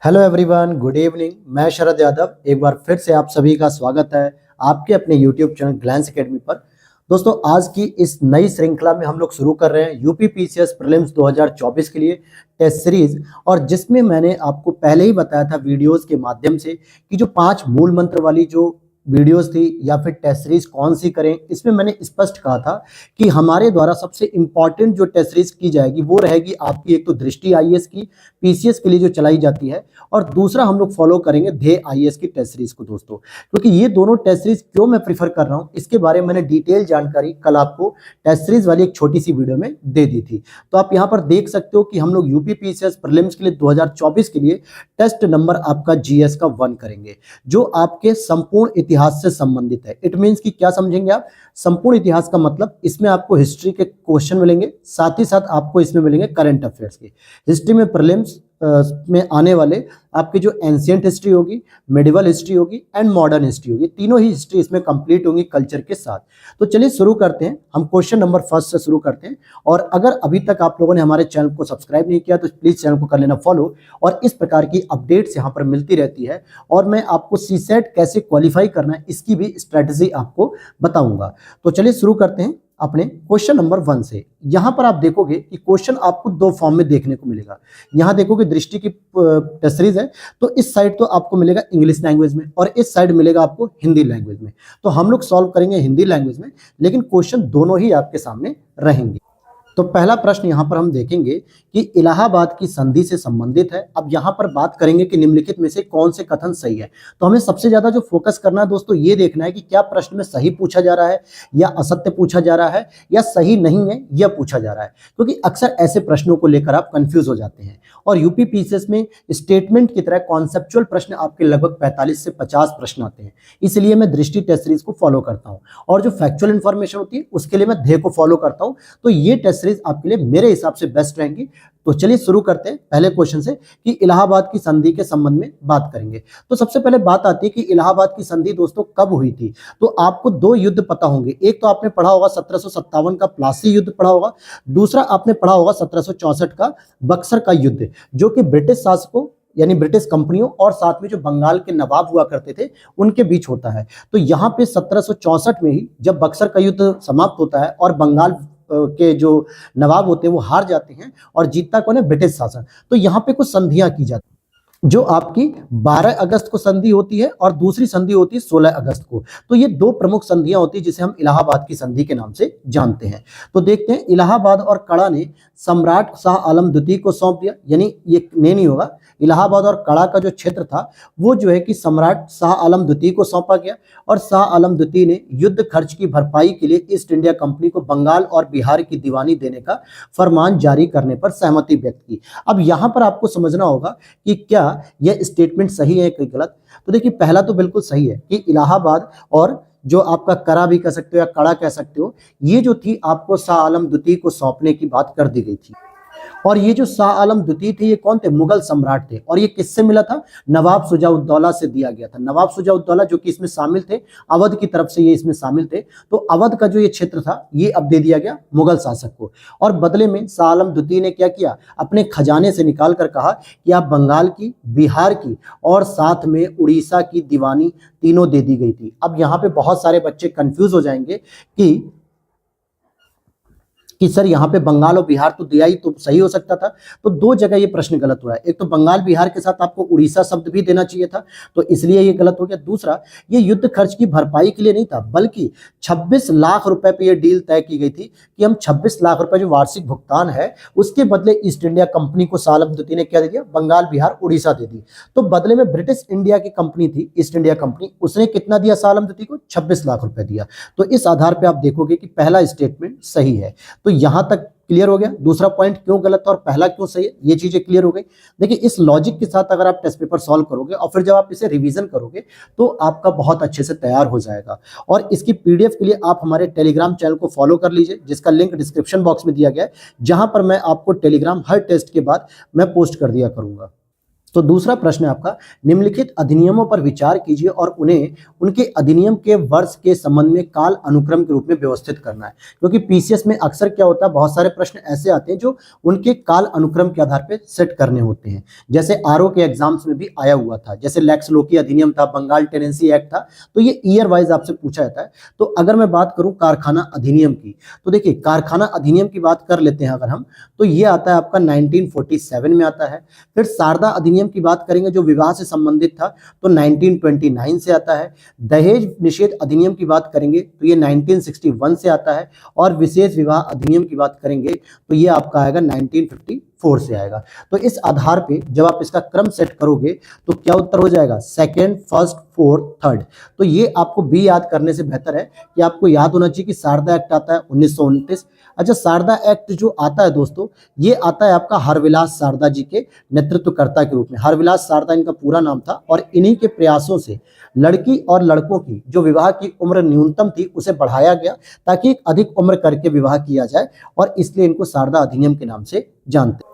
Hello everyone, good evening. मैं शरद यादव एक बार फिर से आप सभी का स्वागत है आपके अपने यूट्यूब चैनल ग्लैंस एकेडमी पर। दोस्तों, आज की इस नई श्रृंखला में हम लोग शुरू कर रहे हैं यूपी पीसीएस प्रीलिम्स 2024 के लिए टेस्ट सीरीज, और जिसमें मैंने आपको पहले ही बताया था वीडियोस के माध्यम से कि जो 5 मूल मंत्र वाली जो वीडियोस थी या फिर टेस्ट सीरीज कौन सी करें। इसमें मैंने स्पष्ट कहा था कि हमारे द्वारा सबसे इंपॉर्टेंट जो टेस्ट सीरीज की जाएगी वो रहेगी आपकी एक तो दृष्टि आईएएस की पीसीएस के लिए जो चलाई जाती है, और दूसरा हम लोग फॉलो करेंगे ध्येय आईएएस की टेस्ट सीरीज को दोस्तों। क्योंकि ये दोनों टेस्ट सीरीज क्यों मैं प्रीफर कर रहा हूँ इसके बारे में मैंने डिटेल जानकारी कल आपको टेस्ट सीरीज वाली एक छोटी सी वीडियो में दे दी थी। तो आप यहाँ पर देख सकते हो कि हम लोग यूपी पीसीएस प्रीलिम्स के लिए 2024 के लिए टेस्ट नंबर आपका जीएस का 1 करेंगे, जो आपके संपूर्ण इतिहास से संबंधित है। इट मींस कि क्या समझेंगे आप? संपूर्ण इतिहास का मतलब इसमें आपको हिस्ट्री के क्वेश्चन मिलेंगे, साथ ही साथ आपको इसमें मिलेंगे करंट अफेयर्स के। हिस्ट्री में प्रीलिम्स में आने वाले आपके जो एंशिएंट हिस्ट्री होगी, मेडिवल हिस्ट्री होगी एंड मॉडर्न हिस्ट्री होगी, तीनों ही हिस्ट्री इसमें कंप्लीट होंगी कल्चर के साथ। तो चलिए शुरू करते हैं। हम क्वेश्चन नंबर फर्स्ट से शुरू करते हैं, और अगर अभी तक आप लोगों ने हमारे चैनल को सब्सक्राइब नहीं किया तो प्लीज चैनल को कर लेना फॉलो, और इस प्रकार की अपडेट्स यहाँ पर मिलती रहती है। और मैं आपको सीसेट कैसे क्वालिफाई करना है इसकी भी स्ट्रेटजी आपको बताऊंगा। तो चलिए शुरू करते हैं अपने क्वेश्चन नंबर 1 से। यहां पर आप देखोगे कि क्वेश्चन आपको 2 फॉर्म में देखने को मिलेगा। यहां देखोगे दृष्टि की टेस्ट सीरीज है, तो इस साइड तो आपको मिलेगा इंग्लिश लैंग्वेज में और इस साइड मिलेगा आपको हिंदी लैंग्वेज में। तो हम लोग सॉल्व करेंगे हिंदी लैंग्वेज में, लेकिन क्वेश्चन दोनों ही आपके सामने रहेंगे। तो पहला प्रश्न यहां पर हम देखेंगे कि इलाहाबाद की संधि से संबंधित है। अब यहां पर बात करेंगे कि निम्नलिखित में से कौन से कथन सही है। तो हमें सबसे ज्यादा जो फोकस करना है दोस्तों ये देखना है कि क्या प्रश्न में सही पूछा जा रहा है या असत्य पूछा जा रहा है या सही नहीं है यह पूछा जा रहा है, क्योंकि अक्सर ऐसे प्रश्नों को लेकर आप कंफ्यूज हो जाते हैं। और यूपी पीसीएस में स्टेटमेंट की तरह कॉन्सेप्चुअल प्रश्न आपके लगभग 45 से 50 प्रश्न आते हैं, इसलिए मैं दृष्टि टेस्ट सीरीज को फॉलो करता हूं। और जो फैक्चुअल इंफॉर्मेशन होती है उसके लिए मैं ध्येय को फॉलो करता हूं। तो ये टेस्ट सीरीज आपके लिए मेरे हिसाब से बेस्ट रहेंगी। तो चलिए शुरू करते हैं पहले क्वेश्चन से कि इलाहाबाद की संधि के संबंध में बात करेंगे। तो सबसे पहले बात आती है कि इलाहाबाद की संधि दोस्तों कब हुई थी। तो आपको 2 युद्ध पता होंगे। एक तो आपने पढ़ा होगा 1757 का प्लासी युद्ध पढ़ा होगा, दूसरा आपने पढ़ा होगा 1764 का बक्सर का युद्ध, जो कि ब्रिटिश शासकों यानी ब्रिटिश कंपनियों और साथ में जो बंगाल के नवाब हुआ करते थे उनके बीच होता है। तो यहाँ पे 1764 में ही जब बक्सर का युद्ध समाप्त होता है और बंगाल के जो नवाब होते हैं वो हार जाते हैं और जीतता कौन है? ब्रिटिश शासन। तो यहाँ पे कुछ संधियां की जाती हैं, जो आपकी 12 अगस्त को संधि होती है और दूसरी संधि होती है 16 अगस्त को। तो ये 2 प्रमुख संधियां होती है जिसे हम इलाहाबाद की संधि के नाम से जानते हैं। तो देखते हैं, इलाहाबाद और कड़ा ने सम्राट शाह आलम द्वितीय को सौंप दिया, यानी ये नहीं होगा। इलाहाबाद और कड़ा का जो क्षेत्र था वो जो है कि सम्राट शाह आलम द्वितीय को सौंपा गया, और शाह आलम द्वितीय ने युद्ध खर्च की भरपाई के लिए ईस्ट इंडिया कंपनी को बंगाल और बिहार की दीवानी देने का फरमान जारी करने पर सहमति व्यक्त की। अब यहां पर आपको समझना होगा कि क्या यह स्टेटमेंट सही है कि गलत। तो देखिए, पहला तो बिल्कुल सही है कि इलाहाबाद और जो आपका करा भी कह सकते हो या कड़ा कह सकते हो, ये जो थी आपको शाह आलम द्वितीय को सौंपने की बात कर दी गई थी। और ये जो शाह आलम द्वितीय थे ये कौन थे? मुगल सम्राट थे। और ये किससे मिला था? नवाब शुजाउद्दौला से दिया गया था। नवाब शुजाउद्दौला जो कि इसमें शामिल थे, अवध की तरफ से ये इसमें शामिल थे। तो अवध का जो ये क्षेत्र था ये अब दे दिया गया मुगल शासक को। और बदले में शाह आलम द्वितीय ने क्या किया? अपने खजाने से निकाल कर कहा कि आप बंगाल की, बिहार की और साथ में उड़ीसा की दीवानी तीनों दे दी गई थी। अब यहाँ पे बहुत सारे बच्चे कंफ्यूज हो जाएंगे कि सर यहाँ पे बंगाल और बिहार तो दिया ही तो सही हो सकता था। तो 2 जगह ये प्रश्न गलत हुआ है। एक तो बंगाल बिहार के साथ आपको उड़ीसा शब्द भी देना चाहिए था, तो इसलिए ये गलत हो गया। दूसरा, ये युद्ध खर्च की भरपाई के लिए नहीं था, बल्कि 26 लाख रुपए पे ये डील तय की गई थी कि हम 26 लाख रुपए जो वार्षिक भुगतान है उसके बदले ईस्ट इंडिया कंपनी को शाह आलम द्वितीय ने क्या दे दिया? बंगाल बिहार उड़ीसा दे दी। तो बदले में ब्रिटिश इंडिया की कंपनी थी ईस्ट इंडिया कंपनी, उसने कितना दिया शाह आलम द्वितीय को? 26 लाख रुपए दिया। तो इस आधार पर आप देखोगे कि पहला स्टेटमेंट सही है। तो यहां तक क्लियर हो गया। दूसरा पॉइंट क्यों गलत था और पहला क्यों सही है, ये चीजें क्लियर हो गई। देखिए, इस लॉजिक के साथ अगर आप टेस्ट पेपर सॉल्व करोगे और फिर जब आप इसे रिवीजन करोगे तो आपका बहुत अच्छे से तैयार हो जाएगा। और इसकी पीडीएफ के लिए आप हमारे टेलीग्राम चैनल को फॉलो कर लीजिए, जिसका लिंक डिस्क्रिप्शन बॉक्स में दिया गया है, जहां पर मैं आपको टेलीग्राम हर टेस्ट के बाद मैं पोस्ट कर दिया करूंगा। तो दूसरा प्रश्न है आपका, निम्नलिखित अधिनियमों पर विचार कीजिए और उन्हें उनके अधिनियम के वर्ष के संबंध में काल अनुक्रम के रूप में व्यवस्थित करना है। क्योंकि पीसीएस में अक्सर क्या होता है, बहुत सारे प्रश्न ऐसे आते हैं जो उनके काल अनुक्रम के आधार पर सेट करने होते हैं। जैसे आरओ के एग्जाम्स में भी आया हुआ था, जैसे लैक्स लोकी अधिनियम था, बंगाल टेनेंसी एक्ट था, तो ये ईयर वाइज आपसे पूछा जाता है। तो अगर मैं बात करूं कारखाना अधिनियम की, तो देखिए कारखाना अधिनियम की बात कर लेते हैं अगर हम, तो ये आता है आपका 1947 में आता है। फिर शारदा अधिनियम की बात करेंगे जो विवाह से संबंधित था, तो 1929 से आता है। दहेज निषेध अधिनियम की बात करेंगे तो ये 1961 से आता है। और विशेष विवाह अधिनियम की बात करेंगे तो ये आपका आएगा 1954 से आएगा। तो इस आधार पे जब आप इसका क्रम सेट करोगे तो क्या उत्तर हो जाएगा, सेकंड, फर्स्ट, फोर्थ, थर्ड। तो ये आपको बी याद करने से बेहतर है कि आपको याद होना चाहिए कि शारदा एक्ट आता है 1929। अच्छा, शारदा एक्ट जो आता है दोस्तों, ये आता है आपका हरविलास शारदा जी के नेतृत्वकर्ता के रूप में। हरविलास शारदा इनका पूरा नाम था और इन्हीं के प्रयासों से लड़की और लड़कों की जो विवाह की उम्र न्यूनतम थी उसे बढ़ाया गया ताकि एक अधिक उम्र करके विवाह किया जाए, और इसलिए इनको शारदा अधिनियम के नाम से जानते हैं।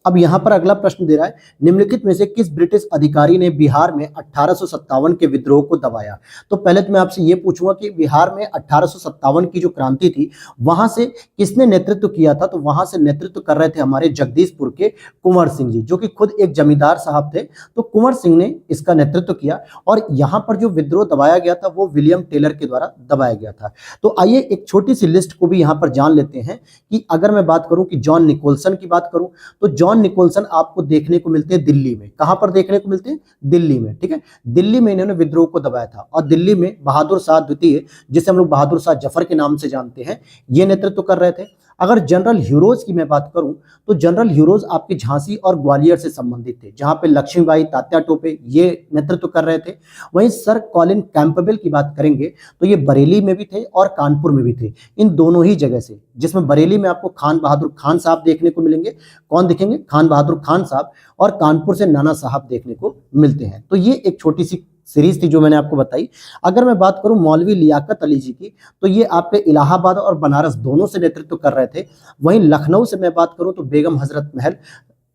अब यहां पर अगला प्रश्न दे रहा है, निम्नलिखित में से किस ब्रिटिश अधिकारी ने बिहार में 1857 के विद्रोह को दबाया। तो पहले तो मैं आपसे ये पूछूंगा कि बिहार में 1857 की जो क्रांति थी वहां से किसने नेतृत्व किया था। तो वहां से नेतृत्व कर रहे थे हमारे जगदीशपुर के कुंवर सिंह जी, जो कि खुद एक जमींदार साहब थे। तो कुंवर सिंह ने इसका नेतृत्व किया और यहाँ पर जो विद्रोह दबाया गया था वो विलियम टेलर के द्वारा दबाया गया था। तो आइए एक छोटी सी लिस्ट को भी यहाँ पर जान लेते हैं कि अगर मैं बात करूं कि जॉन निकोलसन की बात करूं, तो जॉन निकोलसन आपको देखने को मिलते हैं दिल्ली में। कहां पर देखने को मिलते हैं, दिल्ली में, ठीक है। दिल्ली में इन्होंने विद्रोह को दबाया था और दिल्ली में बहादुर शाह द्वितीय, जिसे हम लोग बहादुर शाह जफर के नाम से जानते हैं, ये नेतृत्व कर रहे थे। अगर जनरल ह्यूरोज की मैं बात करूं तो जनरल ह्यूरोज आपके झांसी और ग्वालियर से संबंधित थे, जहां पे लक्ष्मीबाई तात्या टोपे ये नेतृत्व कर रहे थे। वहीं सर कॉलिन कैंपबेल की बात करेंगे तो ये बरेली में भी थे और कानपुर में भी थे, इन दोनों ही जगह से, जिसमें बरेली में आपको खान बहादुर खान साहब देखने को मिलेंगे। कौन दिखेंगे, खान बहादुर खान साहब, और कानपुर से नाना साहब देखने को मिलते हैं। तो ये एक छोटी सी सीरीज थी जो मैंने आपको बताई। अगर मैं बात करूं मौलवी लियाकत अली जी की, तो ये आपके इलाहाबाद और बनारस दोनों से नेतृत्व कर रहे थे। वहीं लखनऊ से मैं बात करूं तो बेगम हजरत महल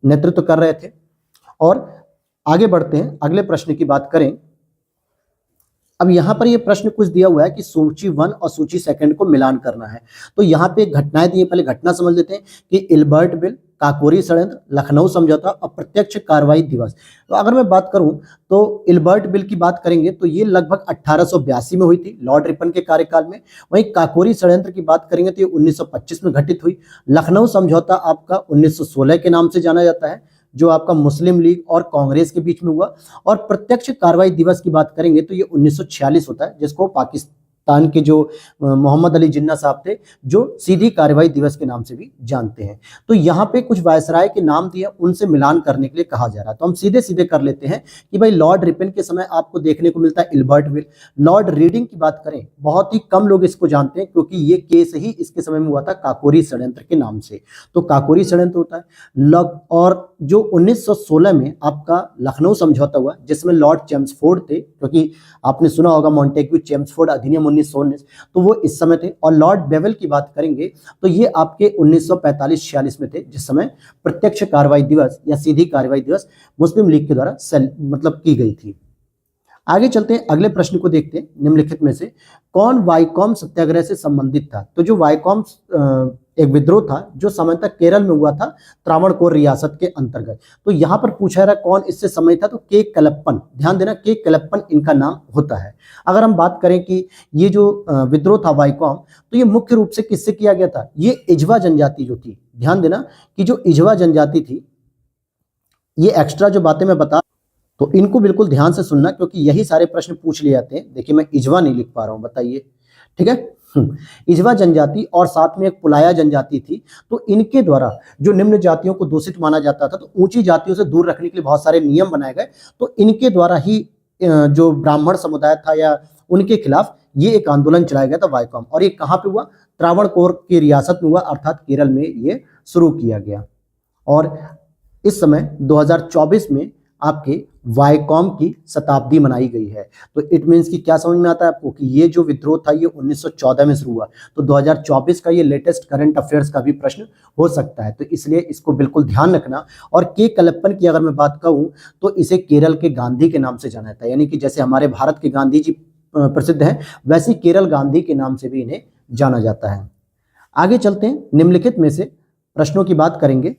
नेतृत्व कर रहे थे। और आगे बढ़ते हैं, अगले प्रश्न की बात करें। अब यहां पर ये प्रश्न कुछ दिया हुआ है कि सूची 1 और सूची 2 को मिलान करना है। तो यहाँ पे घटनाएं दी है, पहले घटना समझ लेते हैं कि इल्बर्ट बिल, काकोरी षड्यंत्र, लखनऊ समझौता और प्रत्यक्ष कार्रवाई दिवस। तो अगर मैं बात करूं तो इल्बर्ट बिल की बात करेंगे तो ये लगभग 1882 में हुई थी, लॉर्ड रिपन के कार्यकाल में। वहीं काकोरी षड्यंत्र की बात करेंगे तो ये 1925 में घटित हुई। लखनऊ समझौता आपका 1916 के नाम से जाना जाता है, जो आपका मुस्लिम लीग और कांग्रेस के बीच में हुआ। और प्रत्यक्ष कार्रवाई दिवस की बात करेंगे तो ये 1946 होता है, जिसको पाकिस्तान के जो मोहम्मद अली जिन्ना साहब थे, जो सीधी कार्रवाई दिवस के नाम से भी जानते हैं। तो यहाँ पे कुछ वायसराय के नाम दिए, उनसे मिलान करने के लिए कहा जा रहा है। तो हम सीधे सीधे कर लेते हैं कि भाई लॉर्ड रिपन के समय आपको देखने को मिलता है इल्बर्ट बिल। लॉर्ड रीडिंग की बात करें, बहुत ही कम लोग इसको जानते हैं क्योंकि ये केस ही इसके समय में हुआ था काकोरी षड्यंत्र के नाम से। तो काकोरी षड्यंत्र होता है। और जो 1916 में आपका लखनऊ समझौता हुआ, जिसमें लॉर्ड चेम्सफोर्ड थे, क्योंकि आपने सुना होगा मॉन्टेग्यू चेम्सफोर्ड अधिनियम 1919, तो वो इस समय थे। और लॉर्ड बेवल की बात करेंगे तो ये आपके 1945-46 में थे, जिस समय प्रत्यक्ष कार्रवाई दिवस या सीधी कार्रवाई दिवस मुस्लिम लीग के द्वारा मतलब की गई थी। आगे चलते हैं, अगले प्रश्न को देखते हैं। निम्नलिखित में से कौन वाइकॉम सत्याग्रह से संबंधित था। तो जो वाइकॉम एक विद्रोह था जो सामान्यतः केरल में हुआ था, त्रावणकोर रियासत के अंतर्गत। तो यहाँ पर पूछा रहा कौन इससे संबंधित था, तो के कलप्पन, ध्यान देना के कलप्पन इनका नाम होता है। अगर हम बात करें कि ये जो विद्रोह था वाइकॉम, तो ये मुख्य रूप से किससे किया गया था, ये इजवा जनजाति जो थी, ध्यान देना कि जो इजवा जनजाति थी, ये एक्स्ट्रा जो बातें मैं बता, तो इनको बिल्कुल ध्यान से सुनना क्योंकि यही सारे प्रश्न पूछ लिए जाते हैं। देखिए मैं इजवा नहीं लिख पा रहा हूं, बताइए, ठीक है। इजवा जनजाति और साथ में एक पुलाया जनजाति थी। तो इनके द्वारा जो निम्न जातियों को दूषित माना जाता था, तो ऊंची जातियों से दूर रखने के लिए बहुत सारे नियम बनाए गए। तो इनके द्वारा ही जो ब्राह्मण समुदाय था या उनके खिलाफ ये एक आंदोलन चलाया गया था वाइकॉम। और ये कहाँ पे हुआ, त्रावणकोर की रियासत में हुआ, अर्थात केरल में ये शुरू किया गया। और इस समय 2024 में आपके वायकॉम की शताब्दी मनाई गई है। तो इट मीन्स कि क्या समझ में आता है आपको कि ये जो विद्रोह था ये 1914 में शुरू हुआ, तो 2024 का ये लेटेस्ट करंट अफेयर्स का भी प्रश्न हो सकता है, तो इसलिए इसको बिल्कुल ध्यान रखना। और के कलप्पन की अगर मैं बात कहूँ तो इसे केरल के गांधी के नाम से जाना जाता है, यानी कि जैसे हमारे भारत के गांधी जी प्रसिद्ध हैं, वैसे केरल गांधी के नाम से भी इन्हें जाना जाता है। आगे चलते हैं, निम्नलिखित में से प्रश्नों की बात करेंगे।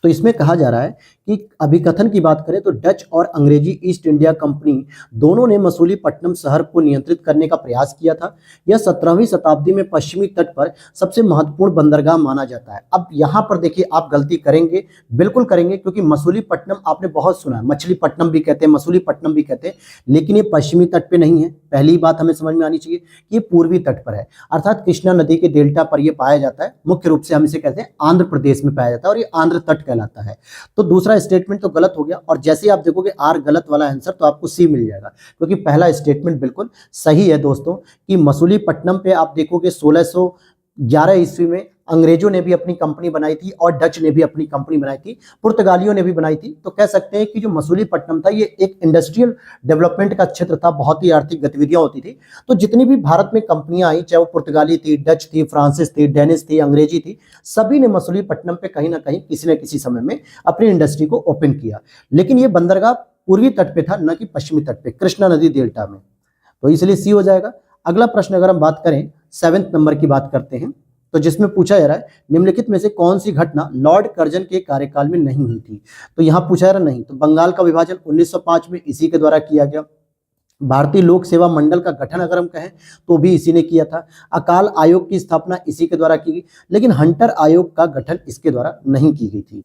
तो इसमें कहा जा रहा है कि अभिकथन की बात करें तो डच और अंग्रेजी ईस्ट इंडिया कंपनी दोनों ने मसूलीपट्टनम शहर को नियंत्रित करने का प्रयास किया था। यह 17वीं शताब्दी में पश्चिमी तट पर सबसे महत्वपूर्ण बंदरगाह माना जाता है। अब यहाँ पर देखिए आप गलती करेंगे, बिल्कुल करेंगे, क्योंकि मसूलीपट्टनम आपने बहुत सुना है, मछलीपट्टनम भी कहते हैं, मसूलीपट्टनम भी कहते हैं, लेकिन ये पश्चिमी तट पे नहीं है। पहली बात हमें समझ में आनी चाहिए कि ये पूर्वी तट पर है, अर्थात कृष्णा नदी के डेल्टा पर यह पाया जाता है। मुख्य रूप से हम इसे कहते हैं आंध्र प्रदेश में पाया जाता है और ये आंध्र तट कहलाता है। तो दूसरा स्टेटमेंट तो गलत हो गया, और जैसे ही आप देखोगे आर गलत वाला आंसर तो आपको सी मिल जाएगा, क्योंकि पहला स्टेटमेंट बिल्कुल सही है दोस्तों कि मसूलीपट्टनम पे आप देखोगे 1611 ईस्वी में अंग्रेजों ने भी अपनी कंपनी बनाई थी और डच ने भी अपनी कंपनी बनाई थी, पुर्तगालियों ने भी बनाई थी। तो कह सकते हैं कि जो मसूलीपट्टनम था ये एक इंडस्ट्रियल डेवलपमेंट का क्षेत्र था, बहुत ही आर्थिक गतिविधियां होती थी। तो जितनी भी भारत में कंपनियां आई, चाहे वो पुर्तगाली थी, डच थी, फ्रांसिस थी, डेनिश थी, अंग्रेजी थी, सभी ने मसूलीपट्टनम पे कहीं ना कहीं किसी न किसी समय में अपनी इंडस्ट्री को ओपन किया। लेकिन ये बंदरगाह पूर्वी तट पे था, न कि पश्चिमी तट पे, कृष्णा नदी डेल्टा में, तो इसलिए सी हो जाएगा। अगला प्रश्न अगर हम बात करें 7वें नंबर की बात करते हैं, तो जिसमें पूछा जा रहा है निम्नलिखित में से कौन सी घटना लॉर्ड कर्जन के कार्यकाल में नहीं हुई थी। तो यहां पूछा जा रहा नहीं, तो बंगाल का विभाजन 1905 में इसी के द्वारा किया गया। भारतीय लोक सेवा मंडल का गठन अगर हम कहें तो भी इसी ने किया था। अकाल आयोग की स्थापना इसी के द्वारा की गई, लेकिन हंटर आयोग का गठन इसके द्वारा नहीं की गई थी।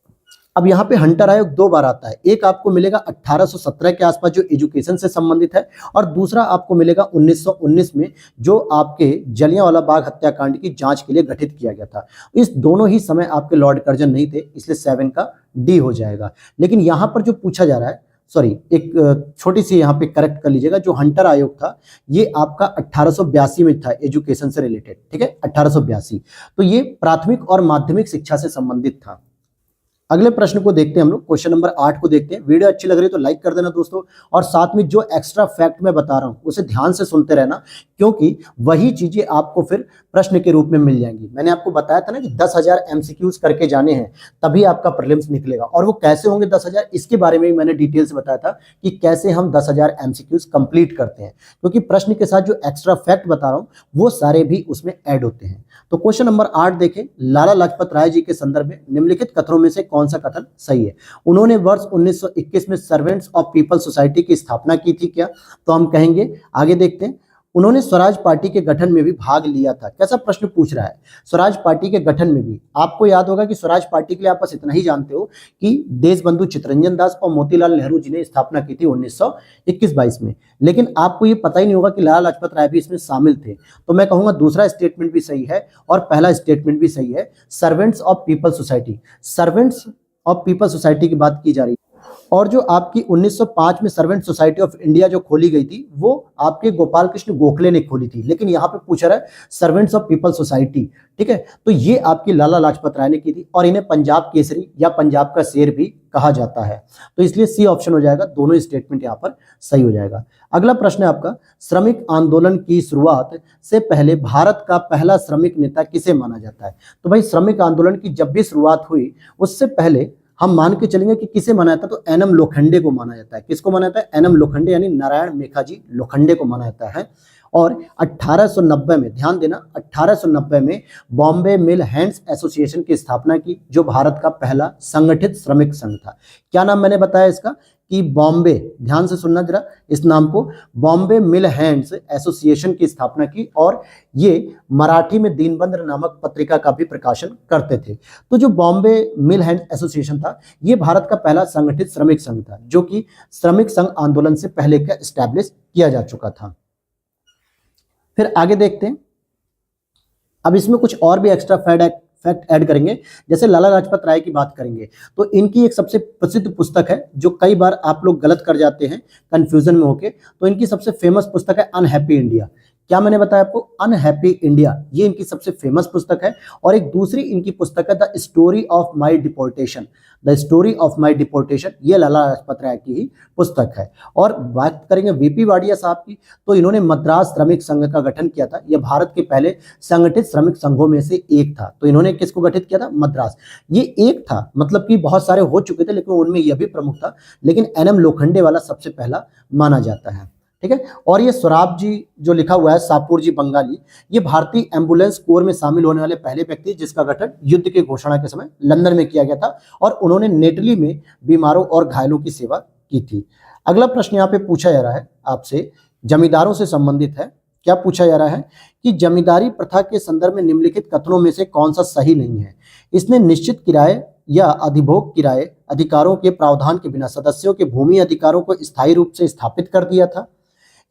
अब यहाँ पे हंटर आयोग दो बार आता है, एक आपको मिलेगा 1817 के आसपास जो एजुकेशन से संबंधित है, और दूसरा आपको मिलेगा 1919 में जो आपके जलियांवाला बाग हत्याकांड की जांच के लिए गठित किया गया था। इस दोनों ही समय आपके लॉर्ड कर्जन नहीं थे, इसलिए 7 का डी हो जाएगा। लेकिन यहाँ पर जो पूछा जा रहा है, सॉरी एक छोटी सी यहाँ पे करेक्ट कर लीजिएगा, जो हंटर आयोग था ये आपका 1882 में था, एजुकेशन से रिलेटेड, ठीक है, 1882। तो ये प्राथमिक और माध्यमिक शिक्षा से संबंधित था। अगले प्रश्न को देखते हैं हम लोग, क्वेश्चन नंबर 8 को देखते हैं। वीडियो अच्छी लग रही है तो लाइक कर देना दोस्तों, और साथ में जो एक्स्ट्रा फैक्ट मैं बता रहा हूं उसे ध्यान से सुनते रहना, क्योंकि वही चीजें आपको फिर प्रश्न के रूप में मिल जाएंगी। मैंने आपको बताया था ना कि 10,000 MCQs करके जाने हैं तभी आपका प्रीलिम्स निकलेगा, और वो कैसे होंगे 10,000, इसके बारे में भी मैंने डिटेल से बताया था कि कैसे हम 10,000 MCQs कंप्लीट करते हैं, क्योंकि प्रश्न के साथ जो एक्स्ट्रा फैक्ट बता रहा हूं वो सारे भी उसमें ऐड होते हैं। तो क्वेश्चन नंबर 8 देखें, लाला लाजपत राय जी के संदर्भ में निम्नलिखित कथनों में से कौन सा कथन सही है। उन्होंने वर्ष 1921 में सर्वेंट्स ऑफ पीपल सोसाइटी की स्थापना की थी क्या? तो हम कहेंगे, आगे देखते हैं, उन्होंने स्वराज पार्टी के गठन में भी भाग लिया था। कैसा प्रश्न पूछ रहा है, स्वराज पार्टी के गठन में भी। आपको याद होगा कि स्वराज पार्टी के लिए आप बस इतना ही जानते हो कि देशबंधु चित्तरंजन दास और मोतीलाल नेहरू जी ने स्थापना की थी 1921-22 में, लेकिन आपको ये पता ही नहीं होगा कि लाला लाजपत राय भी इसमें शामिल थे। तो मैं कहूंगा दूसरा स्टेटमेंट भी सही है और पहला स्टेटमेंट भी सही है। Servants of people society, servants of people society की बात की जा रही है, और जो आपकी 1905 में सर्वेंट सोसाइटी ऑफ इंडिया जो खोली गई थी वो आपके गोपाल कृष्ण गोखले ने खोली थी, लेकिन यहाँ पे पूछा रहा है सर्वेंट्स ऑफ पीपल सोसाइटी, ठीक है। तो ये आपकी लाला लाजपत राय ने की थी, और इन्हें पंजाब केसरी या पंजाब का शेर भी कहा जाता है। तो इसलिए सी ऑप्शन हो जाएगा, दोनों स्टेटमेंट यहाँ पर सही हो जाएगा। अगला प्रश्न है आपका, श्रमिक आंदोलन की शुरुआत से पहले भारत का पहला श्रमिक नेता किसे माना जाता है? तो भाई श्रमिक आंदोलन की जब भी शुरुआत हुई उससे पहले हम मान के चलेंगे कि किसे माना जाता है, तो एनएम लोखंडे को माना जाता है। किसको माना जाता है? एनएम लोखंडे, यानी नारायण मेघाजी लोखंडे को माना जाता है। और 1890 में, ध्यान देना, 1890 में बॉम्बे मिल हैंड्स एसोसिएशन की स्थापना की, जो भारत का पहला संगठित श्रमिक संघ था। क्या नाम मैंने बताया इसका? कि बॉम्बे, ध्यान से सुनना जरा इस नाम को, बॉम्बे मिल हैंड्स एसोसिएशन की स्थापना की, और ये मराठी में दीनबंधु नामक पत्रिका का भी प्रकाशन करते थे। तो जो बॉम्बे मिल हैंड्स एसोसिएशन था ये भारत का पहला संगठित श्रमिक संघ था, जो कि श्रमिक संघ आंदोलन से पहले का एस्टैब्लिश किया जा चुका था। फिर आगे देखते हैं, अब इसमें कुछ और भी एक्स्ट्रा फैक्ट ऐड करेंगे। जैसे लाला लाजपत राय की बात करेंगे तो इनकी एक सबसे प्रसिद्ध पुस्तक है जो कई बार आप लोग गलत कर जाते हैं कंफ्यूजन में होके, तो इनकी सबसे फेमस पुस्तक है अनहैप्पी इंडिया। क्या मैंने बताया आपको, अनहैप्पी इंडिया, ये इनकी सबसे फेमस पुस्तक है। और एक दूसरी इनकी पुस्तक है the story of my deportation, the story of my deportation, ये लाला लाजपत राय की ही पुस्तक है। और बात करेंगे वीपी वाडिया साहब की, तो इन्होंने मद्रास श्रमिक संघ का गठन किया था। यह भारत के पहले संगठित श्रमिक संघों में से एक था। तो इन्होंने किसको गठित किया था, मद्रास। ये एक था, मतलब कि बहुत सारे हो चुके थे लेकिन उनमें यह भी प्रमुख था, लेकिन एनएम लोखंडे वाला सबसे पहला माना जाता है। ठीक है। और ये स्वराब जी जो लिखा हुआ है, सापुर जी बंगाली, ये भारतीय एम्बुलेंस कोर में शामिल होने वाले पहले व्यक्ति जिसका गठन युद्ध की घोषणा के समय लंदन में किया गया था, और उन्होंने नेटली में बीमारों और घायलों की सेवा की थी। अगला प्रश्न यहाँ पे पूछा जा रहा है आपसे, जमींदारों से संबंधित है। क्या पूछा जा रहा है कि जमींदारी प्रथा के संदर्भ में निम्नलिखित कथनों में से कौन सा सही नहीं है। इसने निश्चित किराए या अधिभोग किराए अधिकारों के प्रावधान के बिना सदस्यों के भूमि अधिकारों को स्थायी रूप से स्थापित कर दिया था।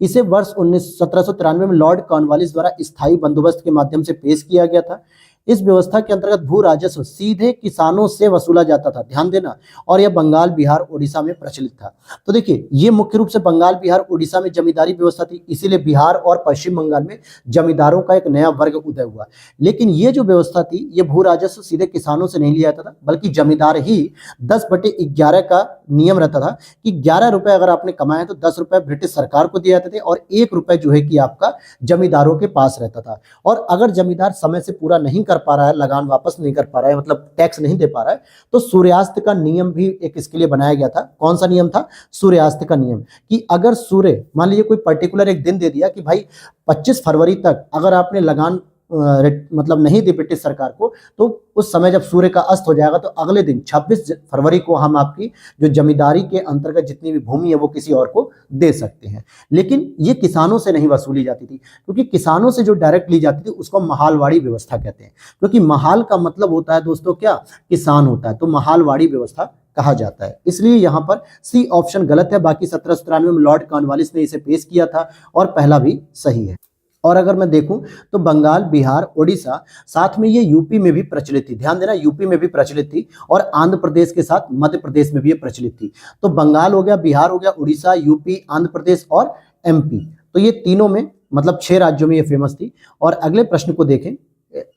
इसे वर्ष 1793 में लॉर्ड कॉर्नवालिस द्वारा स्थायी बंदोबस्त के माध्यम से पेश किया गया था। इस व्यवस्था के अंतर्गत भू राजस्व सीधे किसानों से वसूला जाता था, ध्यान देना, और यह बंगाल, बिहार, उड़ीसा में प्रचलित था। तो देखिए, ये मुख्य रूप से बंगाल, बिहार, उड़ीसा में जमींदारी व्यवस्था थी, इसीलिए बिहार और पश्चिम बंगाल में जमींदारों का एक नया वर्ग उदय हुआ। लेकिन ये जो व्यवस्था थी, ये भू राजस्व सीधे किसानों से नहीं लिया जाता था, बल्कि जमींदार ही 10/11 का नियम रहता था कि 11 रुपए अगर आपने कमाए तो 10 रुपए ब्रिटिश सरकार को दिए जाते थे और 1 रुपए जो है कि आपका जमींदारों के पास रहता था। और अगर जमींदार समय से पूरा नहीं कर पा रहा है, लगान वापस नहीं कर पा रहा है, मतलब टैक्स नहीं दे पा रहा है, तो सूर्यास्त का नियम भी एक इसके लिए बनाया गया था। कौन सा नियम था, सूर्यास्त का नियम, कि अगर सूर्य मान लीजिए कोई पर्टिकुलर एक दिन दे दिया कि भाई 25 फरवरी तक अगर आपने लगान मतलब नहीं दी ब्रिटिश सरकार को, तो उस समय जब सूर्य का अस्त हो जाएगा तो अगले दिन 26 फरवरी को हम आपकी जो जमींदारी के अंतर्गत जितनी भी भूमि है वो किसी और को दे सकते हैं। लेकिन ये किसानों से नहीं वसूली जाती थी, क्योंकि किसानों से जो डायरेक्ट ली जाती थी उसको महालवाड़ी व्यवस्था कहते हैं, क्योंकि महाल का मतलब होता है दोस्तों क्या, किसान होता है, तो महालवाड़ी व्यवस्था कहा जाता है। इसलिए यहाँ पर सी ऑप्शन गलत है। बाकी 1793 में लॉर्ड कॉर्नवालिस ने इसे पेश किया था और पहला भी सही है। और अगर मैं देखूं तो बंगाल, बिहार, उड़ीसा, साथ में ये यूपी में भी प्रचलित थी, ध्यान देना, यूपी में भी प्रचलित थी, और आंध्र प्रदेश के साथ मध्य प्रदेश में भी ये प्रचलित थी। तो बंगाल हो गया, बिहार हो गया, उड़ीसा, यूपी, आंध्र प्रदेश और एमपी, तो ये तीनों में मतलब 6 राज्यों में ये फेमस थी। और अगले प्रश्न को देखें,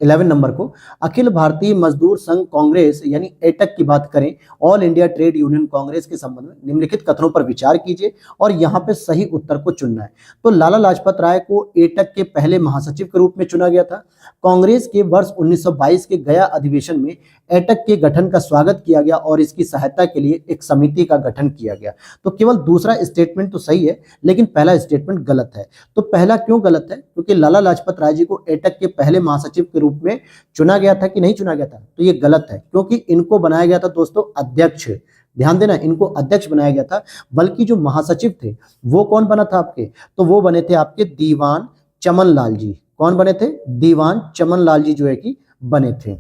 11 नंबर को, अखिल भारतीय मजदूर संघ कांग्रेस यानी एटक की बात करें, all India trade union Congress के संबंध में निम्नलिखित कथनों पर विचार कीजिए और यहां पे सही उत्तर को चुनना है। तो लाला लाजपत राय को एटक के पहले महासचिव के रूप में चुना गया था। कांग्रेस के वर्ष 1922 के गया अधिवेशन में एटक के गठन का स्वागत किया गया और इसकी सहायता के लिए एक समिति का गठन किया गया। तो केवल दूसरा स्टेटमेंट तो सही है, लेकिन पहला स्टेटमेंट गलत है। तो पहला क्यों गलत है, क्योंकि लाला लाजपत राय जी को एटक के पहले महासचिव के रूप में चुना गया था कि नहीं चुना गया था, तो ये गलत है, क्योंकि इनको बनाया गया था दोस्तों अध्यक्ष, ध्यान देना, इनको अध्यक्ष बनाया गया था। बल्कि जो महासचिव थे वो कौन बना था आपके, तो वो बने थे आपके दीवान चमन लाल जी। कौन बने थे, दीवान चमन लाल जी जो है कि बने थे।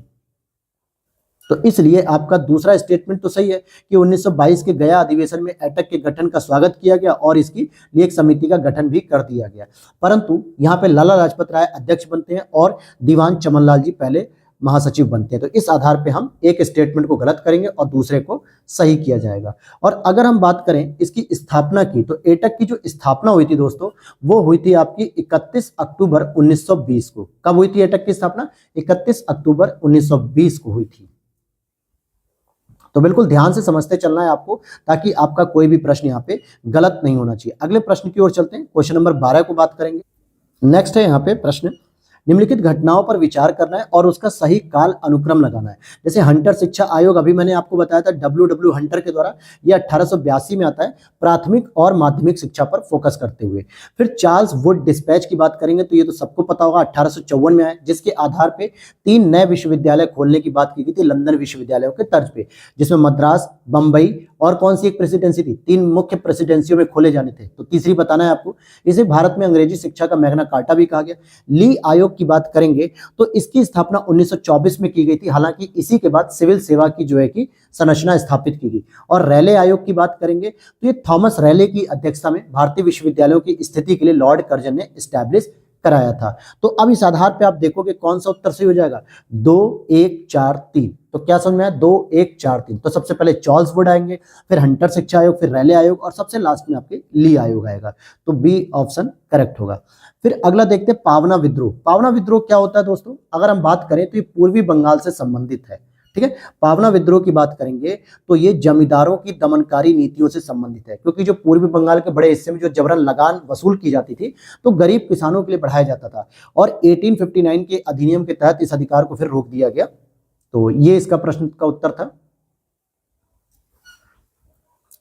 तो इसलिए आपका दूसरा स्टेटमेंट तो सही है कि 1922 के गया अधिवेशन में एटक के गठन का स्वागत किया गया और इसकी लिए एक समिति का गठन भी कर दिया गया। परंतु यहाँ पे लाला लाजपत राय अध्यक्ष बनते हैं और दीवान चमनलाल जी पहले महासचिव बनते हैं। तो इस आधार पे हम एक स्टेटमेंट को गलत करेंगे और दूसरे को सही किया जाएगा। और अगर हम बात करें इसकी स्थापना की, तो एटक की जो स्थापना हुई थी दोस्तों, वो हुई थी आपकी 31 अक्टूबर 1920 को। कब हुई थी एटक की स्थापना, 31 अक्टूबर 1920 को हुई थी। तो बिल्कुल ध्यान से समझते चलना है आपको, ताकि आपका कोई भी प्रश्न यहाँ पे गलत नहीं होना चाहिए। अगले प्रश्न की ओर चलते हैं, क्वेश्चन नंबर 12 को बात करेंगे। नेक्स्ट है यहाँ पे प्रश्न, निम्नलिखित घटनाओं पर विचार करना है और उसका सही काल अनुक्रम लगाना है। जैसे हंटर शिक्षा आयोग, अभी मैंने आपको बताया था डब्ल्यू हंटर के द्वारा, यह 1882 में आता है, प्राथमिक और माध्यमिक शिक्षा पर फोकस करते हुए। फिर चार्ल्स वुड डिस्पैच की बात करेंगे तो ये तो सबको पता होगा, 1854 में आया, जिसके आधार पे 3 नए विश्वविद्यालय खोलने की बात की गई थी लंदन विश्वविद्यालयों के तर्ज पे, जिसमें मद्रास, बम्बई और कौन सी एक प्रेसिडेंसी थी, 3 मुख्य प्रेसिडेंसियों में खोले जाने थे। तो तीसरी बताना है आपको। इसे भारत में अंग्रेजी शिक्षा का मैग्ना कार्टा भी कहा गया। ली आयोग की बात करेंगे तो इसकी स्थापना 1924 में की गई थी, हालांकि इसी के बाद सिविल सेवा की जो है कि संरचना स्थापित की गई। और रैले आयोग की बात करेंगे तो ये थॉमस रैले की अध्यक्षता में भारतीय विश्वविद्यालयों की स्थिति के लिए लॉर्ड कर्जन ने स्टैब्लिश कराया था। तो अब इस आधार पे आप देखोगे कौन सा उत्तर सही हो जाएगा, 2 1 4 3। तो क्या समझ में आया, 2 1 4 3। तो सबसे पहले चार्ल्स बोर्ड आएंगे, फिर हंटर शिक्षा आयोग, फिर रैले आयोग और सबसे लास्ट में आपके ली आयोग आएगा। तो बी ऑप्शन करेक्ट होगा। फिर अगला देखते हैं पावना विद्रोह। पावना विद्रोह क्या होता है दोस्तों, अगर हम बात करें तो ये पूर्वी बंगाल से संबंधित है। ठीक है, पावना विद्रोह की बात करेंगे तो ये जमींदारों की दमनकारी नीतियों से संबंधित है, क्योंकि जो पूर्वी बंगाल के बड़े हिस्से में जो जबरन लगान वसूल की जाती थी तो गरीब किसानों के लिए बढ़ाया जाता था, और 1859 के अधिनियम के तहत इस अधिकार को फिर रोक दिया गया। तो ये इसका प्रश्न का उत्तर था।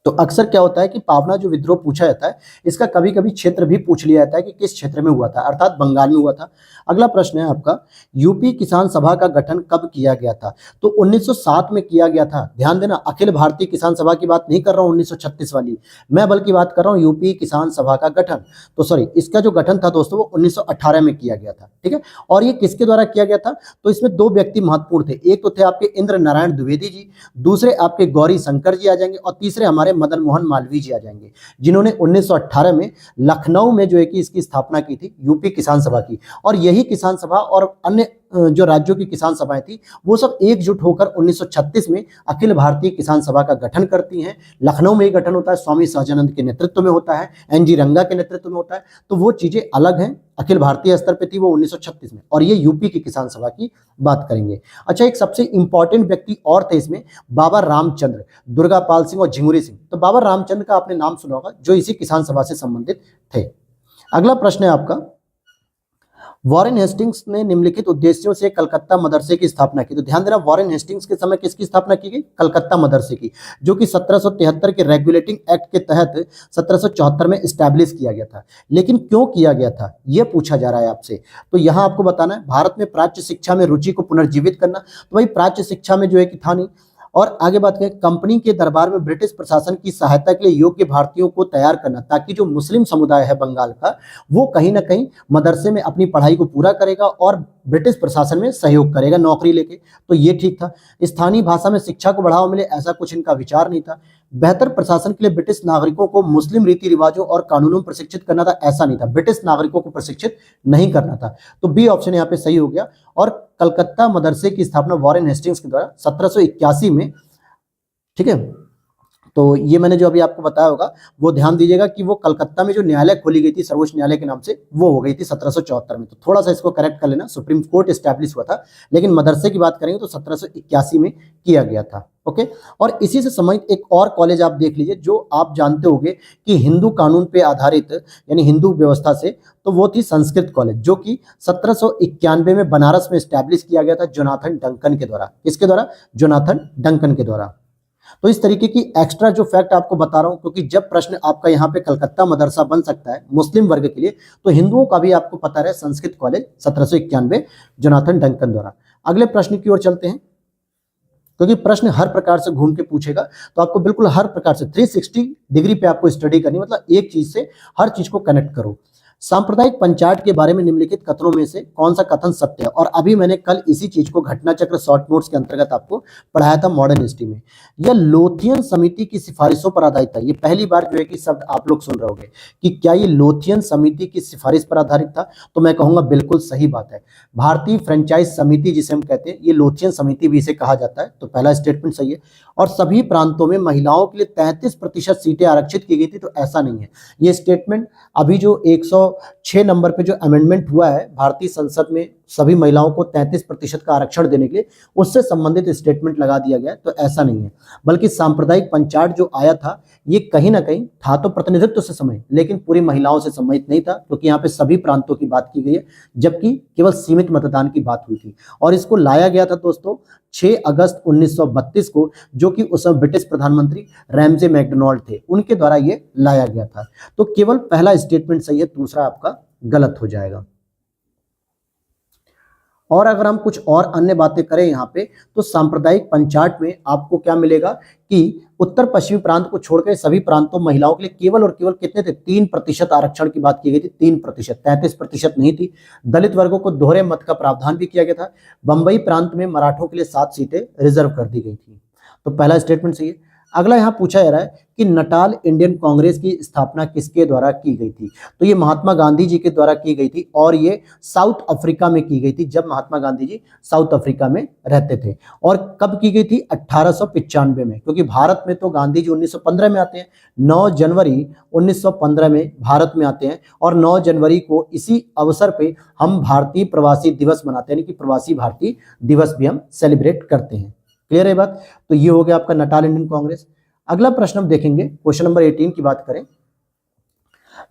तो अक्सर क्या होता है कि पावना जो विद्रोह पूछा जाता है, इसका कभी कभी क्षेत्र भी पूछ लिया जाता है कि किस क्षेत्र में हुआ था, अर्थात बंगाल में हुआ था। अगला प्रश्न है आपका, यूपी किसान सभा का गठन कब किया गया था? तो 1907 में किया गया था। ध्यान देना, अखिल भारतीय किसान सभा की बात नहीं कर रहा हूं 1936 वाली, मैं बल्कि बात कर रहा हूं यूपी किसान सभा का गठन। तो सॉरी, इसका जो गठन था दोस्तों वो 1918 में किया गया था। ठीक है, और ये किसके द्वारा किया गया था? तो इसमें दो व्यक्ति महत्वपूर्ण थे, एक तो थे आपके इंद्र नारायण द्विवेदी जी, दूसरे आपके गौरी शंकर जी आ जाएंगे, और तीसरे हमारे मदन मोहन मालवीय जी आ जाएंगे, जिन्होंने 1918 में लखनऊ में जो है कि इसकी स्थापना की थी यूपी किसान सभा की। और यही किसान सभा और अन्य जो राज्यों की किसान सभाएं थी वो सब एकजुट होकर 1936 में अखिल भारतीय किसान सभा का गठन करती हैं। लखनऊ में ही गठन होता है, स्वामी सहजानंद के नेतृत्व में होता है, एनजी रंगा के नेतृत्व में होता है। तो वो चीजें अलग हैं, अखिल भारतीय स्तर पे थी वो 1936 में, और ये यूपी की किसान सभा की बात करेंगे। अच्छा, एक सबसे इंपॉर्टेंट व्यक्ति और थे इसमें, बाबा रामचंद्र, दुर्गापाल सिंह और झिंगुरी सिंह। तो बाबा रामचंद्र का आपने नाम सुना होगा, जो इसी किसान सभा से संबंधित थे। अगला प्रश्न है आपका, वॉरेन हेस्टिंग्स ने निम्नलिखित उद्देश्यों से कलकत्ता मदरसे की स्थापना की। तो ध्यान देना, वॉरेन हेस्टिंग्स के समय किसकी स्थापना की गई? कलकत्ता मदरसे की, जो कि 1773 के रेगुलेटिंग एक्ट के तहत 1774 में स्टैब्लिश किया गया था। लेकिन क्यों किया गया था यह पूछा जा रहा है आपसे। तो यहां आपको बताना है, भारत में प्राच्य शिक्षा में रुचि को पुनर्जीवित करना। तो भाई प्राच्य शिक्षा में जो है कि था नहीं। और आगे बात करें, कंपनी के दरबार में ब्रिटिश प्रशासन की सहायता के लिए योग्य भारतीयों को तैयार करना, ताकि जो मुस्लिम समुदाय है बंगाल का वो कहीं ना कहीं मदरसे में अपनी पढ़ाई को पूरा करेगा और ब्रिटिश प्रशासन में सहयोग करेगा नौकरी लेके। तो ये ठीक था। स्थानीय भाषा में शिक्षा को बढ़ावा मिले, ऐसा कुछ इनका विचार नहीं था। बेहतर प्रशासन के लिए ब्रिटिश नागरिकों को मुस्लिम रीति रिवाजों और कानूनों में प्रशिक्षित करना था, ऐसा नहीं था, ब्रिटिश नागरिकों को प्रशिक्षित नहीं करना था। तो बी ऑप्शन यहाँ पे सही हो गया। और कलकत्ता मदरसे की स्थापना वॉरेन हेस्टिंग्स के द्वारा 1781 में, ठीक है। तो ये मैंने जो अभी आपको बताया होगा वो ध्यान दीजिएगा कि वो कलकत्ता में जो न्यायालय खोली गई थी सर्वोच्च न्यायालय के नाम से, वो हो गई थी 1774 में। तो थोड़ा सा इसको करेक्ट कर लेना, सुप्रीम कोर्ट एस्टैब्लिश हुआ था, लेकिन मदरसे की बात करेंगे तो 1781 में किया गया था। ओके, और इसी से संबंधित एक और कॉलेज आप देख लीजिए जो आप जानते होंगे कि हिंदू कानून पे आधारित, यानी हिंदू व्यवस्था से, तो वो थी संस्कृत कॉलेज, जो कि 1791 में बनारस में एस्टैब्लिश किया गया था जोनाथन डंकन के द्वारा। किसके द्वारा? जोनाथन डंकन के द्वारा। तो इस तरीके की एक्स्ट्रा जो फैक्ट आपको बता रहा हूं, क्योंकि जब प्रश्न आपका यहाँ पे कलकत्ता मदरसा बन सकता है मुस्लिम वर्ग के लिए, तो हिंदुओं का भी आपको पता रहे संस्कृत कॉलेज 1791 जोनाथन डंकन द्वारा। अगले प्रश्न की ओर चलते हैं, क्योंकि प्रश्न हर प्रकार से घूम के पूछेगा, तो आपको बिल्कुल हर प्रकार से 360 डिग्री पे आपको स्टडी करनी, मतलब एक चीज से हर चीज को कनेक्ट करो। सांप्रदायिक पंचायत के बारे में निम्नलिखित कथनों में से कौन सा कथन सत्य है? और अभी मैंने कल इसी चीज को घटना चक्र शॉर्ट नोट्स के अंतर्गत आपको पढ़ाया था मॉडर्न हिस्ट्री में। यह लोथियन समिति की सिफारिशों पर आधारित था। ये पहली बार जो है कि शब्द आप लोग सुन रहे होंगे कि क्या ये लोथियन समिति की सिफारिश पर आधारित था? तो मैं कहूंगा बिल्कुल सही बात है। भारतीय फ्रेंचाइज समिति जिसे हम कहते हैं, ये लोथियन समिति भी इसे कहा जाता है। तो पहला स्टेटमेंट सही है। और सभी प्रांतों में महिलाओं के लिए 33% सीटें आरक्षित की गई थी, तो ऐसा नहीं है। ये स्टेटमेंट अभी जो 106 नंबर पे जो अमेंडमेंट हुआ है भारतीय संसद में सभी महिलाओं को 33% का आरक्षण देने के लिए, उससे संबंधित स्टेटमेंट लगा दिया गया, तो ऐसा नहीं है। बल्कि सांप्रदायिक पंचायत जो आया था ये कहीं ना कहीं था तो प्रतिनिधित्व से संबंधित, लेकिन पूरी महिलाओं से संबंधित नहीं था, क्योंकि यहाँ पे सभी प्रांतों की बात की गई है, जबकि केवल सीमित मतदान की बात हुई थी। और इसको लाया गया था दोस्तों 6 अगस्त 1932 को, जो कि उस समय ब्रिटिश प्रधानमंत्री रैमजे मैकडोनाल्ड थे, उनके द्वारा ये लाया गया था। तो केवल पहला स्टेटमेंट सही है, दूसरा आपका गलत हो जाएगा। और अगर हम कुछ और अन्य बातें करें यहाँ पे, तो सांप्रदायिक पंचायत में आपको क्या मिलेगा कि उत्तर पश्चिमी प्रांत को छोड़कर सभी प्रांतों महिलाओं के लिए केवल और केवल कितने थे? 3% आरक्षण की बात की गई थी। 3%, 33% नहीं थी। दलित वर्गों को दोहरे मत का प्रावधान भी किया गया था। बंबई प्रांत में मराठों के लिए 7 सीटें रिजर्व कर दी गई थी। तो पहला स्टेटमेंट सही है। अगला यहाँ पूछा जा रहा है कि नटाल इंडियन कांग्रेस की स्थापना किसके द्वारा की गई थी? तो ये महात्मा गांधी जी के द्वारा की गई थी और ये साउथ अफ्रीका में की गई थी, जब महात्मा गांधी जी साउथ अफ्रीका में रहते थे। और कब की गई थी? 1895 में, क्योंकि भारत में तो गांधी जी 1915 में आते हैं, 9 जनवरी 1915 में भारत में आते हैं और 9 जनवरी को इसी अवसर पे हम भारतीय प्रवासी दिवस मनाते हैं, यानी कि प्रवासी भारतीय दिवस भी हम सेलिब्रेट करते हैं। क्लियर है बात? तो ये हो गया आपका नटाल इंडियन कांग्रेस। अगला प्रश्न हम देखेंगे, क्वेश्चन नंबर 18 की बात करें।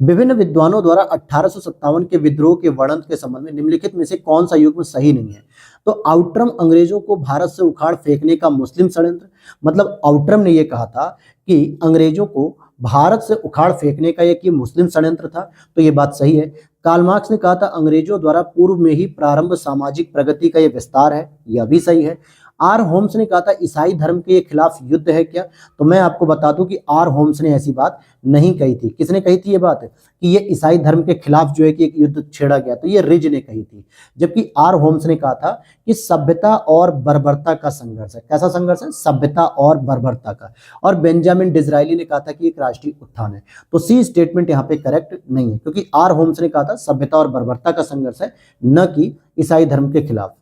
विभिन्न विद्वानों द्वारा 1857 के विद्रोह के वर्णन के संबंध में निम्नलिखित में से कौन सा युग्म सही नहीं है? तो आउटरम अंग्रेजों को भारत से उखाड़ फेंकने का मुस्लिम षड्यंत्र, मतलब आउटरम ने यह कहा था कि अंग्रेजों को भारत से उखाड़ फेंकने का एक मुस्लिम षड्यंत्र था, तो ये बात सही है। कार्ल मार्क्स ने कहा था अंग्रेजों द्वारा पूर्व में ही प्रारंभ सामाजिक प्रगति का यह विस्तार है, यह भी सही है। आर होम्स ने कहा था ईसाई धर्म के खिलाफ युद्ध है क्या? तो मैं आपको बता दूं कि आर होम्स ने ऐसी बात नहीं कही थी। किसने कही थी ये बात कि ये ईसाई धर्म के खिलाफ जो है कि एक युद्ध छेड़ा गया? तो ये रिज ने कही थी। जबकि आर होम्स ने कहा था कि सभ्यता और बर्बरता का संघर्ष है। कैसा संघर्ष है? सभ्यता और बर्बरता का। और बेंजामिन डिज़रायली ने कहा था कि एक राष्ट्रीय उत्थान है। तो सी स्टेटमेंट यहाँ पे करेक्ट नहीं है, क्योंकि आर होम्स ने कहा था सभ्यता और बर्बरता का संघर्ष है, न कि ईसाई धर्म के खिलाफ।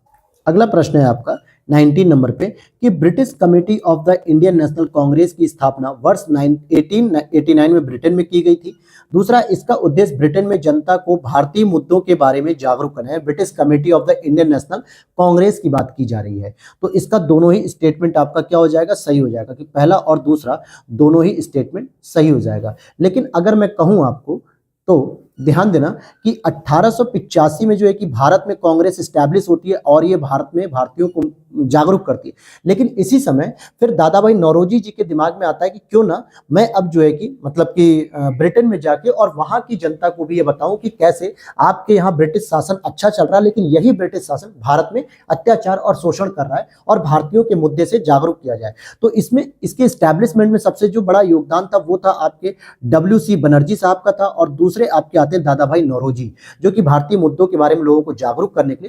अगला प्रश्न है आपका 19 नंबर पे कि British committee of the Indian national Congress की स्थापना वर्ष 1889 में ब्रिटेन में की गई थी। दूसरा, इसका उद्देश्य ब्रिटेन में जनता को भारतीय मुद्दों के बारे में जागरूक करना है। British committee of the Indian national Congress की बात की जा रही है। तो इसका दोनों ही स्टेटमेंट आपका क्या हो जाएगा? सही हो जाएगा, कि पहला और दूसरा दोनों ही स्टेटमेंट सही हो जाएगा। लेकिन अगर मैं कहूं आपको तो ध्यान देना कि 1885 में जो है कि भारत में कांग्रेस स्टैब्लिश होती है और ये भारत में भारतीयों को जागरूक करती है। लेकिन इसी समय फिर दादा भाई नौरोजी जी के दिमाग में आता है कि क्यों ना मैं अब जो है कि मतलब कि ब्रिटेन में जाके और वहां की जनता को भी ये बताऊं कि कैसे आपके यहाँ ब्रिटिश शासन अच्छा चल रहा है, लेकिन यही ब्रिटिश शासन भारत में अत्याचार और शोषण कर रहा है और भारतीयों के मुद्दे से जागरूक किया जाए। तो इसमें इसके स्टैब्लिशमेंट में सबसे जो बड़ा योगदान था वो था आपके WC बनर्जी साहब का था, और दूसरे आपके आते हैं दादा भाई नौरोजी, जो कि भारतीय मुद्दों के बारे में लोगों को जागरूक करने के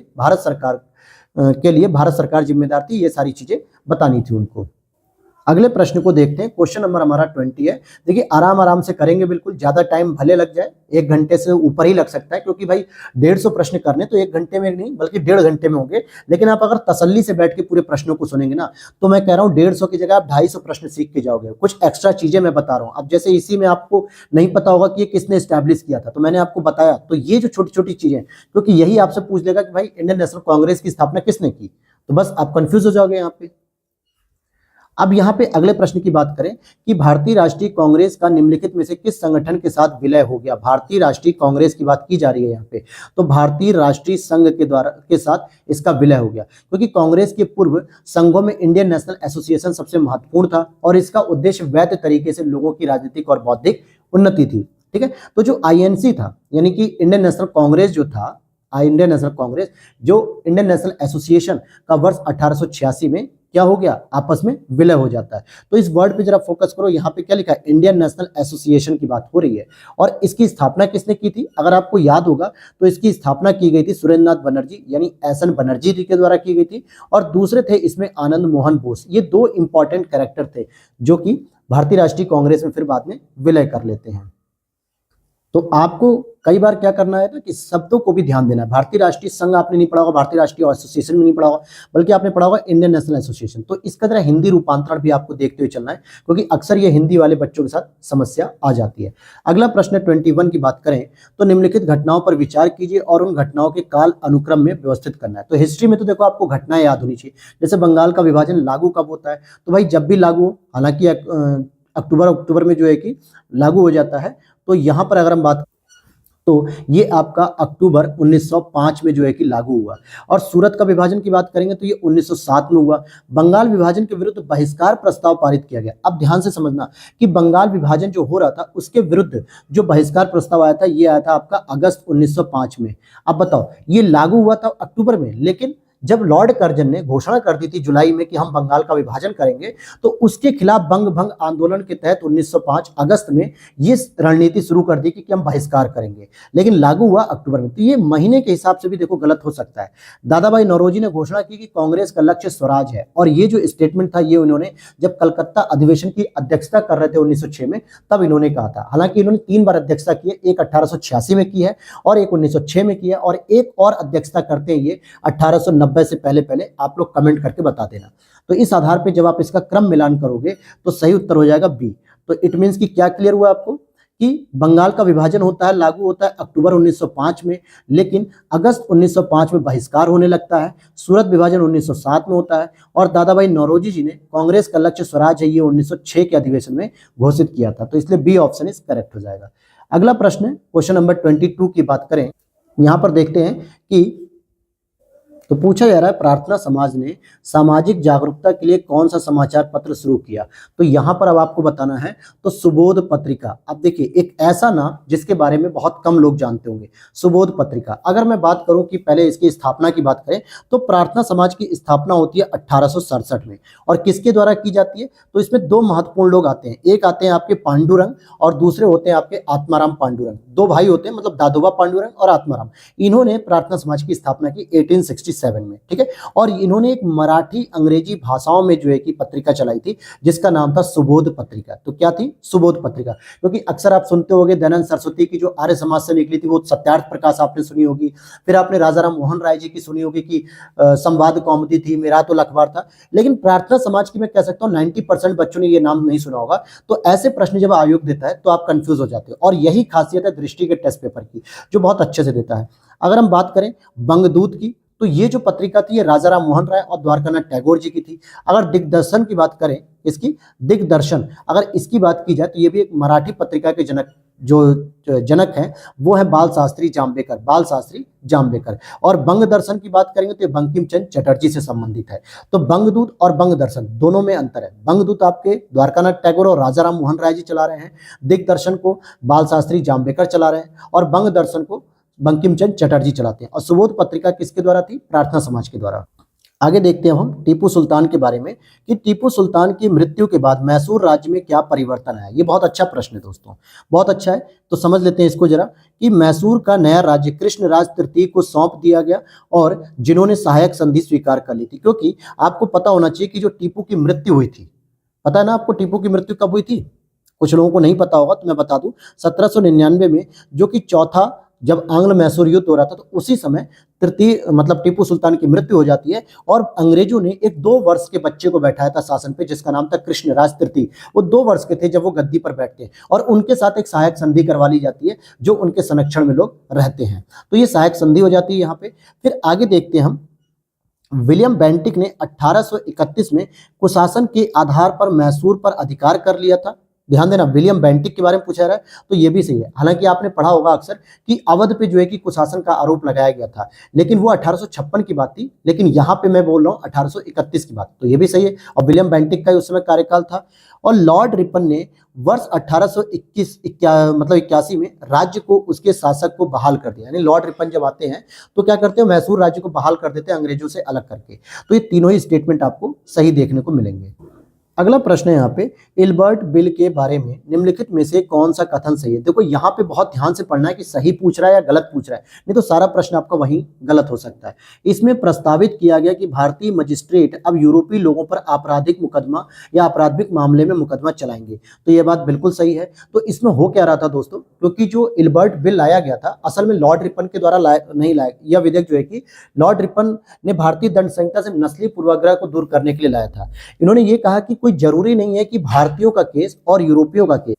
लिए भारत सरकार जिम्मेदार थी, ये सारी चीजें बतानी थी उनको। अगले प्रश्न को देखते हैं, क्वेश्चन नंबर हमारा 20 है। देखिए आराम आराम से करेंगे, बिल्कुल ज्यादा टाइम भले लग जाए, 1 घंटे से ऊपर ही लग सकता है, क्योंकि भाई 150 प्रश्न करने तो 1 घंटे में नहीं बल्कि 1.5 घंटे में होंगे। लेकिन आप अगर तसल्ली से बैठ के पूरे प्रश्नों को सुनेंगे ना, तो मैं कह रहा हूँ 150 की जगह आप 250 प्रश्न सीख के जाओगे। कुछ एक्स्ट्रा चीजें मैं बता रहा हूँ। अब जैसे इसी में आपको नहीं पता होगा कि ये किसने स्टैब्लिश किया था, तो मैंने आपको बताया। तो ये जो छोटी छोटी चीजें, क्योंकि यही आपसे पूछ लेगा कि भाई इंडियन नेशनल कांग्रेस की स्थापना किसने की, तो बस आप कंफ्यूज हो जाओगे यहाँ पे। अब यहाँ पे अगले प्रश्न की बात करें कि भारतीय राष्ट्रीय कांग्रेस का निम्नलिखित में से किस संगठन के साथ विलय हो गया? भारतीय राष्ट्रीय कांग्रेस की बात की जा रही है यहाँ पे, तो भारतीय राष्ट्रीय संघ के साथ इसका विलय हो गया, क्योंकि कांग्रेस के पूर्व संघों में इंडियन नेशनल एसोसिएशन सबसे महत्वपूर्ण था और इसका उद्देश्य वैध तरीके से लोगों की राजनीतिक और बौद्धिक उन्नति थी। ठीक है, तो जो INC था, यानी कि इंडियन नेशनल कांग्रेस जो था, इंडियन नेशनल कांग्रेस जो इंडियन नेशनल एसोसिएशन का वर्ष 1886 में क्या हो गया? आपस में विलय हो जाता है। तो इस वर्ड पे जरा फोकस करो, यहाँ पे क्या लिखा है? इंडियन नेशनल एसोसिएशन की बात हो रही है। और इसकी स्थापना किसने की थी? अगर आपको याद होगा तो इसकी स्थापना की गई थी सुरेंद्रनाथ बनर्जी यानी SN बनर्जी जी के द्वारा की गई थी, और दूसरे थे इसमें आनंद मोहन बोस। ये 2 इंपॉर्टेंट कैरेक्टर थे जो कि भारतीय राष्ट्रीय कांग्रेस में फिर बाद में विलय कर लेते हैं। तो आपको कई बार क्या करना है ना कि शब्दों को भी ध्यान देना है। भारतीय राष्ट्रीय संघ आपने नहीं पढ़ा होगा, भारतीय राष्ट्रीय एसोसिएशन भी नहीं पढ़ा होगा, बल्कि आपने पढ़ा होगा इंडियन नेशनल एसोसिएशन। तो इसका जरा हिंदी रूपांतरण भी आपको देखते हुए चलना है, क्योंकि अक्सर ये हिंदी वाले बच्चों के साथ समस्या आ जाती है। अगला प्रश्न 21 की बात करें तो निम्नलिखित घटनाओं पर विचार कीजिए और उन घटनाओं के काल अनुक्रम में व्यवस्थित करना है। तो हिस्ट्री में तो देखो आपको घटनाएं याद होनी चाहिए। जैसे बंगाल का विभाजन लागू कब होता है? तो भाई जब भी लागू हो, हालांकि अक्टूबर में जो है कि लागू हो जाता है। तो यहाँ पर अगर हम बात तो ये आपका अक्टूबर 1905 में जो है कि लागू हुआ। और सूरत का विभाजन की बात करेंगे तो ये 1907 में हुआ। बंगाल विभाजन के विरुद्ध बहिष्कार प्रस्ताव पारित किया गया। अब ध्यान से समझना कि बंगाल विभाजन जो हो रहा था उसके विरुद्ध जो बहिष्कार प्रस्ताव आया था, ये आया था आपका अगस्त 1905 में। अब बताओ, ये लागू हुआ था अक्टूबर में, लेकिन जब लॉर्ड कर्जन ने घोषणा कर दी थी जुलाई में कि हम बंगाल का विभाजन करेंगे, तो उसके खिलाफ बंग भंग आंदोलन के तहत 1905 अगस्त में ये रणनीति शुरू कर दी कि हम बहिष्कार करेंगे, लेकिन लागू हुआ अक्टूबर में। तो ये महीने के हिसाब से भी देखो गलत हो सकता है। दादा भाई नौरोजी ने घोषणा की कि कांग्रेस का लक्ष्य स्वराज है, और ये जो स्टेटमेंट था ये उन्होंने जब कलकत्ता अधिवेशन की अध्यक्षता कर रहे थे 1906 में, तब इन्होंने कहा था। हालांकि इन्होंने 3 बार अध्यक्षता की है, एक 1886 में की है और एक 1906 में की है, और एक और अध्यक्षता करते हैं ये 1890 से पहले पहले। आप लोग कमेंट करके बता देना। तो इस आधार पे जब आप इसका क्रम मिलान करोगे तो सही उत्तर हो जाएगा बी। तो इट मींस कि क्या क्लियर हुआ आपको कि बंगाल का विभाजन होता है, लागू होता है अक्टूबर 1905 में, लेकिन अगस्त 1905 में बहिष्कार होने लगता है। सूरत विभाजन 1907 में होता है, और दादा भाई नौरोजी जी ने कांग्रेस का लक्ष्य स्वराज है ये 1906 के अधिवेशन में घोषित किया था। तो इसलिए बी ऑप्शन इज करेक्ट हो जाएगा। अगला प्रश्न है क्वेश्चन नंबर 22 की बात करें, यहां पर देखते हैं कि तो पूछा जा रहा है प्रार्थना समाज ने सामाजिक जागरूकता के लिए कौन सा समाचार पत्र शुरू किया। तो यहां पर अब आपको बताना है तो सुबोध पत्रिका। अब देखिए एक ऐसा नाम जिसके बारे में बहुत कम लोग जानते होंगे, सुबोध पत्रिका। अगर मैं बात करूं कि पहले इसकी स्थापना की बात करें तो प्रार्थना समाज की स्थापना होती है 1867 में, और किसके द्वारा की जाती है। तो इसमें 2 महत्वपूर्ण लोग आते हैं, एक आते हैं आपके पांडुरंग और दूसरे होते हैं आपके आत्माराम पांडुरंग। 2 भाई होते हैं, मतलब दादोबा पांडुरंग और आत्माराम। इन्होंने प्रार्थना समाज की स्थापना की 1867 में, ठीक है। और इन्होंने एक मराठी अंग्रेजी भाषाओं में जो है कि पत्रिका चलाई थी जिसका नाम था सुबोध पत्रिका। तो क्या थी? सुबोध पत्रिका। क्योंकि अक्सर आप सुनते होंगे दयानंद सरस्वती की जो आर्य समाज से निकली थी वो सत्यार्थ प्रकाश आपने सुनी होगी, फिर आपने राजा राम मोहन राय जी की सुनी होगी कि संवाद कौमुदी थी, मेरातुल अखबार था। लेकिन प्रार्थना समाज की मैं कह सकता हूँ 90% बच्चों ने ये नाम नहीं सुना होगा। तो ऐसे प्रश्न जब आयोग देता है तो आप कंफ्यूज हो जाते हो, और यही खासियत है दृष्टि के टेस्ट पेपर की, जो बहुत अच्छे से देता है। अगर हम बात करें बंगदूत की, तो ये जो पत्रिका थी ये राजा राम मोहन राय और द्वारकानाथ टैगोर जी की थी। अगर दिग्दर्शन की बात करें, इसकी दिग्दर्शन अगर इसकी बात की जाए तो ये भी एक मराठी पत्रिका के जनक हैं वो है बाल शास्त्री जाम्बेकर, बाल शास्त्री जाम्बेकर। और बंग दर्शन की बात करेंगे तो ये बंकिम चंद्र चटर्जी से संबंधित है। तो बंगदूत और बंग दर्शन दोनों में अंतर है। बंगदूत आपके द्वारकानाथ टैगोर और राजा राम मोहन राय जी चला रहे हैं, दिग्दर्शन को बाल शास्त्री जाम्बेकर चला रहे हैं, और बंग दर्शन को बंकिम चंद्र चटर्जी चलाते हैं। और सुबोध पत्रिका किसके द्वारा थी? प्रार्थना समाज के द्वारा। आगे देखते हैं हम टीपू सुल्तान के बारे में कि टीपू सुल्तान की मृत्यु के बाद मैसूर राज्य में क्या परिवर्तन आया। ये बहुत अच्छा प्रश्न है दोस्तों, बहुत अच्छा है। तो समझ लेते हैं इसको जरा कि मैसूर का नया राज्य कृष्णराज तृतीय को सौंप दिया गया, और जिन्होंने सहायक संधि स्वीकार कर ली थी। क्योंकि आपको पता होना चाहिए कि जो टीपू की मृत्यु हुई थी, पता है ना आपको टीपू की मृत्यु कब हुई थी? कुछ लोगों को नहीं पता होगा तो मैं बता दूं, 1799 में, जो कि चौथा जब आंग्ल मैसूर युद्ध हो रहा था, तो उसी समय तृतीय मतलब टीपू सुल्तान की मृत्यु हो जाती है, और अंग्रेजों ने एक 2 वर्ष के बच्चे को बैठाया था शासन पे जिसका नाम था कृष्णराज तृतीय। वो 2 वर्ष के थे जब वो गद्दी पर बैठते हैं, और उनके साथ एक सहायक संधि करवा ली जाती है जो उनके संरक्षण में लोग रहते हैं। तो ये सहायक संधि हो जाती है यहाँ पे। फिर आगे देखते हैं हम, विलियम बेंटिक ने 1831 में कुशासन के आधार पर मैसूर पर अधिकार कर लिया था। ध्यान देना, विलियम बेंटिक के बारे में पूछा रहा है तो ये भी सही है। हालांकि आपने पढ़ा होगा अक्सर कि अवध पे जो है कि कुशासन का आरोप लगाया गया था, लेकिन वो 1856 की बात थी, लेकिन यहाँ पे मैं बोल रहा हूँ 1831 की बात, तो ये भी सही है। और विलियम बेंटिक का उस समय कार्यकाल था। और लॉर्ड रिपन ने वर्ष 1881 में राज्य को उसके शासक को बहाल कर दिया। यानी लॉर्ड रिपन जब आते हैं तो क्या करते हैं, मैसूर राज्य को बहाल कर देते हैं अंग्रेजों से अलग करके। तो ये तीनों ही स्टेटमेंट आपको सही देखने को मिलेंगे। अगला प्रश्न है यहाँ पे, इल्बर्ट बिल के बारे में निम्नलिखित में से कौन सा कथन सही है। देखो यहाँ पे बहुत ध्यान से पढ़ना है कि सही पूछ रहा है या गलत पूछ रहा है, नहीं तो सारा प्रश्न आपका वहीं गलत हो सकता है। इसमें प्रस्तावित किया गया कि भारतीय मजिस्ट्रेट अब यूरोपीय लोगों पर आपराधिक मुकदमा या आपराधिक मामले में मुकदमा चलाएंगे। तो ये बात बिल्कुल सही है। तो इसमें हो क्या रहा था दोस्तों, क्योंकि जो इल्बर्ट बिल लाया गया था असल में लॉर्ड रिपन के द्वारा नहीं लाया, यह विधेयक जो है कि लॉर्ड रिपन ने भारतीय दंड संहिता से नस्लीय पूर्वाग्रह को दूर करने के लिए लाया था। इन्होंने ये कहा कि कोई जरूरी नहीं है कि भारतीयों का केस और यूरोपियों का केस,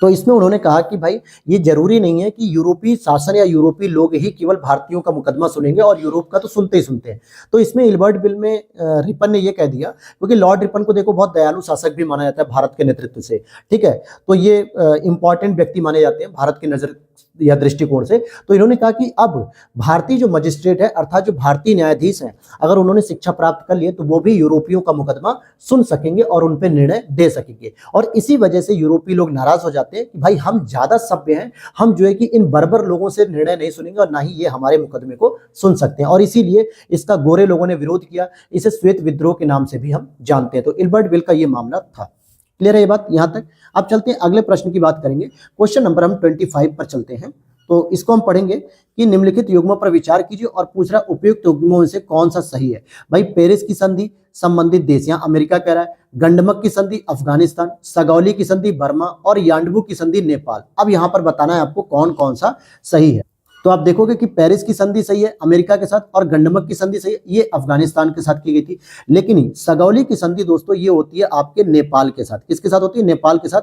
तो इसमें उन्होंने कहा कि भाई ये जरूरी नहीं है कि यूरोपीय शासन या यूरोपीय लोग ही केवल भारतीयों का मुकदमा सुनेंगे और यूरोप का तो सुनते ही सुनते हैं। तो इसमें इल्बर्ट बिल में रिपन ने ये कह दिया, क्योंकि लॉर्ड रिपन को देखो बहुत दयालु शासक भी माना जाता है भारत के नेतृत्व से, ठीक है। तो ये इंपॉर्टेंट व्यक्ति माने जाते हैं भारत की नजर या दृष्टिकोण से, तो इन्होंने कहा कि अब भारतीय जो मजिस्ट्रेट है अर्थात जो भारतीय न्यायाधीश हैं, अगर उन्होंने शिक्षा प्राप्त कर लिए तो वो भी यूरोपियों का मुकदमा सुन सकेंगे और उन पर निर्णय दे सकेंगे। और इसी वजह से यूरोपीय लोग नाराज हो जाते हैं कि भाई हम ज्यादा सभ्य हैं, हम जो है कि इन बर्बर लोगों से निर्णय नहीं सुनेंगे और ना ही ये हमारे मुकदमे को सुन सकते हैं। और इसीलिए इसका गोरे लोगों ने विरोध किया, इसे श्वेत विद्रोह के नाम से भी हम जानते हैं। तो इल्बर्ट बिल का ये मामला था। क्लियर है ये बात यहां तक। अब चलते हैं अगले प्रश्न की बात करेंगे। क्वेश्चन नंबर हम 25 पर चलते हैं। तो इसको हम पढ़ेंगे कि निम्नलिखित युग्मों पर विचार कीजिए और पूछ रहा उपयुक्त युग्मों में से कौन सा सही है। भाई पेरिस की संधि संबंधित देश, यहाँ अमेरिका कह रहा है, गंडमक की संधि अफगानिस्तान, सगौली की संधि बर्मा और यांडबू की संधि नेपाल। अब यहाँ पर बताना है आपको कौन कौन सा सही है। तो आप देखोगे कि पेरिस की संधि सही है अमेरिका के साथ, और गंडमक की संधि सही है, ये अफगानिस्तान के साथ की गई थी। लेकिन सगौली की संधि दोस्तों ये होती है आपके नेपाल के साथ। किसके साथ होती है? नेपाल के साथ।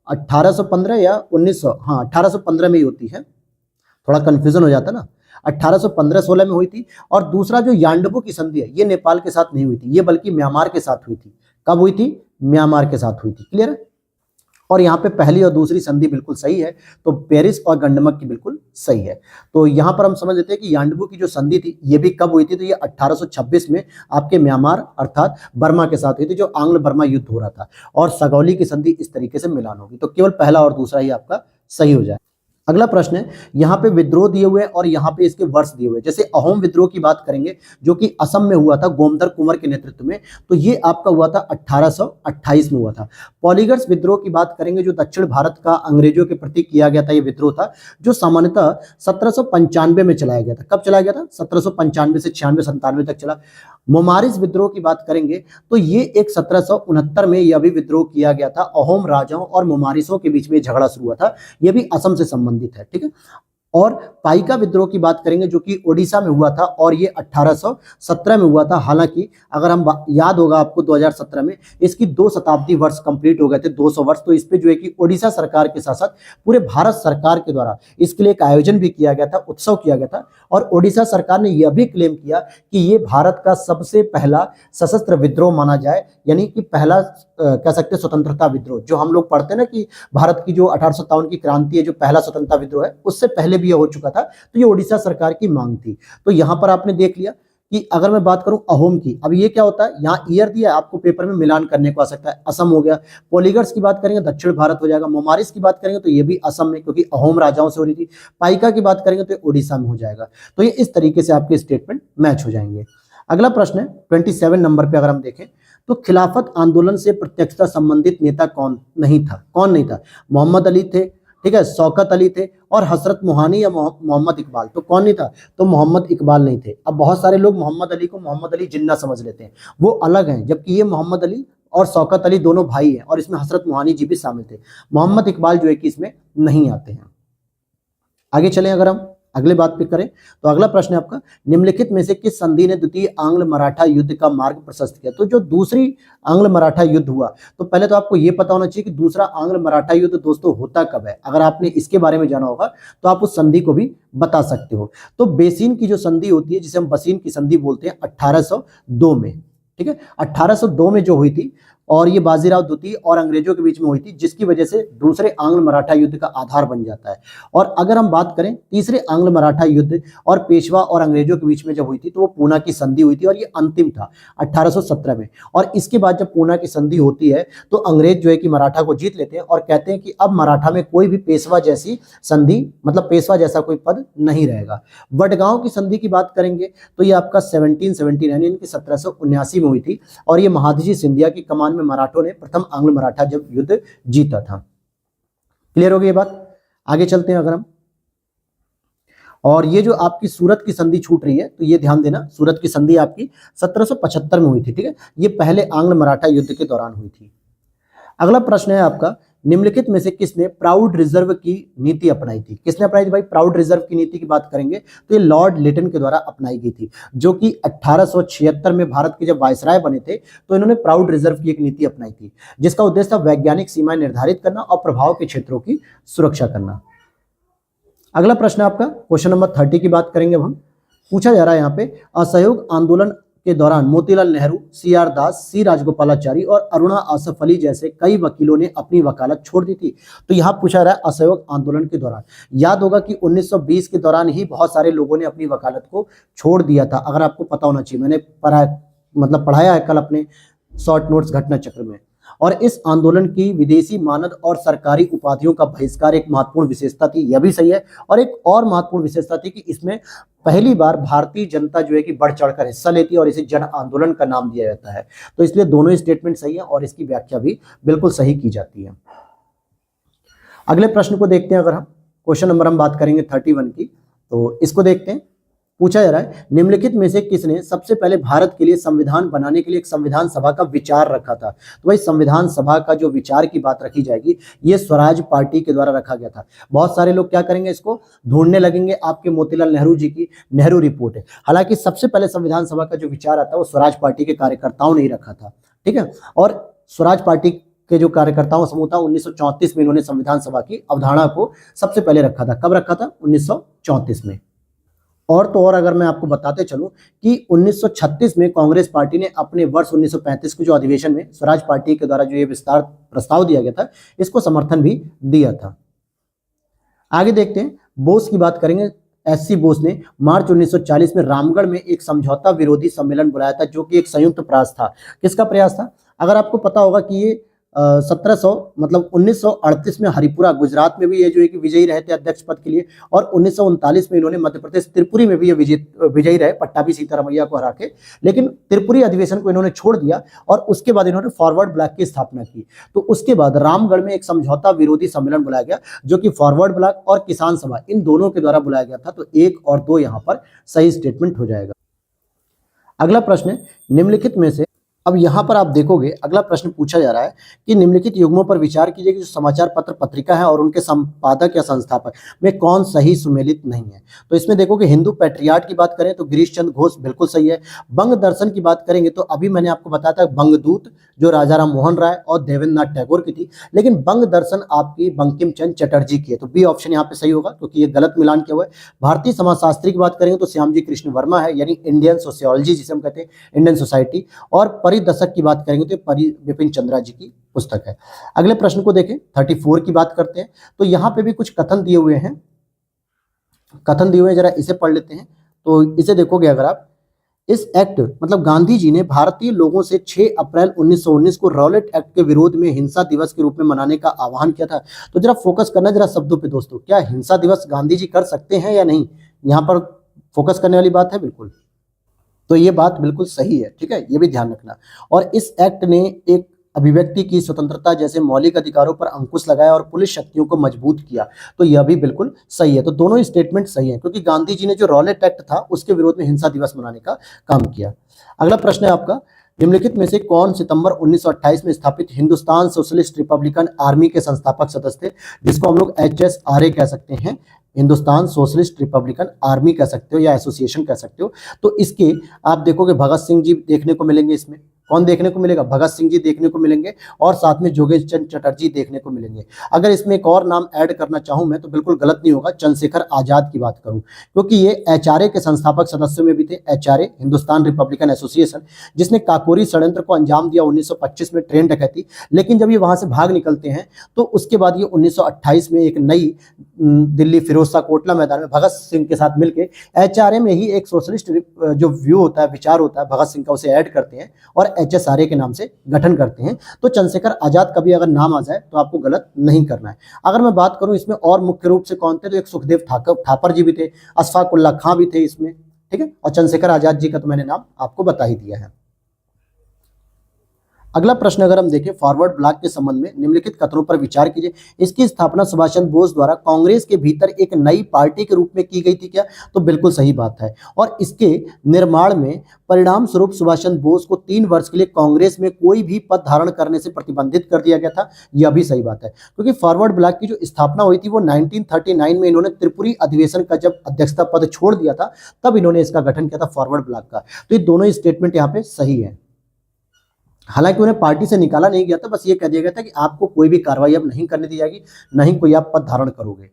1815 या 1900, हाँ 1815 में ही होती है, थोड़ा कंफ्यूजन हो जाता है ना। 1815-16 में हुई थी। और दूसरा जो यांडबू की संधि है ये नेपाल के साथ नहीं हुई थी, ये बल्कि म्यांमार के साथ हुई थी। कब हुई थी? म्यांमार के साथ हुई थी। क्लियर है। और यहाँ पे पहली और दूसरी संधि बिल्कुल सही है, तो पेरिस और गंडमक की बिल्कुल सही है। तो यहाँ पर हम समझ लेते हैं कि यांडबू की जो संधि थी ये भी कब हुई थी? तो ये 1826 में आपके म्यांमार अर्थात बर्मा के साथ हुई थी, जो आंग्ल बर्मा युद्ध हो रहा था। और सगौली की संधि इस तरीके से मिलान होगी। तो केवल पहला और दूसरा ही आपका सही हो जाए। अगला प्रश्न है, यहाँ पे विद्रोह दिए हुए और यहाँ पे इसके वर्ष दिए हुए। जैसे अहोम विद्रोह की बात करेंगे जो कि असम में हुआ था गोमधर कुंवर के नेतृत्व में, तो ये आपका हुआ था 1828 में हुआ था। पॉलीगर्स विद्रोह की बात करेंगे जो दक्षिण भारत का अंग्रेजों के प्रति किया गया था, ये विद्रोह था जो सामान्यतः 1795 में चलाया गया था। कब चलाया गया था? 1795 से 96-97 तक चला। मोमारिस विद्रोह की बात करेंगे तो ये एक 1769 में यह भी विद्रोह किया गया था। अहोम राजाओं और मोमारिसों के बीच में झगड़ा शुरू हुआ था, यह भी असम से संबंधित है। ठीक है। और पाइका विद्रोह की बात करेंगे जो कि ओडिशा में हुआ था और ये 1817 में हुआ था। हालांकि अगर हम याद होगा आपको 2017 में इसकी 2 शताब्दी वर्ष कंप्लीट हो गए थे, 200 वर्ष। तो इस पे जो है कि ओडिशा सरकार के साथ साथ पूरे भारत सरकार के द्वारा इसके लिए एक आयोजन भी किया गया था, उत्सव किया गया था। और ओडिशा सरकार ने यह भी क्लेम किया कि ये भारत का सबसे पहला सशस्त्र विद्रोह माना जाए, यानी कि पहला कह सकते हैं स्वतंत्रता विद्रोह। जो हम लोग पढ़ते हैं ना कि भारत की जो 1857 की क्रांति है, जो पहला स्वतंत्रता विद्रोह है, उससे पहले भी यह हो चुका था। तो ये ओडिशा सरकार की मांग थी। तो यहां पर आपने देख लिया कि अगर मैं बात करूं अहोम की, अब ये क्या होता है, यहाँ ईयर दिया है आपको, पेपर में मिलान करने को आ सकता है। असम हो गया। पॉलीगर्स की बात करेंगे दक्षिण भारत हो जाएगा। मोमारिस की बात करेंगे तो ये भी असम में, क्योंकि अहोम राजाओं से हो रही थी। पाइका की बात करेंगे तो ओडिशा में हो जाएगा। तो ये इस तरीके से आपके स्टेटमेंट मैच हो जाएंगे। अगला प्रश्न है 27 नंबर पे, अगर हम देखें तो खिलाफत आंदोलन से प्रत्यक्षता संबंधित नेता कौन नहीं था? मोहम्मद अली थे, ठीक है, शौकत अली थे, और हसरत मोहानी या मोहम्मद इकबाल। तो कौन नहीं था? तो मोहम्मद इकबाल नहीं थे। अब बहुत सारे लोग मोहम्मद अली को मोहम्मद अली जिन्ना समझ लेते हैं, वो अलग हैं, जबकि ये मोहम्मद अली और शौकत अली दोनों भाई हैं, और इसमें हसरत मोहानी जी भी शामिल थे। मोहम्मद इकबाल जो है कि इसमें नहीं आते हैं। आगे चलें, अगर हम अगले बात पे करें तो अगला प्रश्न है आपका, निम्नलिखित में से किस संधि ने द्वितीय आंग्ल मराठा युद्ध का मार्ग प्रशस्त किया? तो जो दूसरी आंग्ल मराठा युद्ध हुआ, तो पहले तो आपको यह पता होना चाहिए कि दूसरा आंग्ल मराठा युद्ध दोस्तों होता कब है। अगर आपने इसके बारे में जाना होगा तो आप उस संधि को भी बता सकते हो। तो बेसिन की जो संधि होती है, जिसे हम बसीन की संधि बोलते हैं, 1802 में। ठीक है, 1802 में जो हुई थी, और ये बाजीराव द्वितीय और अंग्रेजों के बीच में हुई थी, जिसकी वजह से दूसरे आंग्ल मराठा युद्ध का आधार बन जाता है। और अगर हम बात करें तीसरे आंग्ल मराठा युद्ध और पेशवा और अंग्रेजों के बीच में जब हुई थी, तो वो पूना की संधि हुई थी, और ये अंतिम था 1817 में। और इसके बाद जब पूना की संधि होती है तो अंग्रेज जो है कि मराठा को जीत लेते हैं और कहते हैं कि अब मराठा में कोई भी पेशवा जैसी संधि, मतलब पेशवा जैसा कोई पद नहीं रहेगा। वडगांव की संधि की बात करेंगे तो ये आपका 1779 यानी कि 1779 में हुई थी, और ये महादजी सिंधिया की कमान में मराठों ने प्रथम आंग्ल मराठा जब युद्ध जीता था। क्लियर हो गई ये बात? आगे चलते हैं अगर हम, और ये जो आपकी सूरत की संधि छूट रही है, तो ये ध्यान देना, सूरत की संधि आपकी 1775 में हुई थी। ठीक है, ये पहले आंग्ल मराठा युद्ध के दौरान हुई थी। अगला प्रश्न है आपका, निम्नलिखित में से किसने प्राउड रिजर्व की नीति अपनाई थी? किसने अपनाई थी भाई? प्राउड रिजर्व की नीति की बात करेंगे तो ये लॉर्ड लिटन के द्वारा अपनाई गई थी, जो कि 1876 में भारत के जब वायसराय बने थे तो इन्होंने प्राउड रिजर्व की एक नीति अपनाई थी, जिसका उद्देश्य था वैज्ञानिक सीमाएं निर्धारित करना और प्रभाव के क्षेत्रों की सुरक्षा करना। अगला प्रश्न आपका क्वेश्चन नंबर 30 की बात करेंगे। हम पूछा जा रहा है यहाँ पे, असहयोग आंदोलन के दौरान मोतीलाल नेहरू, सी.आर. दास, सी. राजगोपालाचारी और अरुणा आसफ अली जैसे कई वकीलों ने अपनी वकालत छोड़ दी थी। तो यहाँ पूछा रहा है असहयोग आंदोलन के दौरान। याद होगा कि 1920 के दौरान ही बहुत सारे लोगों ने अपनी वकालत को छोड़ दिया था, अगर आपको पता होना चाहिए, मैंने पढ़ाया है कल अपने शॉर्ट नोट्स घटना चक्र में। और इस आंदोलन की विदेशी मानद और सरकारी उपाधियों का बहिष्कार एक महत्वपूर्ण विशेषता थी, यह भी सही है। और एक और महत्वपूर्ण विशेषता थी कि इसमें पहली बार भारतीय जनता जो है कि बढ़ चढ़कर हिस्सा लेती है और इसे जन आंदोलन का नाम दिया जाता है। तो इसलिए दोनों स्टेटमेंट सही है और इसकी व्याख्या भी बिल्कुल सही की जाती है। अगले प्रश्न को देखते हैं। अगर हम क्वेश्चन नंबर हम बात करेंगे 31 की, तो इसको देखते हैं। पूछा जा रहा है निम्नलिखित में से किसने सबसे पहले भारत के लिए संविधान बनाने के लिए एक संविधान सभा का विचार रखा था। तो भाई संविधान सभा का जो विचार की बात रखी जाएगी ये स्वराज पार्टी के द्वारा रखा गया था। बहुत सारे लोग क्या करेंगे, इसको ढूंढने लगेंगे, आपके मोतीलाल नेहरू जी की नेहरू रिपोर्ट है। हालांकि सबसे पहले संविधान सभा का जो विचार आता है वो स्वराज पार्टी के कार्यकर्ताओं ने ही रखा था, ठीक है। और स्वराज पार्टी के जो कार्यकर्ताओं समूह था 1934 में इन्होंने संविधान सभा की अवधारणा को सबसे पहले रखा था। कब रखा था? 1934 में। और तो और अगर मैं आपको बताते चलूं कि 1936 में कांग्रेस पार्टी ने अपने वर्ष 1935 के जो अधिवेशन में स्वराज पार्टी के द्वारा जो ये विस्तार प्रस्ताव दिया गया था इसको समर्थन भी दिया था। आगे देखते हैं, बोस की बात करेंगे। एससी बोस ने मार्च 1940 में रामगढ़ में एक समझौता विरोधी सम्मेलन बुलाया था जो कि एक संयुक्त प्रयास था। किसका प्रयास था? अगर आपको पता होगा कि ये 1938 में हरिपुरा गुजरात में भी ये जो है कि विजयी रहे थे अध्यक्ष पद के लिए, और 1939 में इन्होंने मध्य प्रदेश त्रिपुरी में भी ये विजयी रहे पट्टाभी सीतारमैया को हरा के। लेकिन त्रिपुरी अधिवेशन को इन्होंने छोड़ दिया और उसके बाद इन्होंने फॉरवर्ड ब्लॉक की स्थापना की। तो उसके बाद रामगढ़ में एक समझौता विरोधी सम्मेलन बुलाया गया जो कि फॉरवर्ड ब्लॉक और किसान सभा इन दोनों के द्वारा बुलाया गया था। तो 1 और 2 यहाँ पर सही स्टेटमेंट हो जाएगा। अगला प्रश्न है निम्नलिखित में से, अब यहां पर आप देखोगे अगला प्रश्न पूछा जा रहा है कि निम्नलिखित युग्मों पर विचार कीजिए कि जो समाचार पत्र पत्रिका है और उनके संपादक या संस्थापक में कौन सही सुमेलित नहीं है। तो इसमें देखोगे हिंदू पैट्रियाट की बात करें तो गिरीश चंद्र घोष बिल्कुल सही है। बंग दर्शन की बात करेंगे तो अभी मैंने आपको बताया था बंगदूत जो राजा राम मोहन राय और देवेंद्र नाथ टैगोर की थी, लेकिन बंग दर्शन आपकी बंकिम चंद्र चटर्जी की है। तो बी ऑप्शन यहाँ पे सही होगा क्योंकि ये गलत मिलान किया हुआ है। भारतीय समाजशास्त्री की बात करेंगे तो श्यामजी कृष्ण वर्मा है, यानी इंडियन सोशियोलॉजी जिसे हम कहते हैं, इंडियन सोसाइटी। और परिदशक की बात करेंगे तो परि विपिन चंद्रा जी की पुस्तक है। अगले प्रश्न को देखें, 34 की बात करते हैं। तो यहाँ पे भी कुछ कथन दिए हुए हैं, जरा इसे पढ़ लेते हैं। तो इसे देखोगे अगर आप, इस एक्ट मतलब गांधी जी ने भारतीय लोगों से 6 अप्रैल 1919 को रॉलेट एक्ट के विरोध में हिंसा दिवस के रूप में मनाने का आह्वान किया था। तो जरा फोकस करना जरा शब्दों पे दोस्तों, क्या हिंसा दिवस गांधी जी कर सकते हैं या नहीं, यहाँ पर फोकस करने वाली बात है बिल्कुल। तो ये बात बिल्कुल सही है, ठीक है, ये भी ध्यान रखना। और इस एक्ट ने एक अभिव्यक्ति की स्वतंत्रता जैसे मौलिक अधिकारों पर अंकुश लगाया और पुलिस शक्तियों को मजबूत किया। तो यह भी बिल्कुल सही है। तो दोनों स्टेटमेंट सही है क्योंकि गांधी जी ने जो रॉलेट एक्ट था उसके विरोध में हिंसा दिवस मनाने का काम किया। अगला प्रश्न है आपका, निम्नलिखित में से कौन सितंबर 1928 में स्थापित हिंदुस्तान सोशलिस्ट रिपब्लिकन आर्मी के संस्थापक सदस्य थे, जिसको हम लोग HSRA कह सकते हैं, हिंदुस्तान सोशलिस्ट रिपब्लिकन आर्मी कह सकते हो या एसोसिएशन कह सकते हो। तो इसके आप देखोगे भगत सिंह जी देखने को मिलेंगे, इसमें कौन देखने को मिलेगा? भगत सिंह जी देखने को मिलेंगे और साथ में जोगेश चंद्र चटर्जी देखने को मिलेंगे। अगर इसमें एक और नाम ऐड करना चाहूं मैं तो बिल्कुल गलत नहीं होगा, चंद्रशेखर आजाद की बात करूं, क्योंकि ये HRA के संस्थापक सदस्यों में भी थे। HRA हिंदुस्तान रिपब्लिकन एसोसिएशन, जिसने काकोरी षड्यंत्र को अंजाम दिया 1925 में ट्रेन डकैती, लेकिन जब ये वहां से भाग निकलते हैं तो उसके बाद ये 1928 में एक नई दिल्ली फिरोज शाह कोटला मैदान में भगत सिंह के साथ मिलकर HRA में ही एक सोशलिस्ट जो व्यू होता है, विचार होता है भगत सिंह का, उसे ऐड करते हैं और HSRA के नाम से गठन करते हैं। तो चंद्रशेखर आजाद का भी अगर नाम आ जाए तो आपको गलत नहीं करना है। अगर मैं बात करूं इसमें और मुख्य रूप से कौन थे, तो एक सुखदेव थापर जी भी थे, अशफाक उल्लाह खां भी थे इसमें, ठीक है, और चंद्रशेखर आजाद जी का तो मैंने नाम आपको बता ही दिया है। अगला प्रश्न अगर हम देखें फॉरवर्ड ब्लॉक के संबंध में, निम्नलिखित कथनों पर विचार कीजिए। इसकी स्थापना सुभाष चंद्र बोस द्वारा कांग्रेस के भीतर एक नई पार्टी के रूप में की गई थी क्या? तो बिल्कुल सही बात है। और इसके निर्माण में परिणाम स्वरूप सुभाष चंद्र बोस को 3 वर्ष के लिए कांग्रेस में कोई भी पद धारण करने से प्रतिबंधित कर दिया गया था। यह भी सही बात है क्योंकि फॉरवर्ड ब्लॉक की जो स्थापना हुई थी वो 1939 में इन्होंने त्रिपुरी अधिवेशन का जब अध्यक्षता पद छोड़ दिया था तब इन्होंने इसका गठन किया था फॉरवर्ड ब्लॉक का। तो ये दोनों स्टेटमेंट यहाँ पे सही है। हालांकि उन्हें पार्टी से निकाला नहीं गया था, बस ये कह दिया गया था कि आपको कोई भी कार्रवाई अब नहीं करने दी जाएगी, नहीं कोई आप पद धारण करोगे।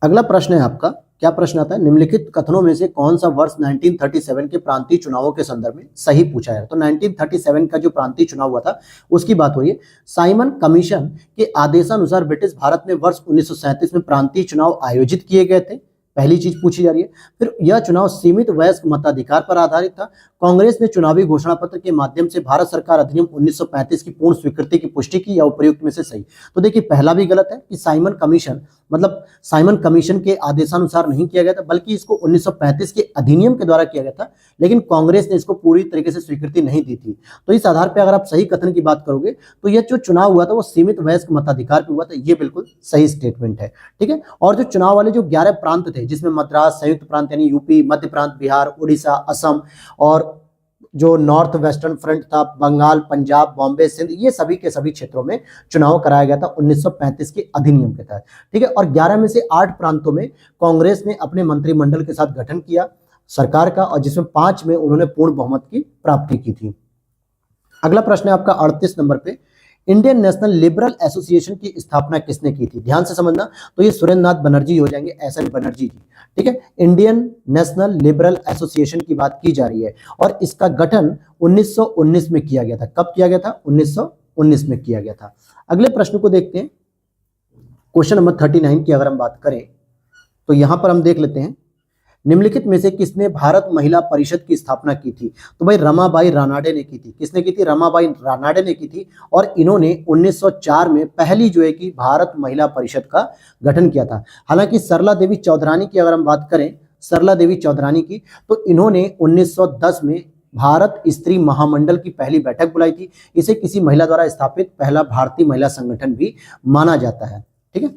अगला प्रश्न है आपका क्या प्रश्न आता है, निम्नलिखित कथनों में से कौन सा वर्ष 1937 के प्रांतीय चुनावों के संदर्भ में सही पूछा है। तो 1937 का जो प्रांतीय चुनाव हुआ था उसकी बात हो रही है। साइमन कमीशन के आदेशानुसार ब्रिटिश भारत में वर्ष 1937 में प्रांतीय चुनाव आयोजित किए गए थे, पहली चीज पूछी जा रही है। फिर यह चुनाव सीमित वयस्क मताधिकार पर आधारित था। कांग्रेस ने चुनावी घोषणा पत्र के माध्यम से भारत सरकार अधिनियम 1935 की पूर्ण स्वीकृति की पुष्टि की, या उपयुक्त में से सही। तो देखिए पहला भी गलत है कि साइमन कमीशन मतलब साइमन कमीशन के आदेशानुसार नहीं किया गया था, बल्कि इसको 1935 के अधिनियम के द्वारा किया गया था, लेकिन कांग्रेस ने इसको पूरी तरीके से स्वीकृति नहीं दी थी। तो इस आधार पर अगर आप सही कथन की बात करोगे तो यह जो चुनाव हुआ था वो सीमित वयस्क मताधिकार पर हुआ था, ये बिल्कुल सही स्टेटमेंट है। ठीक है, और जो चुनाव वाले जो 11 प्रांत थे, जिसमें मद्रास, संयुक्त प्रांत यानी यूपी, मध्य प्रांत, बिहार, उड़ीसा, असम, और जो नॉर्थ वेस्टर्न फ्रंट था, बंगाल, पंजाब, बॉम्बे, सिंध, ये सभी के सभी क्षेत्रों में चुनाव कराया गया था 1935 के अधिनियम के तहत। ठीक है, और 11 में से 8 प्रांतों में कांग्रेस ने अपने मंत्रिमंडल के साथ गठन किया सरकार का, और जिसमें 5 में उन्होंने पूर्ण बहुमत की प्राप्ति की थी। अगला प्रश्न है आपका 38 नंबर पे, इंडियन नेशनल लिबरल एसोसिएशन की स्थापना किसने की थी। ध्यान से समझना, तो ये सुरेंद्र नाथ बनर्जी हो जाएंगे, एसएन बनर्जी जी। ठीक है, इंडियन नेशनल लिबरल एसोसिएशन की बात की जा रही है, और इसका गठन 1919 में किया गया था। कब किया गया था? 1919 में किया गया था। अगले प्रश्न को देखते हैं, क्वेश्चन नंबर 39 की अगर हम बात करें तो यहां पर हम देख लेते हैं, निम्नलिखित में से किसने भारत महिला परिषद की स्थापना की थी। तो भाई रमाबाई रानाडे ने की थी। किसने की थी? रमाबाई रानाडे ने की थी, और इन्होंने 1904 में पहली जो है कि भारत महिला परिषद का गठन किया था। हालांकि सरला देवी चौधरानी की अगर हम बात करें, सरला देवी चौधरानी की, तो इन्होंने 1910 में भारत स्त्री महामंडल की पहली बैठक बुलाई थी। इसे किसी महिला द्वारा स्थापित पहला भारतीय महिला संगठन भी माना जाता है। ठीक है,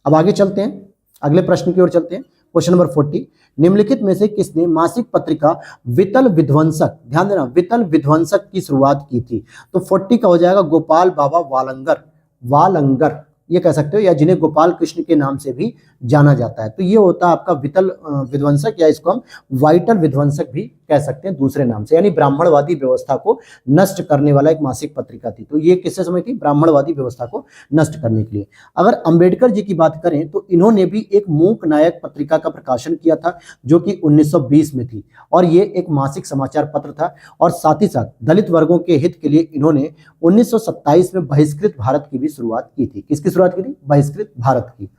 अब आगे चलते हैं, अगले प्रश्न की ओर चलते हैं। क्वेश्चन नंबर 40, निम्नलिखित में से किसने मासिक पत्रिका वितल विध्वंसक, ध्यान देना, वितल विध्वंसक की शुरुआत की थी। तो 40 का हो जाएगा गोपाल बाबा वालंगर, वालंगर ये कह सकते हो, या जिन्हें गोपाल कृष्ण के नाम से भी जाना जाता है। तो ये होता है आपका वितल विध्वंसक, या इसको हम वाइटल विध्वंसक भी कह सकते हैं दूसरे नाम से, यानी ब्राह्मणवादी व्यवस्था को नष्ट करने वाला एक मासिक पत्रिका थी। तो ये किससे समय थी? ब्राह्मणवादी व्यवस्था को नष्ट करने के लिए। अगर अंबेडकर जी की बात करें तो इन्होंने भी एक मूक नायक पत्रिका का प्रकाशन किया था, जो कि 1920 में थी, और ये एक मासिक समाचार पत्र था। और साथ ही साथ दलित वर्गों के हित के लिए इन्होंने 1927 में बहिष्कृत भारत की भी शुरुआत की थी। किसकी शुरुआत की थी? बहिष्कृत भारत की।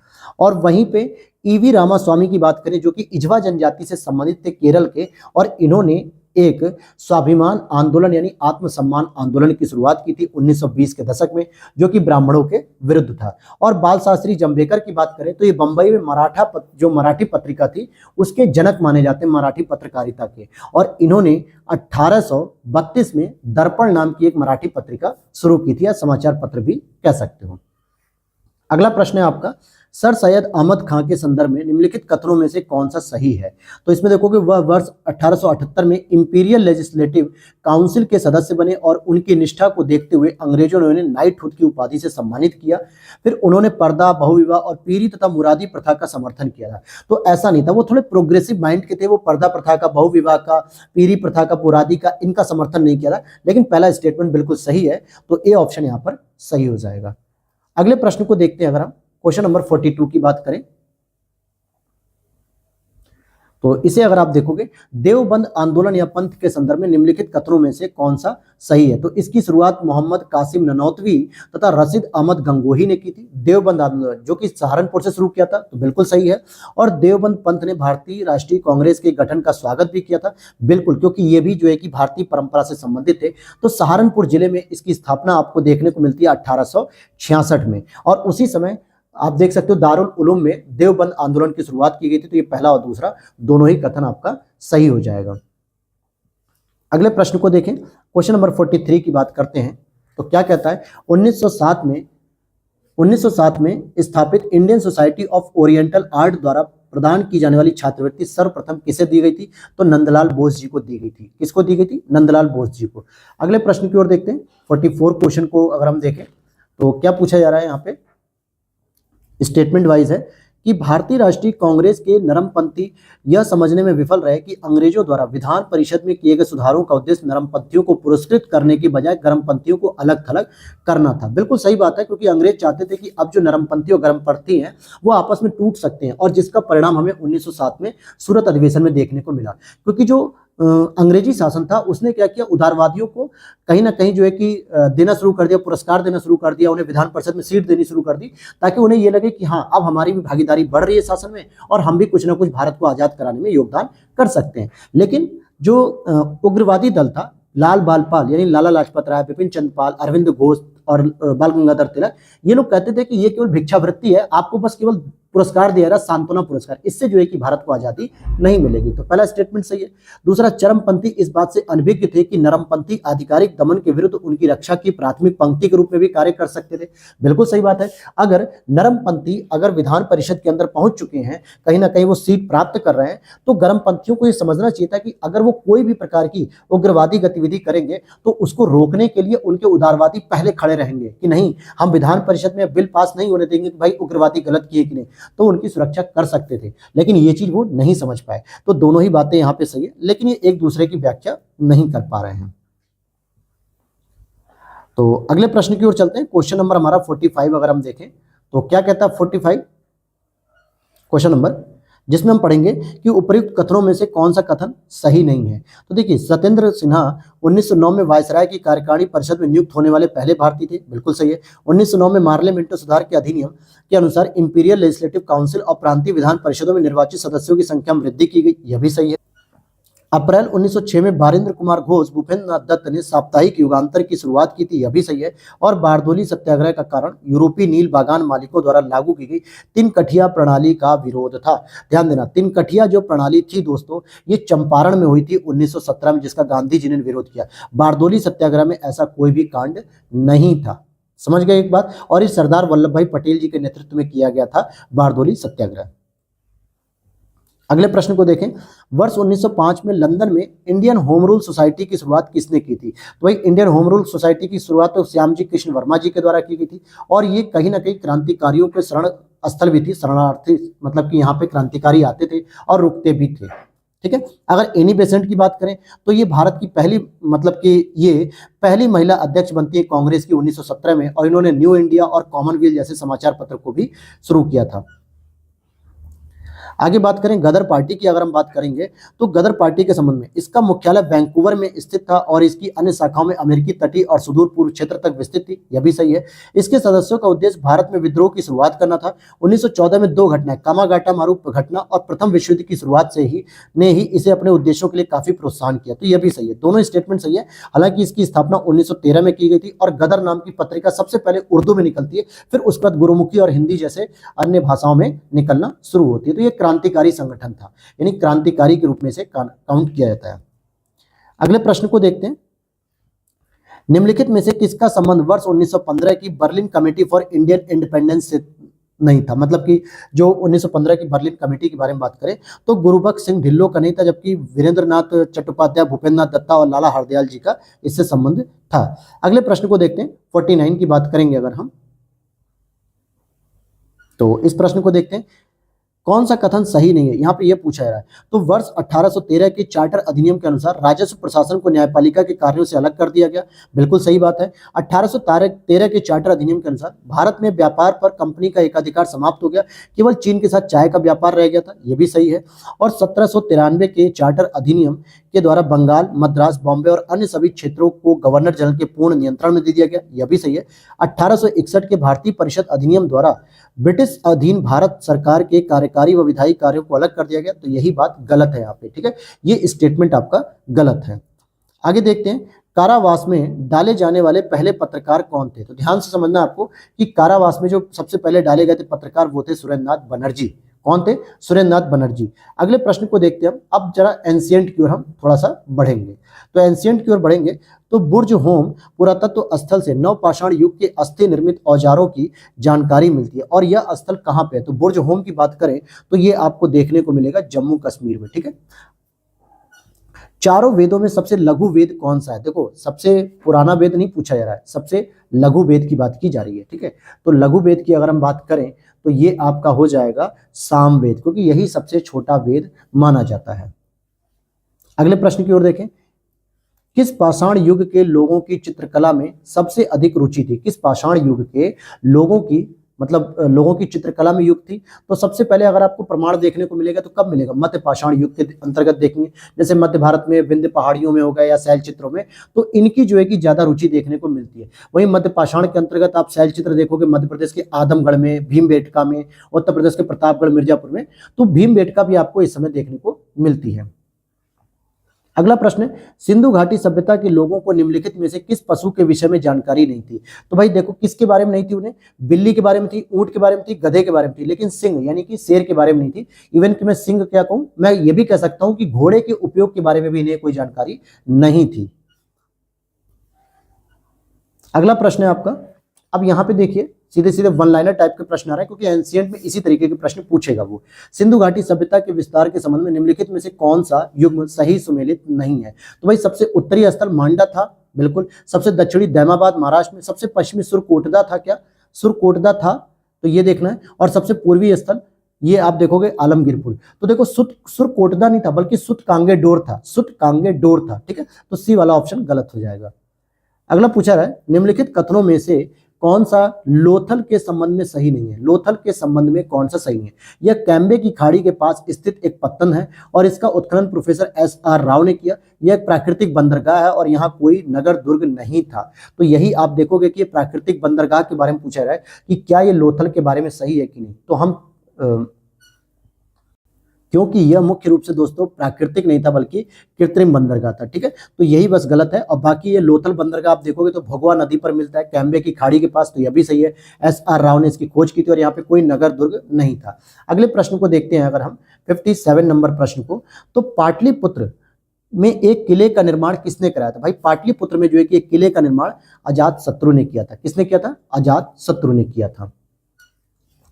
और वहीं पे ईवी रामास्वामी की बात करें, जो कि इजवा जनजाति से संबंधित थे केरल के, और इन्होंने एक स्वाभिमान आंदोलन यानी आत्मसम्मान आंदोलन की शुरुआत की थी 1920 के दशक में, जो कि ब्राह्मणों के विरुद्ध था। और बाल शास्त्री जंभेकर की बात करें तो ये बंबई में जो मराठी पत्रिका थी उसके जनक माने जाते हैं मराठी पत्रकारिता के, और इन्होंने 1832 में दर्पण नाम की एक मराठी पत्रिका शुरू की थी, या समाचार पत्र भी कह सकते हो। अगला प्रश्न है आपका, सर सैयद अहमद खां के संदर्भ में निम्नलिखित कथनों में से कौन सा सही है। तो इसमें देखोगे वह वर्ष 1878 में इंपीरियल लेजिस्लेटिव काउंसिल के सदस्य बने, और उनकी निष्ठा को देखते हुए अंग्रेजों ने उन्हें नाइटहुड की उपाधि से सम्मानित किया। फिर उन्होंने पर्दा, बहुविवाह और पीरी तथा मुरादी प्रथा का समर्थन किया था। तो ऐसा नहीं था, वो थोड़े प्रोग्रेसिव माइंड के थे, वो पर्दा प्रथा का, बहुविवाह का, पीरी प्रथा का, मुरादी का, इनका समर्थन नहीं किया था। लेकिन पहला स्टेटमेंट बिल्कुल सही है, तो ए ऑप्शन यहाँ पर सही हो जाएगा। अगले प्रश्न को देखते हैं, अगर हम क्वेश्चन नंबर 42 की बात करें तो इसे अगर आप देखोगे, देवबंद आंदोलन या पंथ के संदर्भ में निम्नलिखित कथनों में से कौन सा सही है। तो इसकी शुरुआत मोहम्मद कासिम ननौतवी तथा रशीद अहमद गंगोही ने की थी। देवबंद आंदोलन जो कि सहारनपुर से शुरू किया था, तो बिल्कुल सही है। और देवबंद पंथ ने भारतीय राष्ट्रीय कांग्रेस के गठन का स्वागत भी किया था, बिल्कुल, क्योंकि ये भी जो है कि भारतीय परंपरा से संबंधित थे। तो सहारनपुर जिले में इसकी स्थापना आपको देखने को मिलती है 1866 में, और उसी समय आप देख सकते हो दारुल उलूम में देवबंद आंदोलन की शुरुआत की गई थी। तो ये पहला और दूसरा दोनों ही कथन आपका सही हो जाएगा। अगले प्रश्न को देखें, क्वेश्चन नंबर 43 की बात करते हैं। तो क्या कहता है, 1907 में स्थापित Indian society of oriental art द्वारा प्रदान की जाने वाली छात्रवृत्ति सर्वप्रथम किसे दी गई थी। तो नंदलाल बोस जी को दी गई थी। किसको दी गई थी? नंदलाल बोस जी को। अगले प्रश्न की ओर देखते हैं, 44 क्वेश्चन को अगर हम देखें तो क्या पूछा जा रहा है यहाँ पे, स्टेटमेंट वाइज है कि भारतीय राष्ट्रीय कांग्रेस के नरमपंथी यह समझने में विफल रहे कि अंग्रेजों द्वारा विधान परिषद में किए गए सुधारों का उद्देश्य नरमपंथियों को पुरस्कृत करने के बजाय गर्मपंथियों को अलग थलग करना था। बिल्कुल सही बात है, क्योंकि अंग्रेज चाहते थे कि अब जो नरमपंथी और गर्मपंथी हैं वो आपस में टूट सकते हैं, और जिसका परिणाम हमें 1907 में सूरत अधिवेशन में देखने को मिला। क्योंकि जो अंग्रेजी शासन था उसने क्या किया, उदारवादियों को कहीं ना कहीं जो है कि देना शुरू कर दिया, पुरस्कार देना शुरू कर दिया, उन्हें विधान परिषद में सीट देनी शुरू कर दी, ताकि उन्हें ये लगे कि हाँ अब हमारी भी भागीदारी बढ़ रही है शासन में और हम भी कुछ ना कुछ भारत को आजाद कराने में योगदान कर सकते हैं। लेकिन जो उग्रवादी दल था, लाल बालपाल यानी लाला लाजपत राय, बिपिन चंद्रपाल, अरविंद घोष और बाल गंगाधर तिलक, ये लोग कहते थे कि ये केवल भिक्षावृत्ति है, आपको बस केवल पुरस्कार दिया रहा, सांत्वना पुरस्कार, इससे जो है कि भारत को आजादी नहीं मिलेगी। तो पहला स्टेटमेंट सही है। दूसरा, चरमपंथी इस बात से अनभिज्ञ थे कि नरमपंथी आधिकारिक दमन के विरुद्ध उनकी रक्षा की प्राथमिक पंक्ति के रूप में भी कार्य कर सकते थे। बिल्कुल सही बात है। अगर नरमपंथी अगर विधान परिषद के अंदर पहुंच चुके हैं, कहीं ना कहीं वो सीट प्राप्त कर रहे हैं, तो गर्मपंथियों को ये समझना चाहिए था कि अगर वो कोई भी प्रकार की उग्रवादी गतिविधि करेंगे तो उसको रोकने के लिए उनके उदारवादी पहले खड़े रहेंगे कि नहीं, हम विधान परिषद में बिल पास नहीं होने देंगे कि भाई उग्रवादी गलत किए कि नहीं, तो उनकी सुरक्षा कर सकते थे। लेकिन ये चीज वो नहीं समझ पाए। तो दोनों ही बातें यहां पे सही है, लेकिन ये एक दूसरे की व्याख्या नहीं कर पा रहे हैं। तो अगले प्रश्न की ओर चलते हैं। क्वेश्चन नंबर हमारा 45 अगर हम देखें तो क्या कहता है 45 क्वेश्चन नंबर, जिसमें हम पढ़ेंगे कि उपर्युक्त कथनों में से कौन सा कथन सही नहीं है। तो देखिए, सत्येंद्र सिन्हा 1909 में वायसराय की कार्यकारिणी परिषद में नियुक्त होने वाले पहले भारतीय थे। बिल्कुल सही है। 1909 में मार्ले मिंटो सुधार के अधिनियम के अनुसार इंपीरियल लेजिस्लेटिव काउंसिल और प्रांतीय विधान परिषदों में निर्वाचित सदस्यों की संख्या में वृद्धि की गई, यह भी सही है। अप्रैल 1906 में बारिंद्र कुमार घोष, भूपेंद्र नाथ दत्त ने साप्ताहिक युगांतर की शुरुआत की थी, यह भी सही है। और बारदोली सत्याग्रह का कारण यूरोपीय नील बागान मालिकों द्वारा लागू की गई तीन कठिया प्रणाली का विरोध था। ध्यान देना, तीन कठिया जो प्रणाली थी दोस्तों, ये चंपारण में हुई थी 1917 में, जिसका गांधी जी ने विरोध किया। बारदोली सत्याग्रह में ऐसा कोई भी कांड नहीं था। समझ गए एक बात। और इस सरदार वल्लभ भाई पटेल जी के नेतृत्व में किया गया था बारदोली सत्याग्रह। अगले प्रश्न को देखें। वर्ष 1905 में लंदन में इंडियन होम रूल सोसाइटी की शुरुआत किसने की थी? तो भाई इंडियन होम रूल सोसाइटी की शुरुआत तो श्यामजी कृष्ण वर्मा जी के द्वारा की गई थी, और ये कहीं ना कहीं क्रांतिकारियों के शरण स्थल भी थी। शरणार्थी मतलब कि यहाँ पे क्रांतिकारी आते थे और रुकते भी थे। ठीक है। अगर एनी बेसेंट की बात करें तो ये भारत की पहली मतलब कि ये पहली महिला अध्यक्ष बनती है कांग्रेस की 1917 में, और इन्होंने न्यू इंडिया और कॉमनवेल्थ जैसे समाचार पत्र को भी शुरू किया था। आगे बात करें गदर पार्टी की, अगर हम बात करेंगे तो गदर पार्टी के संबंध में, इसका मुख्यालय वैंकूवर में स्थित था और इसकी अन्य शाखाओं में अमेरिकी तटीय और सुदूर पूर्व क्षेत्र तक विस्तृत थी, यह भी सही है। इसके सदस्यों का उद्देश्य भारत में विद्रोह की शुरुआत करना था। 1914 में दो घटनाएं, कामागाटा मारू घटना और प्रथम विश्व युद्ध की शुरुआत से ही इसे अपने उद्देश्यों के लिए काफी प्रोत्साहन किया, तो यह भी सही है। दोनों स्टेटमेंट सही है। हालांकि इसकी स्थापना 1913 में की गई थी और गदर नाम की पत्रिका सबसे पहले उर्दू में निकलती है, फिर उसके बाद गुरुमुखी और हिंदी जैसे अन्य भाषाओं में निकलना शुरू होती है। तो यह क्रांतिकारी संगठन था, यानी क्रांतिकारी के रूप में से काउंट किया जाता है। अगले प्रश्न को देखते हैं। निम्नलिखित में से किसका संबंध वर्ष 1915 की Berlin committee for Indian independence से नहीं था? मतलब कि जो 1915 की बर्लिन कमेटी के बारे में बात करें तो गुरुबख्श सिंह ढिल्लों का नहीं था, जबकि वीरेंद्र नाथ चट्टोपाध्याय, भूपेंद्र नाथ दत्ता और लाला हरदयाल जी का इससे संबंध था। अगले प्रश्न को देखते हैं। 49 की बात करेंगे अगर हम, तो इस प्रश्न को देखते हैं। कौन सा कथन सही नहीं है? यहां पे यह पूछा जा रहा है। तो वर्ष 1813 के चार्टर अधिनियम के अनुसार राजस्व प्रशासन को न्यायपालिका के कार्यों से अलग कर दिया गया, बिल्कुल सही बात है। 1813 के चार्टर अधिनियम के अनुसार भारत में व्यापार पर कंपनी का एकाधिकार समाप्त हो गया, केवल चीन के साथ चाय का व्यापार रह गया था, यह भी सही है। और 1793 के चार्टर अधिनियम के द्वारा बंगाल, मद्रास, बॉम्बे और अन्य सभी क्षेत्रों को गवर्नर जनरल के पूर्ण नियंत्रण में दे दिया गया, यह भी सही है। 1861 के भारतीय परिषद अधिनियम द्वारा ब्रिटिश अधीन भारत सरकार के कार्यकारी व विधायी कार्यों को अलग कर दिया गया, तो यही बात गलत है यहाँ पे। ठीक है, ये स्टेटमेंट आपका गलत है। आगे देखते हैं। कारावास में डाले जाने वाले पहले पत्रकार कौन थे? तो ध्यान से समझना आपको कि कारावास में जो सबसे पहले डाले गए थे पत्रकार वो थे सुरेंद्रनाथ बनर्जी। कौन थे? सुरेंद्रनाथ बनर्जी। अगले प्रश्न को देखते हैं हम। अब जरा एंशिएंट की ओर हम थोड़ा सा बढ़ेंगे। तो एंशिएंट की ओर बढ़ेंगे तो बुर्ज होम पुरातत्व स्थल से नवपाषाण युग के अस्थि निर्मित औजारों की जानकारी मिलती है, और यह स्थल कहाँ पे है? तो बुर्ज होम की बात करें तो ये आपको देखने को मिलेगा जम्मू कश्मीर में। ठीक है, चारों वेदों में सबसे लघु वेद कौन सा है? देखो, सबसे पुराना वेद नहीं पूछा जा रहा है, सबसे लघु वेद की बात की जा रही है, ठीक है। तो लघु वेद की अगर हम बात करें तो ये आपका हो जाएगा साम वेद, क्योंकि यही सबसे छोटा वेद माना जाता है। अगले प्रश्न की ओर देखें, किस पाषाण युग के लोगों की चित्रकला में सबसे अधिक रुचि थी? किस पाषाण युग के लोगों की, मतलब लोगों की चित्रकला में युग थी? तो सबसे पहले अगर आपको प्रमाण देखने को मिलेगा तो कब मिलेगा? मध्य पाषाण युग के अंतर्गत देखेंगे, जैसे मध्य भारत में विंध्य पहाड़ियों में हो गया या शैल चित्रों में, तो इनकी जो है कि ज्यादा रुचि देखने को मिलती है। वहीं मध्य पाषाण के अंतर्गत आप शैल चित्र देखोगे मध्य प्रदेश के आदमगढ़ में, भीमबेटका में, उत्तर प्रदेश के प्रतापगढ़ मिर्जापुर में, तो भीमबेटका भी आपको इस समय देखने को मिलती है। अगला प्रश्न है, सिंधु घाटी सभ्यता के लोगों को निम्नलिखित में से किस पशु के विषय में जानकारी नहीं थी? तो भाई देखो, किसके बारे में नहीं थी उन्हें? बिल्ली के बारे में थी, ऊंट के बारे में थी, गधे के बारे में थी, लेकिन सिंह यानी कि शेर के बारे में नहीं थी। इवन कि मैं सिंह क्या कहूं, मैं ये भी कह सकता हूं कि घोड़े के उपयोग के बारे में भी इन्हें कोई जानकारी नहीं थी। अगला प्रश्न है आपका, अब यहां पे देखिए सीधे सीधे वन लाइनर टाइप के प्रश्न आ रहे हैं, क्योंकि एंशिएंट में इसी तरीके के प्रश्न पूछेगा वो। सिंधु घाटी सभ्यता के विस्तार के संबंध में निम्नलिखित में से कौन सा युग्म सही सुमेलित नहीं है? तो भाई सबसे उत्तरी स्थल मांडा था, बिल्कुल। सबसे दक्षिणी दैमाबाद महाराष्ट्र में। सबसे पश्चिमी सुरकोटदा था, क्या सुरकोटदा था? तो ये देखना है। और सबसे पूर्वी स्थल ये आप देखोगे आलमगीरपुर। तो देखो सुरकोटदा नहीं था, बल्कि सुतकांगेडोर था, सुतकांगेडोर था, ठीक है। तो सी वाला ऑप्शन गलत हो जाएगा। अगला पूछा रहा है, निम्नलिखित कथनों में से कौन सा लोथल के संबंध में सही नहीं है? लोथल के संबंध में कौन सा सही है? यह कैम्बे की खाड़ी के पास स्थित एक पत्तन है और इसका उत्खनन प्रोफेसर SR राव ने किया। यह एक प्राकृतिक बंदरगाह है और यहाँ कोई नगर दुर्ग नहीं था। तो यही आप देखोगे कि प्राकृतिक बंदरगाह के बारे में पूछा रहा है कि क्या ये लोथल के बारे में सही है कि नहीं। तो हम क्योंकि यह मुख्य रूप से दोस्तों प्राकृतिक नहीं था बल्कि कृत्रिम बंदरगाह था, ठीक है। तो यही बस गलत है। और बाकी ये लोथल बंदरगाह आप देखोगे तो भगवा नदी पर मिलता है, कैम्बे की खाड़ी के पास, तो यह भी सही है। SR राव ने इसकी खोज की थी और यहाँ पे कोई नगर दुर्ग नहीं था। अगले प्रश्न को देखते हैं अगर हम 57 नंबर प्रश्न को, तो पाटलिपुत्र में एक किले का निर्माण किसने कराया था? भाई पाटलिपुत्र में जो है कि एक किले का निर्माण अजातशत्रु ने किया था। किसने किया था? अजातशत्रु ने किया था।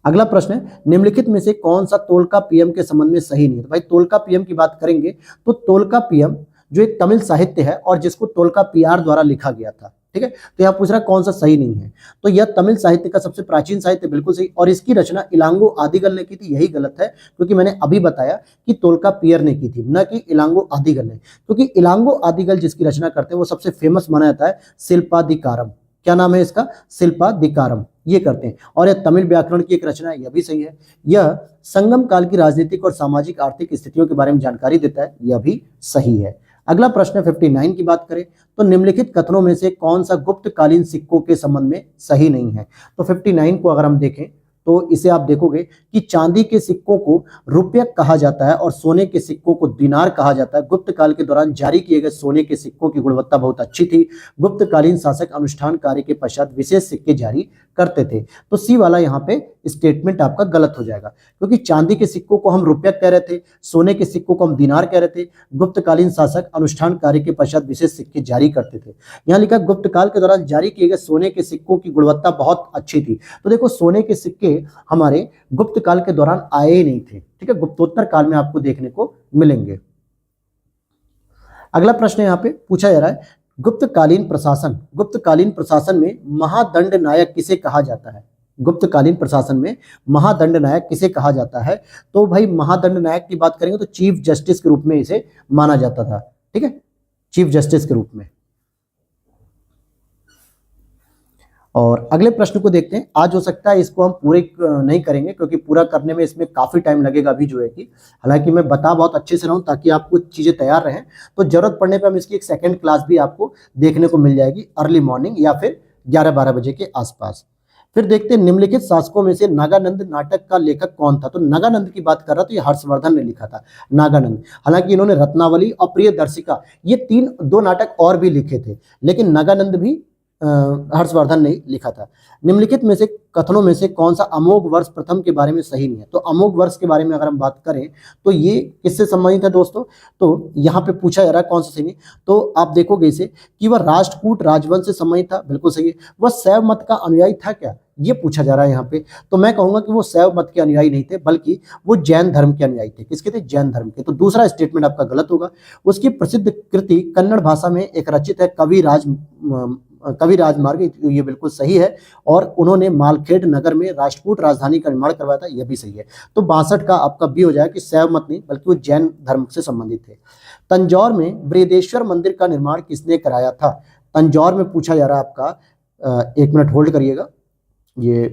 अगला प्रश्न है, निम्नलिखित में से कौन सा तोलका पीएम के संबंध में सही नहीं है? तो भाई तोलका पीएम की बात करेंगे तो तोलका पीएम जो एक तमिल साहित्य है और जिसको तोलका PR द्वारा लिखा गया था, ठीक है। तो यहाँ पूछ रहा कौन सा सही नहीं है? तो यह तमिल साहित्य का सबसे प्राचीन साहित्य, बिल्कुल सही। और इसकी रचना इलांगो आदिगल ने की थी, यही गलत है, क्योंकि मैंने अभी बताया कि तोल्कापियर ने की थी, न कि इलांगो आदिगल ने। क्योंकि इलांगो आदिगल जिसकी रचना करते हैं वो सबसे फेमस माना जाता है शिल्पादिकारम। क्या नाम है इसका? शिल्पादिकारम, ये करते हैं। और यह तमिल व्याकरण की एक रचना है, यह भी सही है। यह संगम काल की राजनीतिक और सामाजिक आर्थिक स्थितियों के बारे में जानकारी देता है, यह भी सही है। अगला प्रश्न 59 की बात करें तो निम्नलिखित कथनों में से कौन सा गुप्तकालीन सिक्कों के संबंध में सही नहीं है? तो 59 को अगर हम देखें तो इसे आप देखोगे कि चांदी के सिक्कों को रुपया कहा जाता है और सोने के सिक्कों को दिनार कहा जाता है। गुप्त काल के दौरान जारी किए गए सोने के सिक्कों की गुणवत्ता बहुत अच्छी थी। गुप्तकालीन शासक अनुष्ठान कार्य के पश्चात विशेष सिक्के जारी करते थे। तो सी वाला यहाँ पे स्टेटमेंट आपका गलत हो जाएगा, क्योंकि चांदी के सिक्कों को हम रुपया कह रहे थे, सोने के सिक्कों को हम दिनार कह रहे थे। गुप्तकालीन शासक अनुष्ठान कार्य के पश्चात विशेष सिक्के जारी करते थे। यहाँ लिखा गुप्त काल के दौरान जारी किए गए सोने के सिक्कों की गुणवत्ता बहुत अच्छी थी। तो देखो सोने के सिक्के हमारे गुप्त काल के दौरान आए ही नहीं थे, ठीक है, गुप्तोत्तर काल में आपको देखने को मिलेंगे। अगला प्रश्न यहाँ पे पूछा जा रहा है, गुप्तकालीन प्रशासन में महादंड नायक किसे कहा जाता है? गुप्तकालीन प्रशासन में महादंड नायक किसे कहा जाता है? तो भाई महादंड नायक की बात करेंगे तो चीफ जस्टिस के रूप में इसे माना जाता था, ठीक है, चीफ जस्टिस के रूप में। और अगले प्रश्न को देखते हैं। आज हो सकता है इसको हम पूरे नहीं करेंगे, क्योंकि पूरा करने में इसमें काफी टाइम लगेगा अभी जो है कि, हालांकि मैं बता बहुत अच्छे से रहा हूं ताकि आपको चीजें तैयार रहें। तो जरूरत पड़ने पर हम इसकी एक सेकंड क्लास भी आपको देखने को मिल जाएगी अर्ली मॉर्निंग या फिर 11-12 बजे के आसपास। फिर देखते हैं निम्नलिखित शासकों में से नागानंद नाटक का लेखक कौन था? तो नागानंद की बात कर रहा तो ये हर्षवर्धन ने लिखा था, नागानंद। हालांकि इन्होंने रत्नावली और प्रियदर्शिका ये 2 नाटक और भी लिखे थे, लेकिन नागानंद भी हर्षवर्धन ने लिखा था। निम्नलिखित में से कथनों में से कौन सा अमोघ वर्ष प्रथम के बारे में सही नहीं है? तो अमोघ वर्ष के बारे में अगर हम बात करें तो ये किससे संबंधित है दोस्तों? तो यहाँ पे पूछा जा रहा है कौन सा सही नहीं, तो आप देखोगे इसे कि वह राष्ट्रकूट राजवंश से संबंधित था, बिल्कुल सही है। वह शैव मत का अनुयायी था क्या? ये पूछा जा रहा है यहाँ पे। तो मैं कहूंगा कि वो शैव मत के अनुयायी नहीं थे, बल्कि वो जैन धर्म के अनुयायी थे। किसके थे? जैन धर्म के। तो दूसरा स्टेटमेंट आपका गलत होगा। उसकी प्रसिद्ध कृति कन्नड़ भाषा में एक रचित है, कवि राजमार्ग, ये बिल्कुल सही है। और उन्होंने मालखेड़ नगर में राष्ट्रकूट राजधानी का निर्माण करवाया था, यह भी सही है। तो 62 का आपका बी हो जाएगा कि शैव मत नहीं, बल्कि वो जैन धर्म से संबंधित थे। तंजौर में बृहदेश्वर मंदिर का निर्माण किसने कराया था? तंजौर में पूछा जा रहा है आपका, एक मिनट होल्ड करिएगा, ये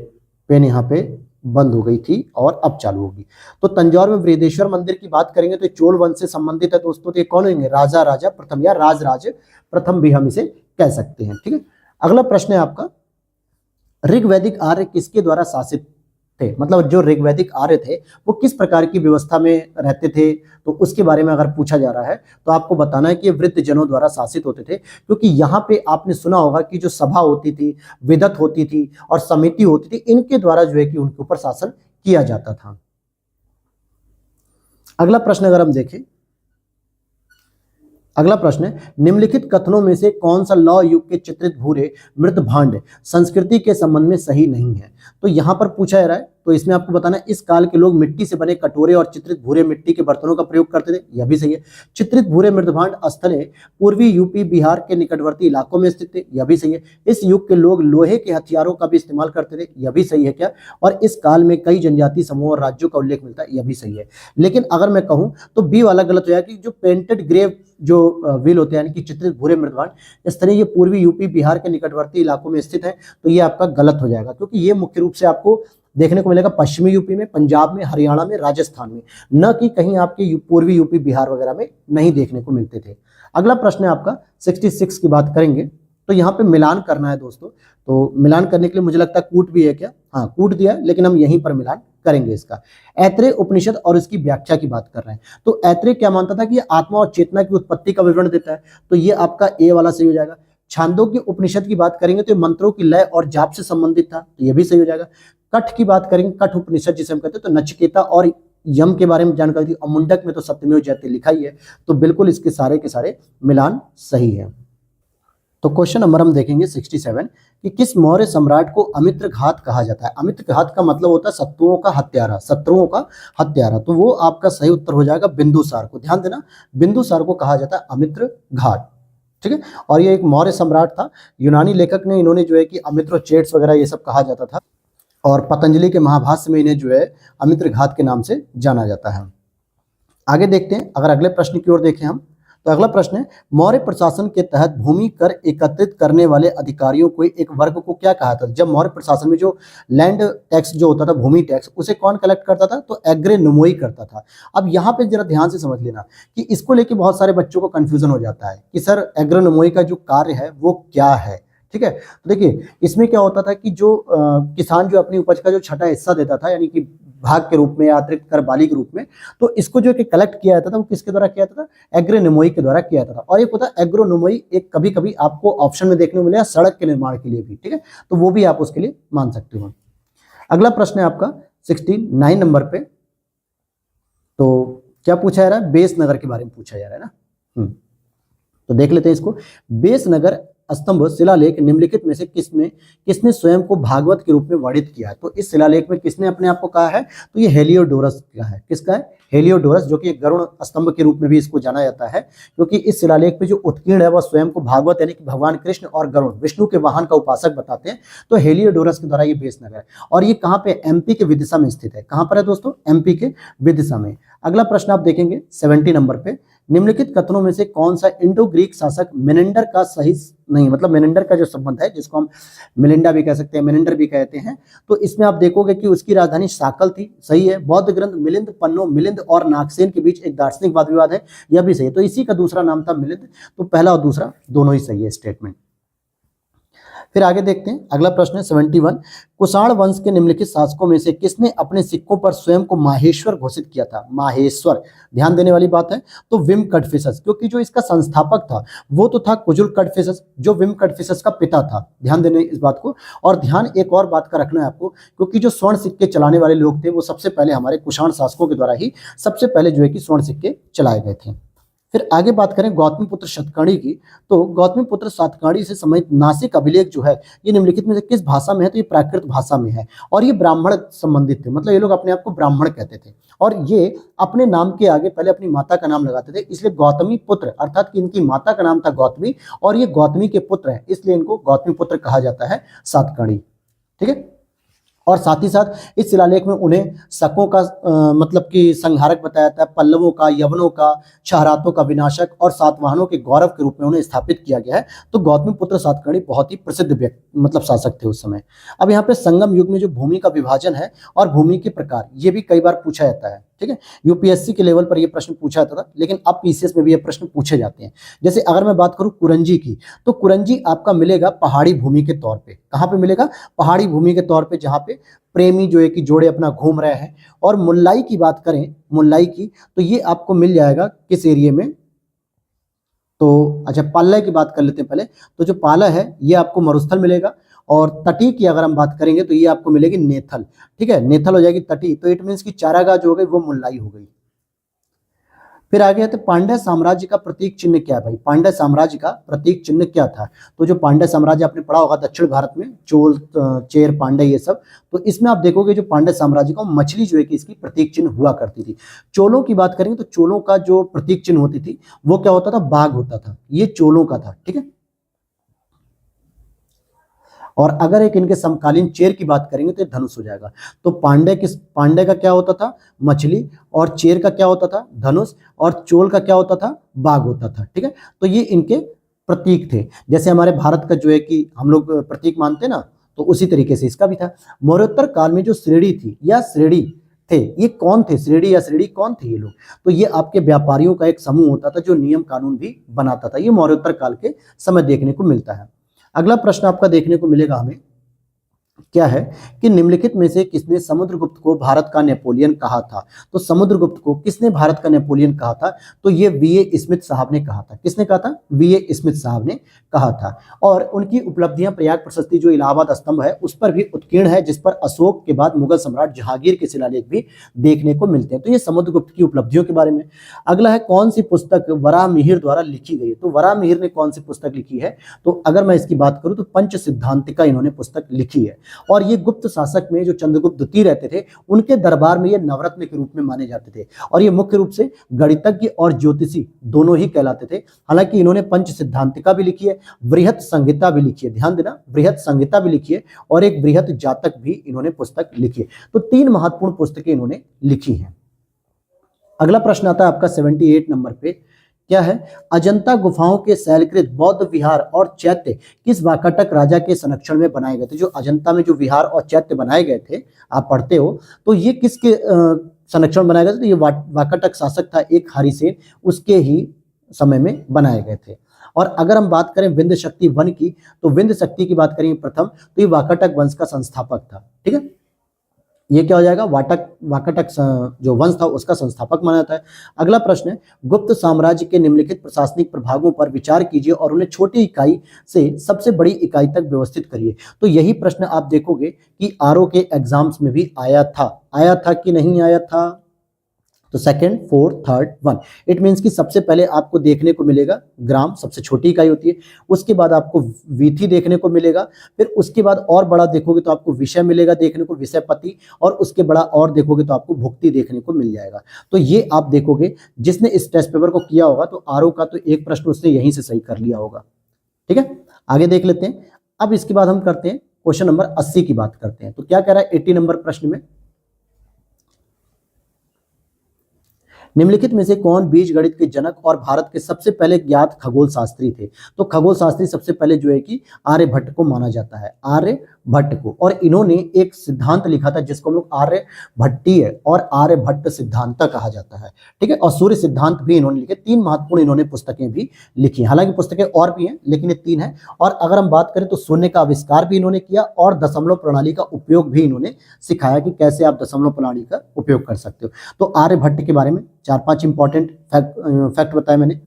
पेन यहाँ पे बंद हो गई थी और अब चालू होगी। तो तंजौर में बृहदेश्वर मंदिर की बात करेंगे तो चोल वंश से संबंधित है दोस्तों। तो ये कौन होंगे? राजा राजा प्रथम या राज राज प्रथम भी हम इसे कह सकते हैं। ठीक है, अगला प्रश्न है आपका, ऋग्वैदिक आर्य किसके द्वारा शासित थे? मतलब जो ऋग्वैदिक आर्य थे वो किस प्रकार की व्यवस्था में रहते थे, तो उसके बारे में अगर पूछा जा रहा है तो आपको बताना है कि ये वृत्त जनों द्वारा शासित होते थे। क्योंकि यहाँ पे आपने सुना होगा कि जो सभा होती थी, विदत होती थी और समिति होती थी, इनके द्वारा जो है कि उनके ऊपर शासन किया जाता था। अगला प्रश्न अगर हम देखें, अगला प्रश्न है, निम्नलिखित कथनों में से कौन सा लौह युग के चित्रित भूरे मृत भांड संस्कृति के संबंध में सही नहीं है? तो यहां पर पूछा जा रहा है, तो इसमें आपको बताना है इस काल के लोग मिट्टी से बने कटोरे और चित्रित भूरे मिट्टी के बर्तनों का प्रयोग करते थे, यह भी सही है। चित्रित भूरे मृदभांड स्थले पूर्वी यूपी बिहार के निकटवर्ती इलाकों में स्थित थे, यह भी सही है। इस युग के लोग लोहे के हथियारों का भी इस्तेमाल करते थे, यह भी सही है क्या? और इस काल में कई जनजातीय समूह और राज्यों का उल्लेख मिलता है, यह भी सही है। लेकिन अगर मैं कहूं तो बी वाला गलत हो जाएगा कि जो पेंटेड ग्रेव जो व्हील होते हैं यानी कि चित्रित भूरे मृदभांड, इस तरह ये पूर्वी यूपी बिहार के निकटवर्ती इलाकों में स्थित है, तो ये आपका गलत हो जाएगा। क्योंकि ये मुख्य रूप से आपको देखने को मिलेगा पश्चिमी यूपी में, पंजाब में, हरियाणा में, राजस्थान में, न कि कहीं आपके पूर्वी यूपी बिहार वगैरह में नहीं देखने को मिलते थे। अगला प्रश्न है आपका 66 की बात करेंगे तो यहाँ पे मिलान करना है दोस्तों। तो मिलान करने के लिए मुझे लगता है कूट भी है क्या? हाँ, कूट दिया है, लेकिन हम यहीं पर मिलान करेंगे इसका। ऐत्रेय उपनिषद और इसकी व्याख्या की बात कर रहे हैं। तो ऐत्रेय क्या मानता था कि ये आत्मा और चेतना की उत्पत्ति का विवरण देता है, तो ये आपका ए वाला सही हो जाएगा। छांदोग्य उपनिषद की बात करेंगे तो मंत्रों की लय और जाप से संबंधित था, तो ये भी सही हो जाएगा। कठ की बात करेंगे, कठ उपनिषद जिसे हम कहते हैं, तो नचिकेता और यम के बारे में जानकारी थी, और मुंडक में तो सत्यमेव जयते लिखा ही है, तो बिल्कुल इसके सारे के सारे मिलान सही है। तो क्वेश्चन नंबर हम देखेंगे 67 कि किस मौर्य सम्राट को अमित्र घात कहा जाता है? अमित्र घात का मतलब होता है शत्रुओं का हत्यारा, शत्रुओं का हत्यारा। तो वो आपका सही उत्तर हो जाएगा बिंदुसार को। ध्यान देना, बिंदुसार को कहा जाता है अमित्र घात। ठीक है, और ये एक मौर्य सम्राट था, यूनानी लेखक ने इन्होंने जो है कि अमित्रोचेट्स वगैरह ये सब कहा जाता था, और पतंजलि के महाभाष्य में इन्हें जो है अमित्र घात के नाम से जाना जाता है। आगे देखते हैं, अगर अगले प्रश्न की ओर देखें हम, तो अगला प्रश्न है, मौर्य प्रशासन के तहत भूमि कर एकत्रित करने वाले अधिकारियों को एक वर्ग को क्या कहा था? जब मौर्य प्रशासन में जो लैंड टैक्स जो होता था, भूमि टैक्स, उसे कौन कलेक्ट करता था? तो एग्रेनुमोई करता था। अब यहाँ पे जरा ध्यान से समझ लेना कि इसको लेके बहुत सारे बच्चों को कंफ्यूजन हो जाता है कि सर एग्रेनुमोई का जो कार्य है वो क्या है। ठीक है, तो देखिए इसमें क्या होता था कि जो किसान जो अपनी उपज का जो छठा हिस्सा देता था, यानी कि भाग के रूप में या अतिरिक्त कर बाली के रूप में, तो इसको जो कि कलेक्ट किया जाता था वो किसके द्वारा किया जाता था? एग्रोनोमोई के द्वारा किया जाता था। और एक होता है एग्रोनोमोई, एक कभी कभी आपको ऑप्शन में देखने को मिलेगा सड़क के निर्माण के लिए भी। ठीक है, तो वो भी आप उसके लिए मान सकते हो। अगला प्रश्न है आपका 69 नंबर पे, तो क्या पूछा जा रहा है? बेस नगर के बारे में पूछा जा रहा है ना। तो देख लेते हैं इसको। बेस नगर स्तंभ शिलालेख निम्नलिखित में से किसने स्वयं को भागवत के रूप में वर्णित किया है? तो इस शिलालेख में किसने अपने आप को कहा है? तो ये हेलियोडोरस का है। किसका है? हेलियोडोरस, जो कि एक गरुड़ स्तंभ के रूप में भी इसको जाना जाता है, क्योंकि इस शिलालेख पे जो उत्कीर्ण है वह स्वयं को भागवत यानी कि भगवान कृष्ण और गरुड़ विष्णु के वाहन का उपासक बताते हैं। तो हेलियोडोरस के द्वारा ये बेस नगर है, और ये कहाँ पे? एमपी के विदिशा में स्थित है। कहाँ पर है दोस्तों? एमपी के विदिशा में। अगला प्रश्न आप देखेंगे 70 नंबर पे, निम्नलिखित कथनों में से कौन सा इंडो ग्रीक शासक मेनेंडर का सही नहीं, मतलब मेनेंडर का जो संबंध है, जिसको हम मिलिंडा भी कह सकते हैं, मेनेंडर भी कहते हैं, तो इसमें आप देखोगे कि उसकी राजधानी साकल थी, सही है। बौद्ध ग्रंथ मिलिंद, पन्नो मिलिंद और नागसेन के बीच एक दार्शनिक वाद विवाद है, यह भी सही है। तो इसी का दूसरा नाम था मिलिंद, तो पहला और दूसरा दोनों ही सही है स्टेटमेंट। फिर आगे देखते हैं, अगला प्रश्न है 71, कुषाण वंश के निम्नलिखित शासकों में से किसने अपने सिक्कों पर स्वयं को माहेश्वर घोषित किया था? माहेश्वर, ध्यान देने वाली बात है। तो विम कटफिसस, क्योंकि जो इसका संस्थापक था वो तो था कुजुल कटफिसस, जो विम कटफिसस का पिता था। ध्यान देने इस बात को। और ध्यान एक और बात का रखना है आपको, क्योंकि जो स्वर्ण सिक्के चलाने वाले लोग थे वो सबसे पहले हमारे कुषाण शासकों के द्वारा ही सबसे पहले जो है कि स्वर्ण सिक्के चलाए गए थे। फिर आगे बात करें गौतमीपुत्र सातकर्णी की, तो गौतमीपुत्र सातकर्णी से संबंधित नासिक अभिलेख जो है ये निम्नलिखित में से किस भाषा में है, तो ये प्राकृत भाषा में है और ये ब्राह्मण संबंधित थे, मतलब ये लोग अपने आप को ब्राह्मण कहते थे और ये अपने नाम के आगे पहले अपनी माता का नाम लगाते थे, इसलिए गौतमी पुत्र अर्थात कि इनकी माता का नाम था गौतमी और ये गौतमी के पुत्र हैं, इसलिए इनको गौतमीपुत्र कहा जाता है सातकर्णी। ठीक है, और साथ ही साथ इस शिलालेख में उन्हें शकों का मतलब कि संहारक बताया जाता है, पल्लवों का, यवनों का, क्षहरातों का विनाशक और सातवाहनों के गौरव के रूप में उन्हें स्थापित किया गया है। तो गौतमीपुत्र सातकर्णी बहुत ही प्रसिद्ध व्यक्ति मतलब शासक थे उस समय। अब यहाँ पे संगम युग में जो भूमि का विभाजन है और भूमि के प्रकार, ये भी कई बार पूछा जाता है। ठीक है, यूपीएससी के लेवल पर यह प्रश्न पूछा जाता था, लेकिन अब पीसीएस में भी ये प्रश्न पूछे जाते हैं। जैसे अगर मैं बात करूं कुरंजी की, तो कुरंजी आपका मिलेगा पहाड़ी भूमि के तौर पे। कहां पे मिलेगा? पहाड़ी भूमि के तौर पे, जहां पे प्रेमी जो है कि जोड़े अपना घूम रहे हैं। और मुल्लाई की बात करें, मुल्लाई की, तो ये आपको मिल जाएगा किस एरिया में? तो अच्छा, पालय की बात कर लेते हैं पहले। तो जो पालय है ये आपको मरुस्थल मिलेगा और तटी की अगर हम बात करेंगे तो ये आपको मिलेगी नेथल। ठीक है, नेथल हो जाएगी तटी, तो इट मीन्स की चारागाह जो हो गई वो मुल्लाई हो गई। फिर आगे आते पांड्य साम्राज्य का प्रतीक चिन्ह क्या है भाई? पांड्य साम्राज्य का प्रतीक चिन्ह क्या था? तो जो पांड्य साम्राज्य आपने पढ़ा होगा दक्षिण भारत में, चोल, चेर, पांड्य ये सब, तो इसमें आप देखोगे जो पांड्य साम्राज्य का मछली जो है कि इसकी प्रतीक चिन्ह हुआ करती थी। चोलों की बात करेंगे तो चोलों का जो प्रतीक चिन्ह होती थी वो क्या होता था? बाघ होता था, ये चोलों का था। ठीक है, और अगर एक इनके समकालीन चेर की बात करेंगे तो ये धनुष हो जाएगा। तो पांड्य का क्या होता था? मछली, और चेर का क्या होता था? धनुष, और चोल का क्या होता था? बाघ होता था। ठीक है, तो ये इनके प्रतीक थे। जैसे हमारे भारत का जो है कि हम लोग प्रतीक मानते हैं ना, तो उसी तरीके से इसका भी था। मौर्योत्तर काल में जो श्रेणी थी या श्रेणी थे, ये कौन थे? श्रेणी या श्रेणी कौन थे ये लोग? तो ये आपके व्यापारियों का एक समूह होता था जो नियम कानून भी बनाता था। ये मौर्योत्तर काल के समय देखने को मिलता है। अगला प्रश्न आपका देखने को मिलेगा हमें, क्या है कि निम्नलिखित में से किसने समुद्रगुप्त को भारत का नेपोलियन कहा था? तो समुद्रगुप्त को किसने भारत का नेपोलियन कहा था? तो ये वीए स्मिथ साहब ने कहा था। किसने कहा था? वीए स्मिथ साहब ने कहा था। और उनकी उपलब्धियां प्रयाग प्रशस्ति जो इलाहाबाद स्तंभ है उस पर भी उत्कीर्ण है, जिस पर अशोक के बाद मुगल सम्राट जहांगीर के शिलालेख भी देखने को मिलते हैं। तो ये समुद्रगुप्त की उपलब्धियों के बारे में। अगला है कौन सी पुस्तक वराहमिहिर द्वारा लिखी गई? तो वराहमिहिर ने कौन सी पुस्तक लिखी है? तो अगर मैं इसकी बात करूं तो पंच सिद्धांतिका इन्होंने पुस्तक लिखी है। और ये गुप्त शासक में जो चंद्रगुप्त द्वितीय रहते थे उनके दरबार में ये नवरत्न के रूप में माने जाते थे और ये मुख्य रूप से गणितज्ञ और ज्योतिषी दोनों ही कहलाते थे। हालांकि इन्होंने पंच सिद्धांतिका भी लिखी है, बृहत संहिता भी लिखी है, ध्यान देना, बृहत संहिता भी लिखी है और एक बृहत जातक भी इन्होंने पुस्तक लिखी है। तो 3 महत्वपूर्ण पुस्तकें इन्होंने लिखी हैं। अगला प्रश्न आता है आपका 78 नंबर पे, क्या है? अजंता गुफाओं के शैलकृत बौद्ध विहार और चैत्य किस वाकाटक राजा के संरक्षण में बनाए गए थे? जो अजंता में जो विहार और चैत्य बनाए गए थे, आप पढ़ते हो, तो ये किसके संरक्षण में बनाए गए थे? तो ये वाकाटक शासक था एक हरिसेन, उसके ही समय में बनाए गए थे। और अगर हम बात करें विंध्य शक्ति वन की, तो विंध्य शक्ति की बात करेंगे प्रथम, तो ये वाकाटक वंश का संस्थापक था। ठीक है, ये क्या हो जाएगा? वाकाटक जो वंश था उसका संस्थापक माना जाता है। अगला प्रश्न है, गुप्त साम्राज्य के निम्नलिखित प्रशासनिक प्रभागों पर विचार कीजिए और उन्हें छोटी इकाई से सबसे बड़ी इकाई तक व्यवस्थित करिए। तो यही प्रश्न आप देखोगे कि आरओ के एग्जाम्स में भी आया था कि नहीं आया था? तो second, fourth, third, one, it means कि सबसे पहले आपको देखने को मिलेगा ग्राम, सबसे छोटी इकाई होती है, उसके बाद आपको वीथी देखने को मिलेगा, फिर उसके बाद और बड़ा देखोगे तो आपको विषय मिलेगा देखने को, विषयपति, और उसके बड़ा और देखोगे तो आपको भुक्ति देखने को मिल जाएगा। तो ये आप देखोगे, जिसने इस टेस्ट पेपर को किया होगा तो आरओ का तो एक प्रश्न उसने यहीं से सही कर लिया होगा। ठीक है, आगे देख लेते हैं। अब इसके बाद हम करते हैं क्वेश्चन नंबर 80 की बात करते हैं। तो क्या कह रहा है 80 नंबर प्रश्न में, निम्नलिखित में से कौन बीज गणित के जनक और भारत के सबसे पहले ज्ञात खगोल शास्त्री थे? तो खगोल शास्त्री सबसे पहले जो है कि आर्यभट्ट को माना जाता है, आर्यभट्ट को। और इन्होंने एक सिद्धांत लिखा था जिसको हम लोग आर्यभट्टीय और आर्यभट्ट सिद्धांत कहा जाता है। ठीक है, और सूर्य सिद्धांत भी इन्होंने लिखे। 3 महत्वपूर्ण इन्होंने पुस्तकें भी लिखी, हालांकि पुस्तकें और भी हैं लेकिन ये 3 हैं। और अगर हम बात करें तो शून्य का आविष्कार भी इन्होंने किया और दशमलव प्रणाली का उपयोग भी इन्होंने सिखाया कि कैसे आप दशमलव प्रणाली का उपयोग कर सकते हो। तो आर्यभट्ट के बारे में 4-5 इंपॉर्टेंट फैक्ट बताया मैंने।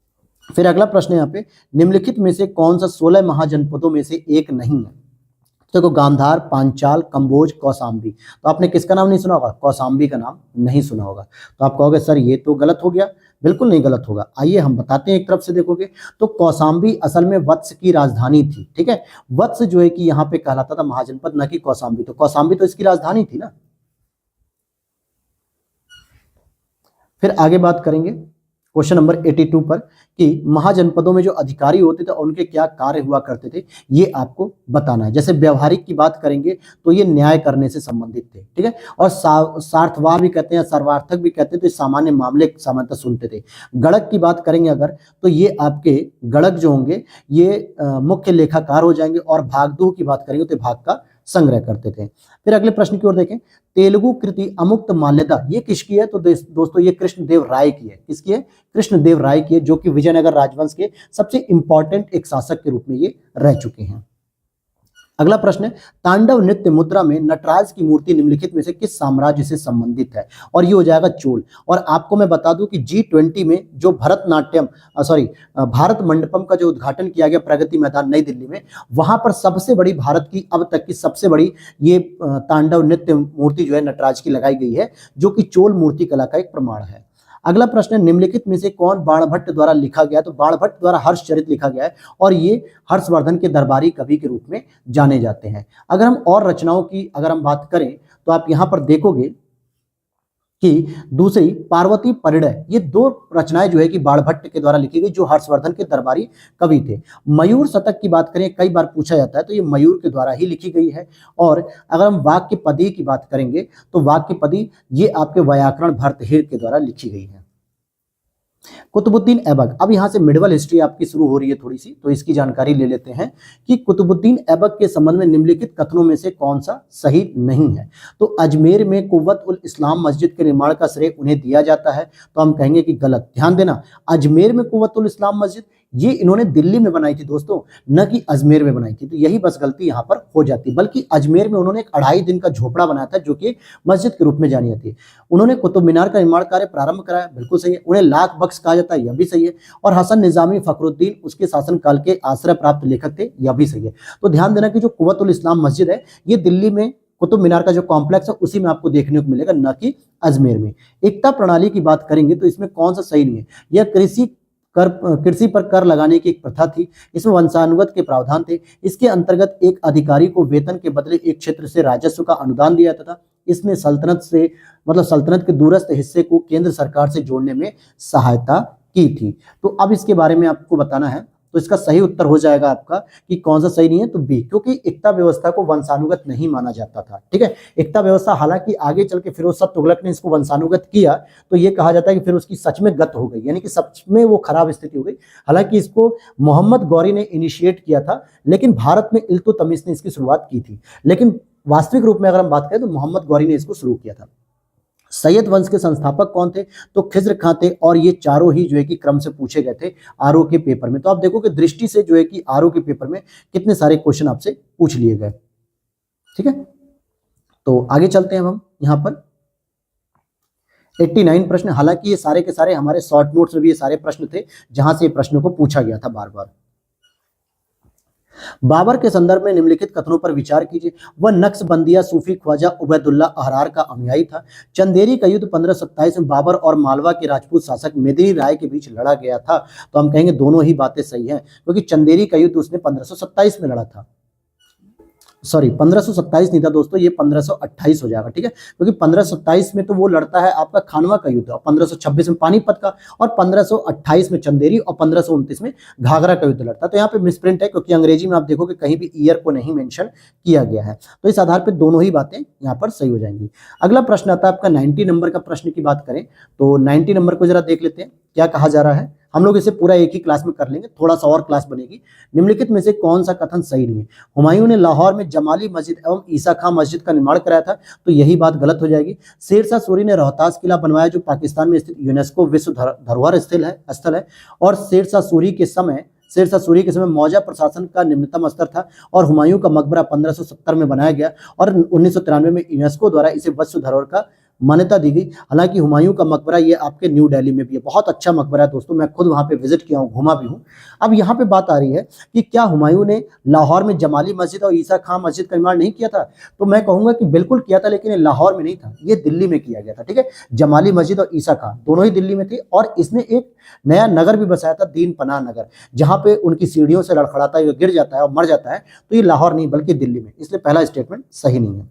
फिर अगला प्रश्न है यहाँ पे, निम्नलिखित में से कौन सा 16 महाजनपदों में से एक नहीं है? देखो, गांधार, पांचाल, कंबोज, कौशाम्बी। तो आपने किसका नाम नहीं सुना होगा? कौशाम्बी का नाम नहीं सुना होगा। तो आप कहोगे सर ये तो गलत हो गया, बिल्कुल नहीं गलत होगा। आइए हम बताते हैं, एक तरफ से देखोगे तो कौशाम्बी असल में वत्स की राजधानी थी, ठीक है। वत्स जो है कि यहाँ पे कहलाता था महाजनपद, न कि कौशाम्बी। तो कौशाम्बी तो इसकी राजधानी थी ना। फिर आगे बात करेंगे क्वेश्चन नंबर 82 पर कि महाजनपदों में जो अधिकारी होते थे उनके क्या कार्य हुआ करते थे, ये आपको बताना है। जैसे व्यवहारिक की बात करेंगे तो ये न्याय करने से संबंधित थे, ठीक है। और सार्थवाह भी कहते हैं, सर्वार्थक भी कहते हैं, तो सामान्य मामले सामान्यतः सुनते थे। गणक की बात करेंगे अगर, तो ये आपके गणक जो होंगे ये मुख्य लेखाकार हो जाएंगे। और भागदूह की बात करेंगे तो भाग का संग्रह करते थे। फिर अगले प्रश्न की ओर देखें, तेलुगु कृति अमुक्त माल्यदा ये किसकी है, तो दोस्तों ये कृष्णदेव राय की है। किसकी है? कृष्णदेव राय की है, जो कि विजयनगर राजवंश के सबसे इंपॉर्टेंट एक शासक के रूप में ये रह चुके हैं। अगला प्रश्न है, तांडव नृत्य मुद्रा में नटराज की मूर्ति निम्नलिखित में से किस साम्राज्य से संबंधित है, और ये हो जाएगा चोल। और आपको मैं बता दूं कि G20 में जो भारत मंडपम का जो उद्घाटन किया गया प्रगति मैदान नई दिल्ली में, वहां पर सबसे बड़ी, भारत की अब तक की सबसे बड़ी ये तांडव नृत्य मूर्ति जो है नटराज की लगाई गई है, जो कि चोल मूर्ति कला का एक प्रमाण है। अगला प्रश्न है, निम्नलिखित में से कौन बाणभट्ट द्वारा लिखा गया, तो बाणभट्ट द्वारा हर्षचरित लिखा गया है, और ये हर्षवर्धन के दरबारी कवि के रूप में जाने जाते हैं। अगर हम और रचनाओं की अगर हम बात करें तो आप यहां पर देखोगे कि दूसरी पार्वती परिणय, ये दो रचनाएं जो है कि बाणभट्ट के द्वारा लिखी गई, जो हर्षवर्धन के दरबारी कवि थे। मयूर शतक की बात करें, कई बार पूछा जाता है, तो ये मयूर के द्वारा ही लिखी गई है। और अगर हम वाक्य पदी की बात करेंगे तो वाक्य पदी ये आपके वैयाकरण भर्तृहरि के द्वारा लिखी गई है। कुतुबुद्दीन ऐबक, अब यहां से मिडवल हिस्ट्री आपकी शुरू हो रही है थोड़ी सी, तो इसकी जानकारी ले लेते हैं कि कुतुबुद्दीन ऐबक के संबंध में निम्नलिखित कथनों में से कौन सा सही नहीं है। तो अजमेर में कुव्वत उल इस्लाम मस्जिद के निर्माण का श्रेय उन्हें दिया जाता है, तो हम कहेंगे कि गलत। ध्यान देना, अजमेर में कुव्वत उल इस्लाम मस्जिद ये इन्होंने दिल्ली में बनाई थी दोस्तों, न कि अजमेर में बनाई थी। तो यही बस गलती यहाँ पर हो जाती, बल्कि अजमेर में उन्होंने एक 2.5 दिन का झोपड़ा बनाया था, जो कि मस्जिद के रूप में जानी जाती है। उन्होंने कुतुब मीनार का निर्माण कार्य प्रारंभ कराया, बिल्कुल सही है। उन्हें लाख बख्श कहा जाता है, यह भी सही है। और हसन निजामी फखरुद्दीन उसके शासनकाल के आश्रय प्राप्त लेखक थे, यह भी सही है। तो ध्यान देना कि जो कुव्वत उल इस्लाम मस्जिद है ये दिल्ली में कुतुब मीनार का जो कॉम्प्लेक्स है उसी में आपको देखने को मिलेगा, न कि अजमेर में। एकता प्रणाली की बात करेंगे तो इसमें कौन सा सही नहीं है। यह कृषि पर कर लगाने की एक प्रथा थी, इसमें वंशानुगत के प्रावधान थे। इसके अंतर्गत एक अधिकारी को वेतन के बदले एक क्षेत्र से राजस्व का अनुदान दिया जाता था। इसने सल्तनत के दूरस्थ हिस्से को केंद्र सरकार से जोड़ने में सहायता की थी। तो अब इसके बारे में आपको बताना है, तो इसका सही उत्तर हो जाएगा आपका कि कौन सा सही नहीं है, तो बी, क्योंकि एकता व्यवस्था को वंशानुगत नहीं माना जाता था, ठीक है। एकता व्यवस्था हालांकि आगे चल के फिरोज शाह तुगलक ने इसको वंशानुगत किया, तो ये कहा जाता है कि फिर उसकी सच में गत हो गई, यानी कि सच में वो खराब स्थिति हो गई। हालांकि इसको मोहम्मद गौरी ने इनिशिएट किया था, लेकिन भारत में इल्तुतमिश ने इसकी शुरुआत की थी। लेकिन वास्तविक रूप में अगर हम बात करें तो मोहम्मद गौरी ने इसको शुरू किया था। सैयद वंश के संस्थापक कौन थे, तो खिज्र खां थे। और ये चारों ही जो है कि क्रम से पूछे गए थे आरओ के पेपर में। तो आप देखो कि दृष्टि से जो है कि आरओ के पेपर में कितने सारे क्वेश्चन आपसे पूछ लिए गए, ठीक है। तो आगे चलते हैं हम यहाँ पर 89 प्रश्न। हालांकि ये सारे के सारे हमारे शॉर्ट नोट्स में भी ये सारे प्रश्न थे जहां से ये प्रश्नों को पूछा गया था बार बार। बाबर के संदर्भ में निम्नलिखित कथनों पर विचार कीजिए। वह नक्शबंदिया सूफी ख्वाजा उबैदुल्ला अहरार का अनुयायी था। चंदेरी का युद्ध 1527 में बाबर और मालवा के राजपूत शासक मेदिनी राय के बीच लड़ा गया था। तो हम कहेंगे दोनों ही बातें सही हैं, क्योंकि चंदेरी का युद्ध उसने 1527 में लड़ा था। सॉरी 1527 नहीं था दोस्तों, ये 1528 हो जाएगा, ठीक है। क्योंकि 1527 में तो वो लड़ता है आपका खानवा का युद्ध, और 1526 में पानीपत का, और 1528 में चंदेरी, और 1529 में घाघरा का युद्ध लड़ता है। तो यहाँ पे मिसप्रिंट है, क्योंकि अंग्रेजी में आप देखोगे कहीं भी ईयर को नहीं मेंशन किया गया है। तो इस आधार पर दोनों ही बातें यहाँ पर सही हो जाएंगी। अगला प्रश्न आता है आपका 90 नंबर का। प्रश्न की बात करें तो 90 नंबर को जरा देख लेते हैं क्या कहा जा रहा है। हम लोग इसे पूरा एक ही क्लास में कर लेंगे, थोड़ा सा और क्लास बनेगी। निम्नलिखित में से कौन सा कथन सही नहीं है। हुमायूं ने लाहौर में जमाली मस्जिद एवं ईसा खां मस्जिद का निर्माण कराया था, तो यही बात गलत हो जाएगी। शेरशाह सूरी ने रोहतास किला बनवाया, जो पाकिस्तान में स्थित यूनेस्को विश्व धरोहर स्थल है। और शेरशाह सूरी के समय मौजा प्रशासन का निम्नतम स्तर था। और हुमायूं का मकबरा 1570 में बनाया गया, और 1993 में यूनेस्को द्वारा इसे विश्व धरोहर का मान्यता दी गई। हालांकि हुमायूं का मकबरा ये आपके न्यू दिल्ली में भी है, बहुत अच्छा मकबरा है दोस्तों, मैं खुद वहां पे विजिट किया हूँ, घूमा भी हूँ। अब यहाँ पे बात आ रही है कि क्या हुमायूं ने लाहौर में जमाली मस्जिद और ईसा खां मस्जिद का निर्माण नहीं किया था? तो मैं कहूंगा कि बिल्कुल किया था, लेकिन ये लाहौर में नहीं था, ये दिल्ली में किया गया था। ठीक है, जमाली मस्जिद और ईसा खां दोनों ही दिल्ली में थे, और इसने एक नया नगर भी बसाया था, दीन पनाह नगर, जहां पे उनकी सीढ़ियों से लड़खड़ाता है, गिर जाता है और मर जाता है। तो ये लाहौर नहीं बल्कि दिल्ली में, इसलिए पहला स्टेटमेंट सही नहीं है।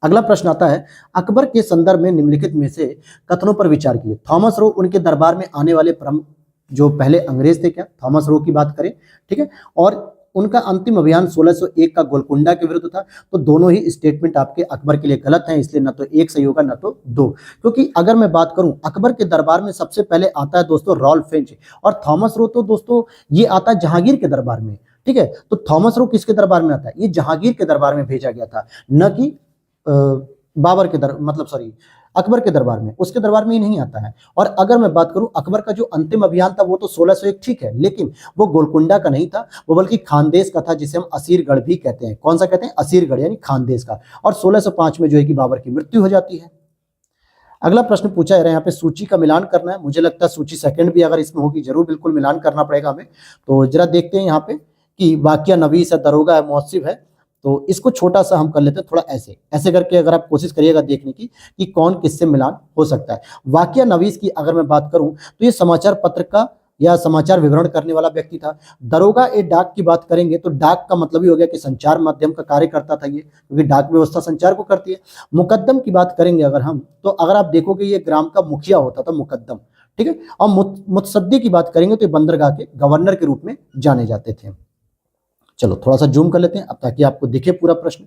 अगला प्रश्न आता है, अकबर के संदर्भ में निम्नलिखित में से कथनों पर विचार कीजिए। थॉमस रो उनके दरबार में आने वाले प्रमुख जो पहले अंग्रेज थे, क्या थॉमस रो की बात करें, ठीक है, और उनका अंतिम अभियान 1601 का गोलकुंडा के विरुद्ध था। तो दोनों ही स्टेटमेंट आपके अकबर के लिए गलत हैं, इसलिए ना तो एक सही होगा ना तो दो। क्योंकि अगर मैं बात करूं, अकबर के दरबार में सबसे पहले आता है दोस्तों रॉल्फ फिंच, और थॉमस रो तो दोस्तों ये आता है जहांगीर के दरबार में। ठीक है, तो थॉमस रो किसके दरबार में आता है? ये जहांगीर के दरबार में भेजा गया था, न कि बाबर के मतलब सॉरी अकबर के दरबार में, उसके दरबार में ही नहीं आता है। और अगर मैं बात करूं अकबर का जो अंतिम अभियान था वो तो 1601 ठीक है, लेकिन वो गोलकुंडा का नहीं था, वो बल्कि खानदेश का था, जिसे हम असीरगढ़ भी कहते हैं। कौन सा कहते हैं? असीरगढ़, यानी खानदेश का। और 1605 में जो है कि बाबर की मृत्यु हो जाती है। अगला प्रश्न पूछा जा रहा है यहाँ पे, सूची का मिलान करना है। मुझे लगता है सूची सेकंड भी अगर इसमें होगी, जरूर बिल्कुल मिलान करना पड़ेगा हमें। तो जरा देखते हैं यहाँ पे कि वाकिया नवीस है, दरोगा है, मौसिफ है। तो इसको छोटा सा हम कर लेते हैं, थोड़ा ऐसे ऐसे करके अगर आप कोशिश करिएगा देखने की कि कौन किससे मिलान हो सकता है। वाकिया नवीस की अगर मैं बात करूं तो ये समाचार पत्र का या समाचार विवरण करने वाला व्यक्ति था। दरोगा ए डाक की बात करेंगे तो डाक का मतलब ही हो गया कि संचार माध्यम का कार्य करता था ये, क्योंकि डाक व्यवस्था संचार को करती है। मुकद्दम की बात करेंगे अगर हम, तो अगर आप देखोगे ये ग्राम का मुखिया होता था मुकद्दम। ठीक है, और मुत्सद्दी की बात करेंगे तो बंदरगाह के गवर्नर के रूप में जाने जाते थे। चलो थोड़ा सा जूम कर लेते हैं अब ताकि आपको दिखे पूरा प्रश्न।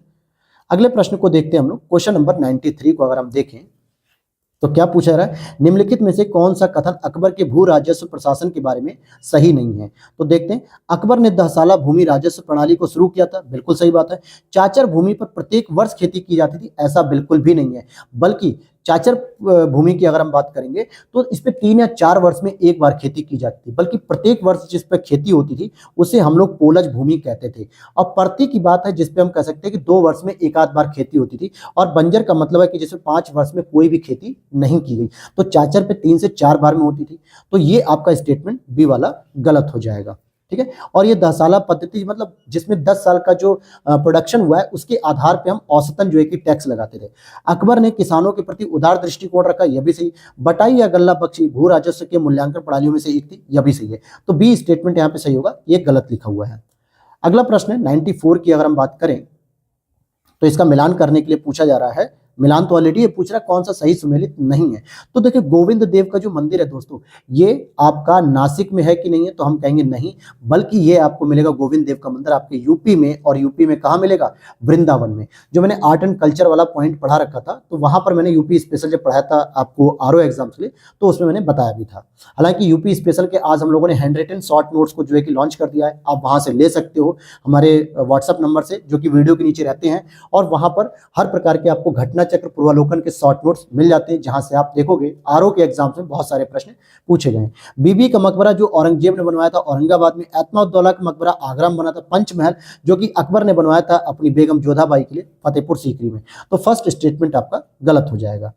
अगले प्रश्न को देखते हैं हम लोग, क्वेश्चन नंबर 93 को अगर हम देखें तो क्या पूछा रहा है, निम्नलिखित में से कौन सा कथन अकबर के भू राजस्व प्रशासन के बारे में सही नहीं है? तो देखते हैं, अकबर ने 10 साला भूमि राजस्व प्रणाली को शुरू किया था, बिल्कुल सही बात है। चाचर भूमि पर प्रत्येक वर्ष खेती की जाती थी, ऐसा बिल्कुल भी नहीं है, बल्कि चाचर भूमि की अगर हम बात करेंगे तो इस पे 3 या 4 वर्ष में एक बार खेती की जाती थी, बल्कि प्रत्येक वर्ष जिस पर खेती होती थी उसे हम लोग पोलज भूमि कहते थे। और प्रति की बात है जिसपे हम कह सकते हैं कि 2 वर्ष में एक आध बार खेती होती थी। और बंजर का मतलब है कि जिसमें 5 वर्ष में कोई भी खेती नहीं की गई। तो चाचर पे 3 से 4 बार में होती थी। तो ये आपका स्टेटमेंट बी वाला गलत हो जाएगा। ठीक है, और ये 10 साला पद्धति मतलब जिसमें 10 साल का जो प्रोडक्शन हुआ है उसके आधार पे हम औसतन जो है कि टैक्स लगाते थे। अकबर ने किसानों के प्रति उदार दृष्टिकोण रखा, यह भी सही। बटाई या गल्ला बख्शी भू राजस्व के मूल्यांकन प्रणालियों में से एक थी, यह भी सही है। तो बी स्टेटमेंट यहाँ पे सही होगा, ये गलत लिखा हुआ है। अगला प्रश्न है 94 की अगर हम बात करें तो इसका मिलान करने के लिए पूछा जा रहा है। मिलान तो ऑलरेडी ये पूछ रहा है कौन सा सही सुमेलित नहीं है। तो देखिए गोविंद देव का जो मंदिर है दोस्तों, ये आपका नासिक में है कि नहीं है? तो हम कहेंगे नहीं, बल्कि ये आपको मिलेगा गोविंद देव का मंदिर आपके यूपी में। और यूपी में कहाँ मिलेगा? वृंदावन में। जो मैंने आर्ट एंड कल्चर वाला पॉइंट पढ़ा रखा था, तो वहां पर मैंने यूपी स्पेशल जब पढ़ाया था आपको आरओ एग्जाम के लिए, तो उसमें मैंने बताया भी था। हालांकि यूपी स्पेशल के आज हम लोगों ने हैंड रिटन शॉर्ट नोट्स को जो है कि लॉन्च कर दिया है, आप वहां से ले सकते हो हमारे व्हाट्सएप नंबर से, जो कि वीडियो के नीचे रहते हैं। और वहां पर हर प्रकार के आपको घटना चक्र पूर्वालोकन के शॉर्ट नोट्स मिल जाते हैं, जहां से आप देखोगे आरओ के एग्जाम्स में बहुत सारे प्रश्न पूछे गए। बीबी का मकबरा जो औरंगजेब ने बनवाया था औरंगाबाद में, एतमाउद्दौला का मकबरा आगरा में बना था, पंचमहल जो कि अकबर ने बनवाया था अपनी बेगम जोधाबाई के लिए फतेहपुर सीकरी में। तो फर्स्ट स्टेटमेंट आपका गलत हो जाएगा।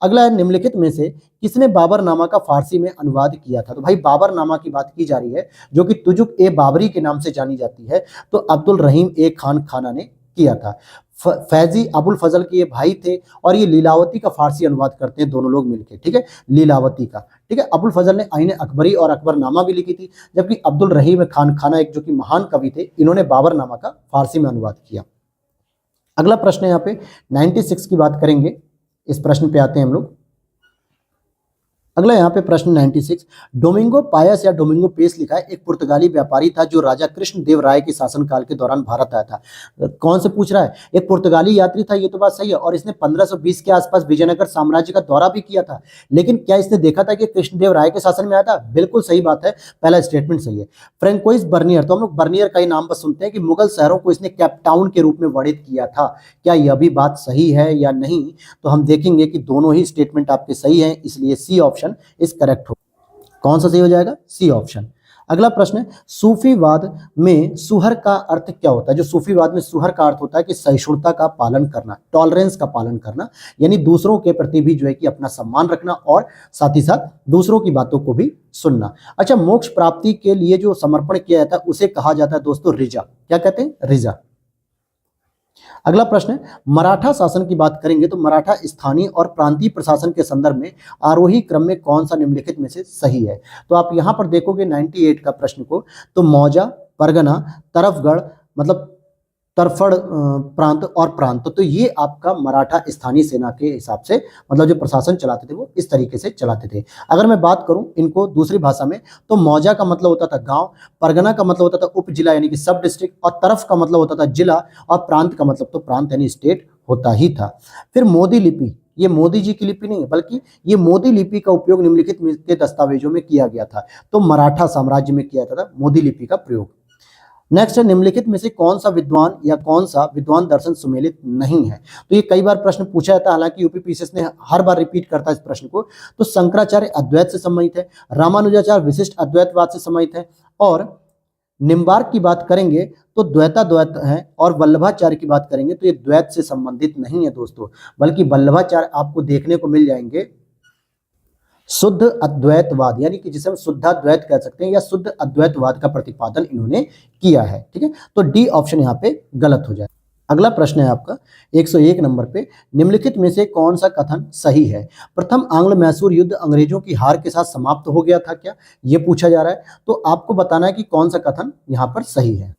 अगला है, निम्नलिखित में से किसने बाबरनामा का फारसी में अनुवाद किया था? तो भाई बाबरनामा की बात की जा रही है, जो कि तुजुक ए बाबरी के नाम से जानी जाती है, तो अब्दुल रहीम ए खान खाना ने किया था। फैजी अबुल फजल के ये भाई थे, और ये लीलावती का फारसी अनुवाद करते हैं दोनों लोग मिलकर। ठीक है, लीलावती का। ठीक है, अबुल फजल ने आईने अकबरी और अकबरनामा भी लिखी थी, जबकि अब्दुल रहीम खान खाना एक जो कि महान कवि थे, इन्होंने बाबरनामा का फारसी में अनुवाद किया। अगला प्रश्न है यहाँ पे 96 की बात करेंगे, इस प्रश्न पे आते हैं हम लोग। अगला यहाँ पे प्रश्न 96, डोमिंगो पायस या डोमिंगो पेस लिखा है, एक पुर्तगाली व्यापारी था जो राजा कृष्ण देव राय के शासनकाल के दौरान भारत आया था। कौन से पूछ रहा है? एक पुर्तगाली यात्री था, ये तो बात सही है। और इसने 1520 के आसपास विजयनगर साम्राज्य का दौरा भी किया था, लेकिन क्या इसने देखा था कि कृष्णदेव राय के शासन में आया था? बिल्कुल सही बात है, पहला स्टेटमेंट सही है। फ्रेंकोइस बर्नियर, तो हम लोग बर्नियर का ही नाम बस सुनते हैं कि मुगल शहरों को इसने कैपटाउन के रूप में वर्णित किया था। क्या यह भी बात सही है या नहीं? तो हम देखेंगे कि दोनों ही स्टेटमेंट आपके सही हैं, इसलिए सी ऑप्शन इस करेक्ट हो। कौन सा सही हो जाएगा? C option. अगला प्रश्न है, सूफीवाद में सुहर का अर्थ क्या होता है? जो सूफीवाद में सुहर का अर्थ होता है कि सहिष्णुता का पालन करना, टॉलरेंस का पालन करना, यानी दूसरों के प्रति भी जो है कि अपना सम्मान रखना और साथ ही साथ दूसरों की बातों को भी सुनना। अच्छा, मोक्ष प्राप्ति के लिए जो समर्पण किया जाता है उसे कहा जाता है दोस्तों रिजा। क्या कहते हैं? रिजा। अगला प्रश्न है, मराठा शासन की बात करेंगे तो मराठा स्थानीय और प्रांतीय प्रशासन के संदर्भ में आरोही क्रम में कौन सा निम्नलिखित में से सही है? तो आप यहां पर देखोगे 98 का प्रश्न को, तो मौजा, परगना, तरफगढ़, मतलब तरफड़ प्रांत और प्रांत, तो ये आपका मराठा स्थानीय सेना के हिसाब से मतलब जो प्रशासन चलाते थे वो इस तरीके से चलाते थे। अगर मैं बात करूं इनको दूसरी भाषा में, तो मौजा का मतलब होता था गांव, परगना का मतलब होता था उप जिला यानी कि सब डिस्ट्रिक्ट, और तरफ का मतलब होता था जिला, और प्रांत का मतलब तो प्रांत यानी स्टेट होता ही था। फिर मोदी लिपि, ये मोदी जी की लिपि नहीं है बल्कि ये मोदी लिपि का उपयोग निम्नलिखित के दस्तावेजों में किया गया था, तो मराठा साम्राज्य में किया जाता था मोदी लिपि का प्रयोग। नेक्स्ट है, निम्नलिखित में से कौन सा विद्वान या कौन सा विद्वान दर्शन सुमेलित नहीं है? तो ये कई बार प्रश्न पूछा जाता है, हालांकि यूपीपीसीएस ने हर बार रिपीट करता है इस प्रश्न को। तो शंकराचार्य अद्वैत से संबंधित है, रामानुजाचार्य विशिष्ट अद्वैतवाद से संबंधित है, और निम्बार्क की बात करेंगे तो द्वैताद्वैत है, और वल्लभाचार्य की बात करेंगे तो ये द्वैत से संबंधित नहीं है दोस्तों, बल्कि वल्लभाचार्य आपको देखने को मिल जाएंगे शुद्ध अद्वैतवाद, यानी कि जिसे हम शुद्धाद्वैत कह सकते हैं या शुद्ध अद्वैतवाद का प्रतिपादन इन्होंने किया है। ठीक है, तो डी ऑप्शन यहाँ पे गलत हो जाए। अगला प्रश्न है आपका 101 नंबर पे, निम्नलिखित में से कौन सा कथन सही है? प्रथम आंग्ल मैसूर युद्ध अंग्रेजों की हार के साथ समाप्त हो गया था क्या? ये पूछा जा रहा है, तो आपको बताना है कि कौन सा कथन यहाँ पर सही है।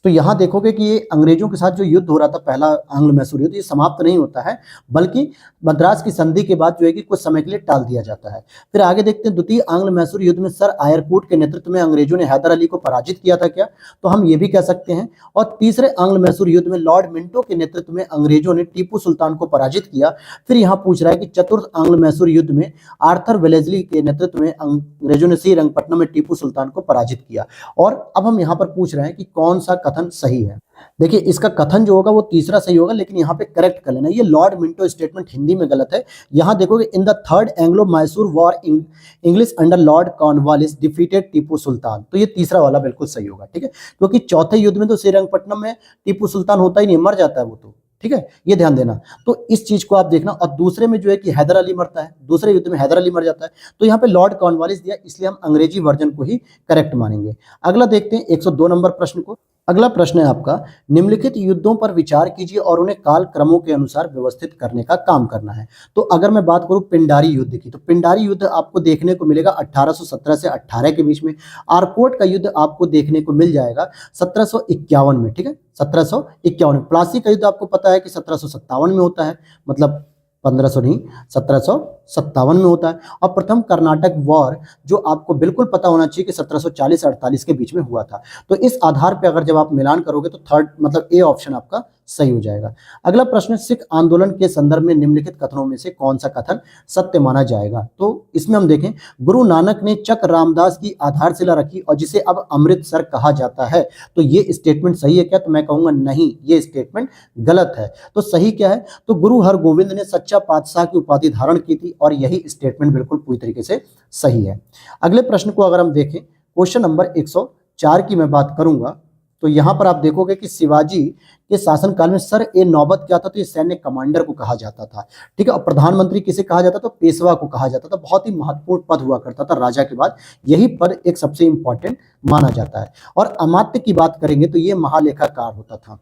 तो यहां देखोगे कि ये अंग्रेजों के साथ जो युद्ध हो रहा था, पहला आंग्ल मैसूर युद्ध, ये समाप्त नहीं होता है, बल्कि मद्रास की संधि के बाद जो है कि कुछ समय के लिए टाल दिया जाता है। फिर आगे देखते हैं, द्वितीय आंग्ल मैसूर युद्ध में सर आयरकूट के नेतृत्व में अंग्रेजों ने हैदर अली को पराजित किया था क्या? तो हम ये भी कह सकते हैं। और तीसरे आंग्ल मैसूर युद्ध में लॉर्ड मिंटो के नेतृत्व में अंग्रेजों ने टीपू सुल्तान को पराजित किया। फिर यहाँ पूछ रहा है कि चतुर्थ आंग्ल मैसूर युद्ध में आर्थर वेलेस्ली के नेतृत्व में अंग्रेजों ने श्रीरंगपट्टनम में टीपू सुल्तान को पराजित किया। और अब हम यहाँ पर पूछ रहे हैं कि कौन सा कथन सही है। देखिए, इसका कथन जो होगा वो तीसरा सही होगा, लेकिन यहाँ पे करेक्ट कर लेना, ये लॉर्ड मिंटो स्टेटमेंट हिंदी में गलत है। यहाँ देखोगे, in the third Anglo Mysore war English under Lord Cornwallis defeated Tipu Sultan, तो ये तीसरा वाला बिल्कुल सही होगा। ठीक है, क्योंकि चौथे युद्ध में तो श्रीरंगपट्टनम में टीपू सुल्तान होता ही नहीं, मर जाता है वो तो। ठीक है, ये ध्यान देना, तो इस चीज को आप देखना। और दूसरे में जो है कि हैदर अली मरता है, दूसरे युद्ध में हैदर अली मर जाता है, तो यहाँ पे लॉर्ड कॉर्नवालिस दिया, इसलिए हम अंग्रेजी वर्जन को ही करेक्ट मानेंगे। अगला देखते हैं 102 नंबर प्रश्न को। अगला प्रश्न है आपका, निम्नलिखित युद्धों पर विचार कीजिए और उन्हें काल क्रमों के अनुसार व्यवस्थित करने का काम करना है। तो अगर मैं बात करूं पिंडारी युद्ध की, तो पिंडारी युद्ध आपको देखने को मिलेगा 1817 से 18 के बीच में। आरकोट का युद्ध आपको देखने को मिल जाएगा 1751 में। ठीक है, 1751 में। प्लासी का युद्ध आपको पता है कि 1757 में होता है, मतलब 1500 नहीं, 1757 में होता है। और प्रथम कर्नाटक वॉर जो आपको बिल्कुल पता होना चाहिए कि 1740 से 48 के बीच में हुआ था। तो इस आधार पे अगर जब आप मिलान करोगे तो थर्ड मतलब ए ऑप्शन आपका सही हो जाएगा। अगला प्रश्न, सिख आंदोलन के संदर्भ में निम्नलिखित कथनों में से कौन सा कथन सत्य माना जाएगा? तो इसमें हम देखें, गुरु नानक ने चक रामदास की आधारशिला रखी और जिसे अब अमृतसर कहा जाता है, तो ये स्टेटमेंट सही है क्या? तो मैं कहूंगा नहीं, ये स्टेटमेंट गलत है। तो सही क्या है? तो गुरु हरगोविंद ने सच्चा पातशाह की उपाधि धारण की थी, और यही स्टेटमेंट बिल्कुल पूरी तरीके से सही है। अगले प्रश्न को अगर हम देखें, क्वेश्चन नंबर 104 की मैं बात करूंगा, तो यहां पर आप देखोगे कि शिवाजी के शासनकाल में सर ए नौबत क्या था? तो ये सैन्य कमांडर को कहा जाता था। ठीक है, और प्रधानमंत्री किसे कहा जाता था? तो पेशवा को कहा जाता था। बहुत ही महत्वपूर्ण पद हुआ करता था राजा के बाद, यही पद एक सबसे इंपॉर्टेंट माना जाता है। और अमात्य की बात करेंगे तो ये महालेखाकार होता था।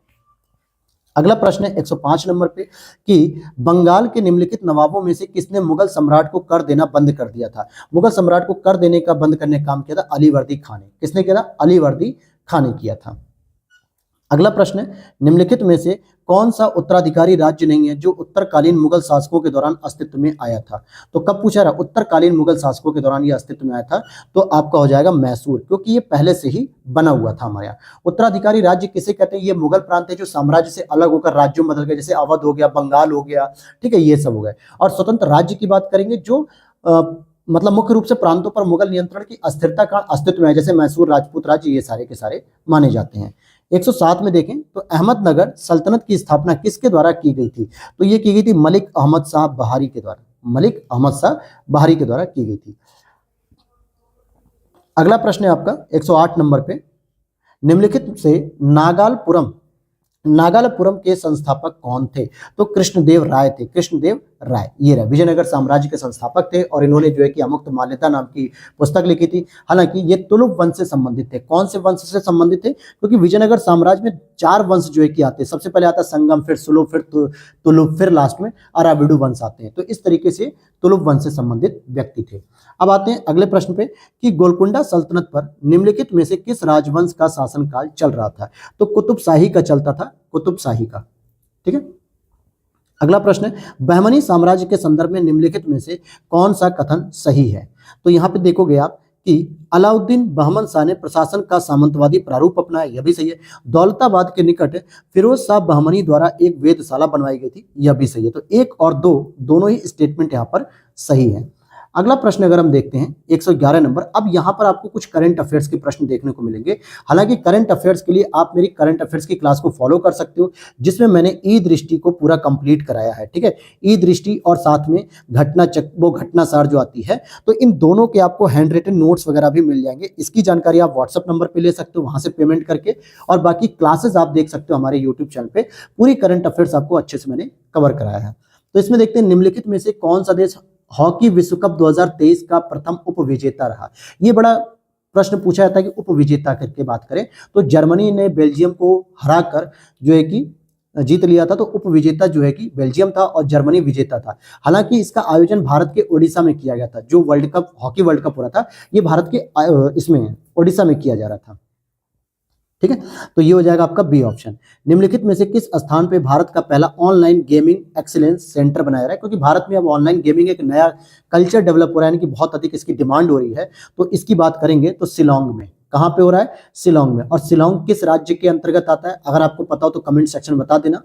अगला प्रश्न है 105 नंबर पे कि बंगाल के निम्नलिखित नवाबों में से किसने मुगल सम्राट को कर देना बंद कर दिया था? मुगल सम्राट को कर देने का बंद करने का काम किया था अलीवर्दी खान ने। किसने किया था? अलीवर्दी खान ने किया था। अगला प्रश्न है, निम्नलिखित में से कौन सा उत्तराधिकारी राज्य नहीं है जो उत्तरकालीन मुगल शासकों के दौरान अस्तित्व में आया था? तो कब पूछा रहा? उत्तरकालीन मुगल शासकों के दौरान ये अस्तित्व में आया था, तो आपका हो जाएगा मैसूर, क्योंकि ये पहले से ही बना हुआ था हमारे यहाँ। उत्तराधिकारी राज्य किसे कहते हैं? ये मुगल प्रांत है जो साम्राज्य से अलग होकर राज्यों में बदल गए, जैसे अवध हो गया, बंगाल हो गया। ठीक है, ये सब हो गए। और स्वतंत्र राज्य की बात करेंगे जो मतलब मुख्य रूप से प्रांतों पर मुगल नियंत्रण की अस्थिरता का अस्तित्व में है, जैसे मैसूर, राजपूत राज्य, ये सारे के सारे माने जाते हैं। 107 में देखें तो अहमदनगर सल्तनत की स्थापना किसके द्वारा की गई थी? तो ये की गई थी मलिक अहमद शाह बहारी के द्वारा। मलिक अहमद शाह बहारी के द्वारा की गई थी। अगला प्रश्न है आपका 108 नंबर पे, निम्नलिखित से नागालपुरम के संस्थापक कौन थे? तो कृष्णदेव राय थे, कृष्णदेव राय, ये रहे विजयनगर साम्राज्य के संस्थापक थे और इन्होंने जो है कि अमुक्त माल्यता नाम की पुस्तक लिखी थी। हालांकि ये तुलुप वंश से संबंधित थे। कौन से वंश से संबंधित थे? क्योंकि विजयनगर साम्राज्य में 4 वंश जो है कि आते हैं। सबसे पहले आता है संगम, फिर सुलुप, फिर तुलुप, फिर लास्ट में अराविडु वंश आते हैं। तो इस तरीके से तुलुप वंश से संबंधित व्यक्ति थे। अब आते हैं अगले प्रश्न पे कि गोलकुंडा सल्तनत पर निम्नलिखित में से किस राजवंश का शासनकाल चल रहा था? तो कुतुब शाही का चलता था, कुतुब शाही का। ठीक है। अगला प्रश्न है, बहमनी साम्राज्य के संदर्भ में निम्नलिखित में से कौन सा कथन सही है? तो यहां पे देखोगे आप कि अलाउद्दीन बहमन शाह ने प्रशासन का सामंतवादी प्रारूप अपनाया, यह भी सही है। दौलताबाद के निकट फिरोज शाह बहमनी द्वारा एक वेधशाला बनवाई गई थी, यह भी सही है। तो 1 और 2 दोनों ही स्टेटमेंट यहां पर सही है। अगला प्रश्न अगर हम देखते हैं 111 नंबर, अब यहां पर आपको कुछ करंट अफेयर्स के प्रश्न देखने को मिलेंगे। हालांकि करंट अफेयर्स के लिए आप मेरी करंट अफेयर्स की क्लास को फॉलो कर सकते हो, जिसमें मैंने ई दृष्टि को पूरा कंप्लीट कराया है। ठीक है, ई दृष्टि और साथ में घटनासार जो आती है, तो इन दोनों के आपको हैंड रिटन नोट्स वगैरह भी मिल जाएंगे। इसकी जानकारी आप व्हाट्सएप नंबर पर ले सकते हो, वहां से पेमेंट करके, और बाकी क्लासेस आप देख सकते हो हमारे यूट्यूब चैनल पे। पूरी करंट अफेयर्स आपको अच्छे से मैंने कवर कराया है। तो इसमें देखते हैं निम्नलिखित में से कौन सा देश हॉकी विश्व कप 2023 का प्रथम उपविजेता रहा? ये बड़ा प्रश्न पूछा जाता है कि उपविजेता करके बात करें तो जर्मनी ने बेल्जियम को हराकर जो है कि जीत लिया था। तो उपविजेता जो है कि बेल्जियम था और जर्मनी विजेता था। हालांकि इसका आयोजन भारत के ओडिशा में किया गया था। जो world cup, hockey world cup हो रहा था, ये भारत के इसमें ओडिशा में किया जा रहा था। ठीक है, तो ये हो जाएगा आपका बी ऑप्शन। निम्नलिखित में से किस स्थान पे भारत का पहला ऑनलाइन गेमिंग एक्सीलेंस सेंटर बनाया रहा है? क्योंकि भारत में अब ऑनलाइन गेमिंग एक नया कल्चर डेवलप हो रहा है, यानी कि बहुत अधिक इसकी डिमांड हो रही है। तो इसकी बात करेंगे तो शिलोंग में। कहां पे हो रहा है? शिलोंग में। और शिलोंग किस राज्य के अंतर्गत आता है? अगर आपको पता हो तो कमेंट सेक्शन में बता देना।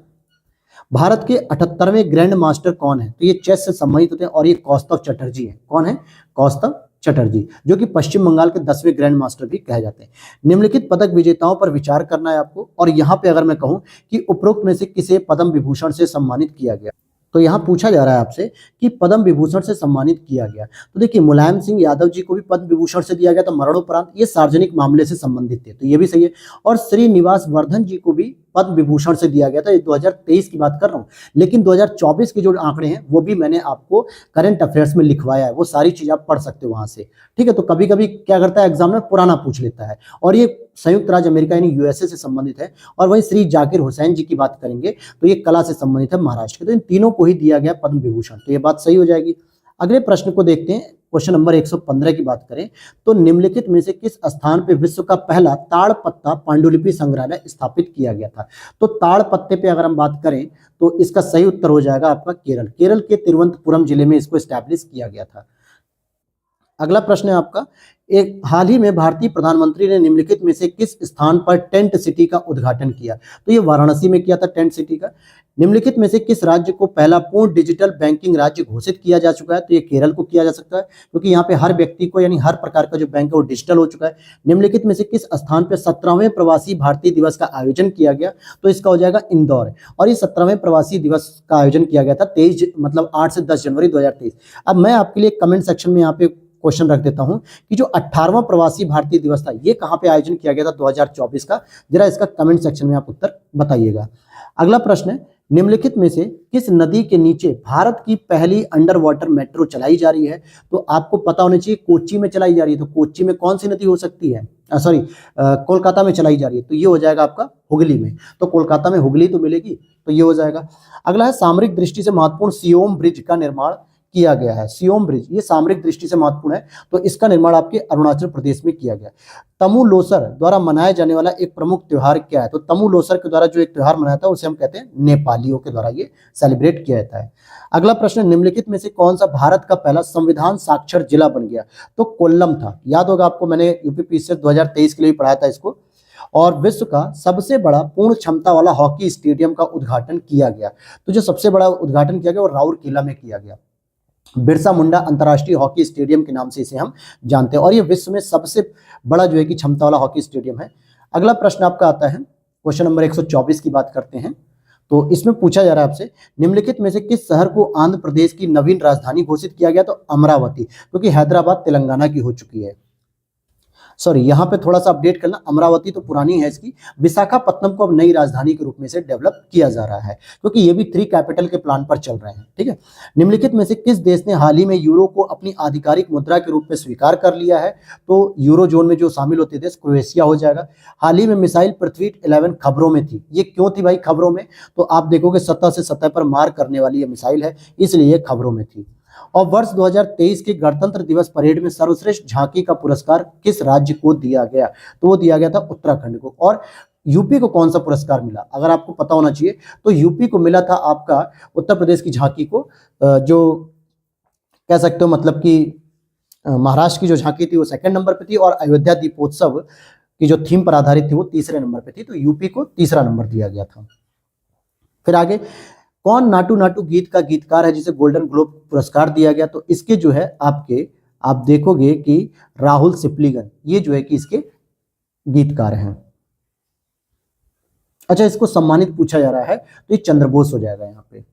भारत के 78वें ग्रैंड मास्टर कौन है? तो ये चेस से संबंधित होते हैं और ये कौस्तव चटर्जी है। कौन है? कौस्तव चटर्जी, जो कि पश्चिम बंगाल के 10वें ग्रैंड मास्टर भी कहे जाते हैं। निम्नलिखित पदक विजेताओं पर विचार करना है आपको। और यहाँ पे अगर मैं कहूँ कि उपरोक्त में से किसे पद्म विभूषण से सम्मानित किया गया, तो यहाँ पूछा जा रहा है आपसे कि पद्म विभूषण से सम्मानित किया गया। तो देखिए, मुलायम सिंह यादव जी को भी पद्म विभूषण से दिया गया था मरणोपरांत। ये सार्वजनिक मामले से संबंधित थे, तो ये भी सही है। और श्रीनिवास वर्धन जी को भी पद्म विभूषण से दिया गया था। ये 2023 की बात कर रहा हूँ, लेकिन 2024 के जो आंकड़े हैं वो भी मैंने आपको करंट अफेयर्स में लिखवाया है। वो सारी चीज आप पढ़ सकते हो वहां से। ठीक है, तो कभी कभी क्या करता है एग्जामिनर, पुराना पूछ लेता है। और ये संयुक्त राज्य अमेरिका यानी यूएसए से संबंधित है। और वहीं श्री जाकिर हुसैन जी की बात करेंगे तो ये कला से संबंधित है, महाराष्ट्र के। तो इन तीनों को ही दिया गया पद्म विभूषण, तो ये बात सही हो जाएगी। अगले प्रश्न को देखते हैं, क्वेश्चन नंबर 115 की बात करें तो निम्नलिखित में से किस स्थान पे विश्व का पहला ताड़पत्ता पांडुलिपि संग्रहालय स्थापित किया गया था? तो ताड़पत्ते पे अगर हम बात करें तो इसका सही उत्तर हो जाएगा आपका केरल। केरल के तिरुवनंतपुरम जिले में इसको स्टैब्लिश किया गया था। अगला प्रश्न है आपका, एक हाल ही में भारतीय प्रधानमंत्री ने निम्नलिखित में से किस स्थान पर टेंट सिटी का उद्घाटन किया? तो ये वाराणसी में किया था टेंट सिटी का। निम्नलिखित में से किस राज्य को पहला पूर्ण डिजिटल बैंकिंग राज्य घोषित किया जा चुका है? तो ये केरल को किया जा सकता है, क्योंकि यहाँ पे हर व्यक्ति को यानी हर प्रकार का जो बैंक है वो डिजिटल हो चुका है। निम्नलिखित में से किस स्थान पर 17वें प्रवासी भारतीय दिवस का आयोजन किया गया? तो इसका हो जाएगा इंदौर। और ये 17वें प्रवासी दिवस का आयोजन किया गया था 8 से 10 जनवरी 2023। अब मैं आपके लिए कमेंट सेक्शन में यहाँ पे क्वेश्चन रख देता हूं कि जो 18वां प्रवासी भारतीय दिवस था ये कहां पे आयोजन किया गया था 2024 का? जरा इसका कमेंट सेक्शन में आप उत्तर बताइएगा। अगला प्रश्न है, निम्नलिखित में से किस नदी के नीचे भारत की पहली अंडर वाटर मेट्रो चलाई जा रही है? तो आपको पता होना चाहिए कोच्चि में चलाई जा रही है। तो कोच्चि में कौन सी नदी हो सकती है? कोलकाता में चलाई जा रही है, तो ये हो जाएगा आपका हुगली में। तो कोलकाता में हुगली तो मिलेगी, तो ये हो जाएगा। अगला है, सामरिक दृष्टि से महत्वपूर्ण सियोम ब्रिज का निर्माण किया गया है। सियोम ब्रिज ये सामरिक दृष्टि से महत्वपूर्ण है, तो इसका निर्माण आपके अरुणाचल प्रदेश में किया गया। तमु लोसर द्वारा मनाया जाने वाला एक प्रमुख त्योहार क्या है? तो तमु लोसर के द्वारा जो एक त्योहार मनाया था उसे हम कहते हैं नेपालियों के द्वारा ये सेलिब्रेट किया जाता है। अगला प्रश्न, निम्नलिखित में से कौन सा भारत का पहला संविधान साक्षर जिला बन गया? तो कोल्लम था। याद होगा आपको, मैंने यूपीपीसीएस 2023 के लिए पढ़ाया था इसको। और विश्व का सबसे बड़ा पूर्ण क्षमता वाला हॉकी स्टेडियम का उद्घाटन किया गया। तो जो सबसे बड़ा उद्घाटन किया गया वो राउरकेला में किया गया। बिरसा मुंडा अंतर्राष्ट्रीय हॉकी स्टेडियम के नाम से इसे हम जानते हैं। और ये विश्व में सबसे बड़ा जो है कि क्षमता वाला हॉकी स्टेडियम है। अगला प्रश्न आपका आता है, क्वेश्चन नंबर 124 की बात करते हैं। तो इसमें पूछा जा रहा है आपसे, निम्नलिखित में से किस शहर को आंध्र प्रदेश की नवीन राजधानी घोषित किया गया? तो अमरावती, क्योंकि हैदराबाद तेलंगाना की हो चुकी है। सॉरी, यहाँ पे थोड़ा सा अपडेट करना, अमरावती तो पुरानी है इसकी, विशाखापत्तनम को अब नई राजधानी के रूप में से डेवलप किया जा रहा है, क्योंकि ये भी 3 कैपिटल के प्लान पर चल रहे हैं। ठीक है, निम्नलिखित में से किस देश ने हाल ही में यूरो को अपनी आधिकारिक मुद्रा के रूप में स्वीकार कर लिया है? तो यूरो जोन में जो शामिल होते देश क्रोएशिया हो जाएगा। हाल ही में मिसाइल पृथ्वी 11 खबरों में थी, ये क्यों थी भाई खबरों में? तो आप देखोगे सतह से सतह पर मार करने वाली ये मिसाइल है, इसलिए ये खबरों में थी। और वर्ष 2023 के गणतंत्र दिवस परेड में सर्वश्रेष्ठ झांकी का पुरस्कार किस राज्य को दिया गया? तो वो दिया गया था उत्तराखंड को। और यूपी को कौन सा पुरस्कार मिला, अगर आपको पता होना चाहिए, तो यूपी को मिला था आपका उत्तर प्रदेश की झांकी को, जो कह सकते हो मतलब कि महाराष्ट्र की जो झांकी थी वो 2nd नंबर पे थी, और अयोध्या दीपोत्सव की जो थीम पर आधारित थी वो 3रे नंबर पे थी, तो यूपी को 3रा नंबर दिया गया था। फिर आगे, कौन नाटू नाटू गीत का गीतकार है जिसे गोल्डन ग्लोब पुरस्कार दिया गया? तो इसके जो है आप देखोगे कि राहुल सिप्लीगन, ये जो है कि इसके गीतकार हैं। अच्छा, इसको सम्मानित पूछा जा रहा है, तो ये चंद्रबोस हो जाएगा यहाँ पे,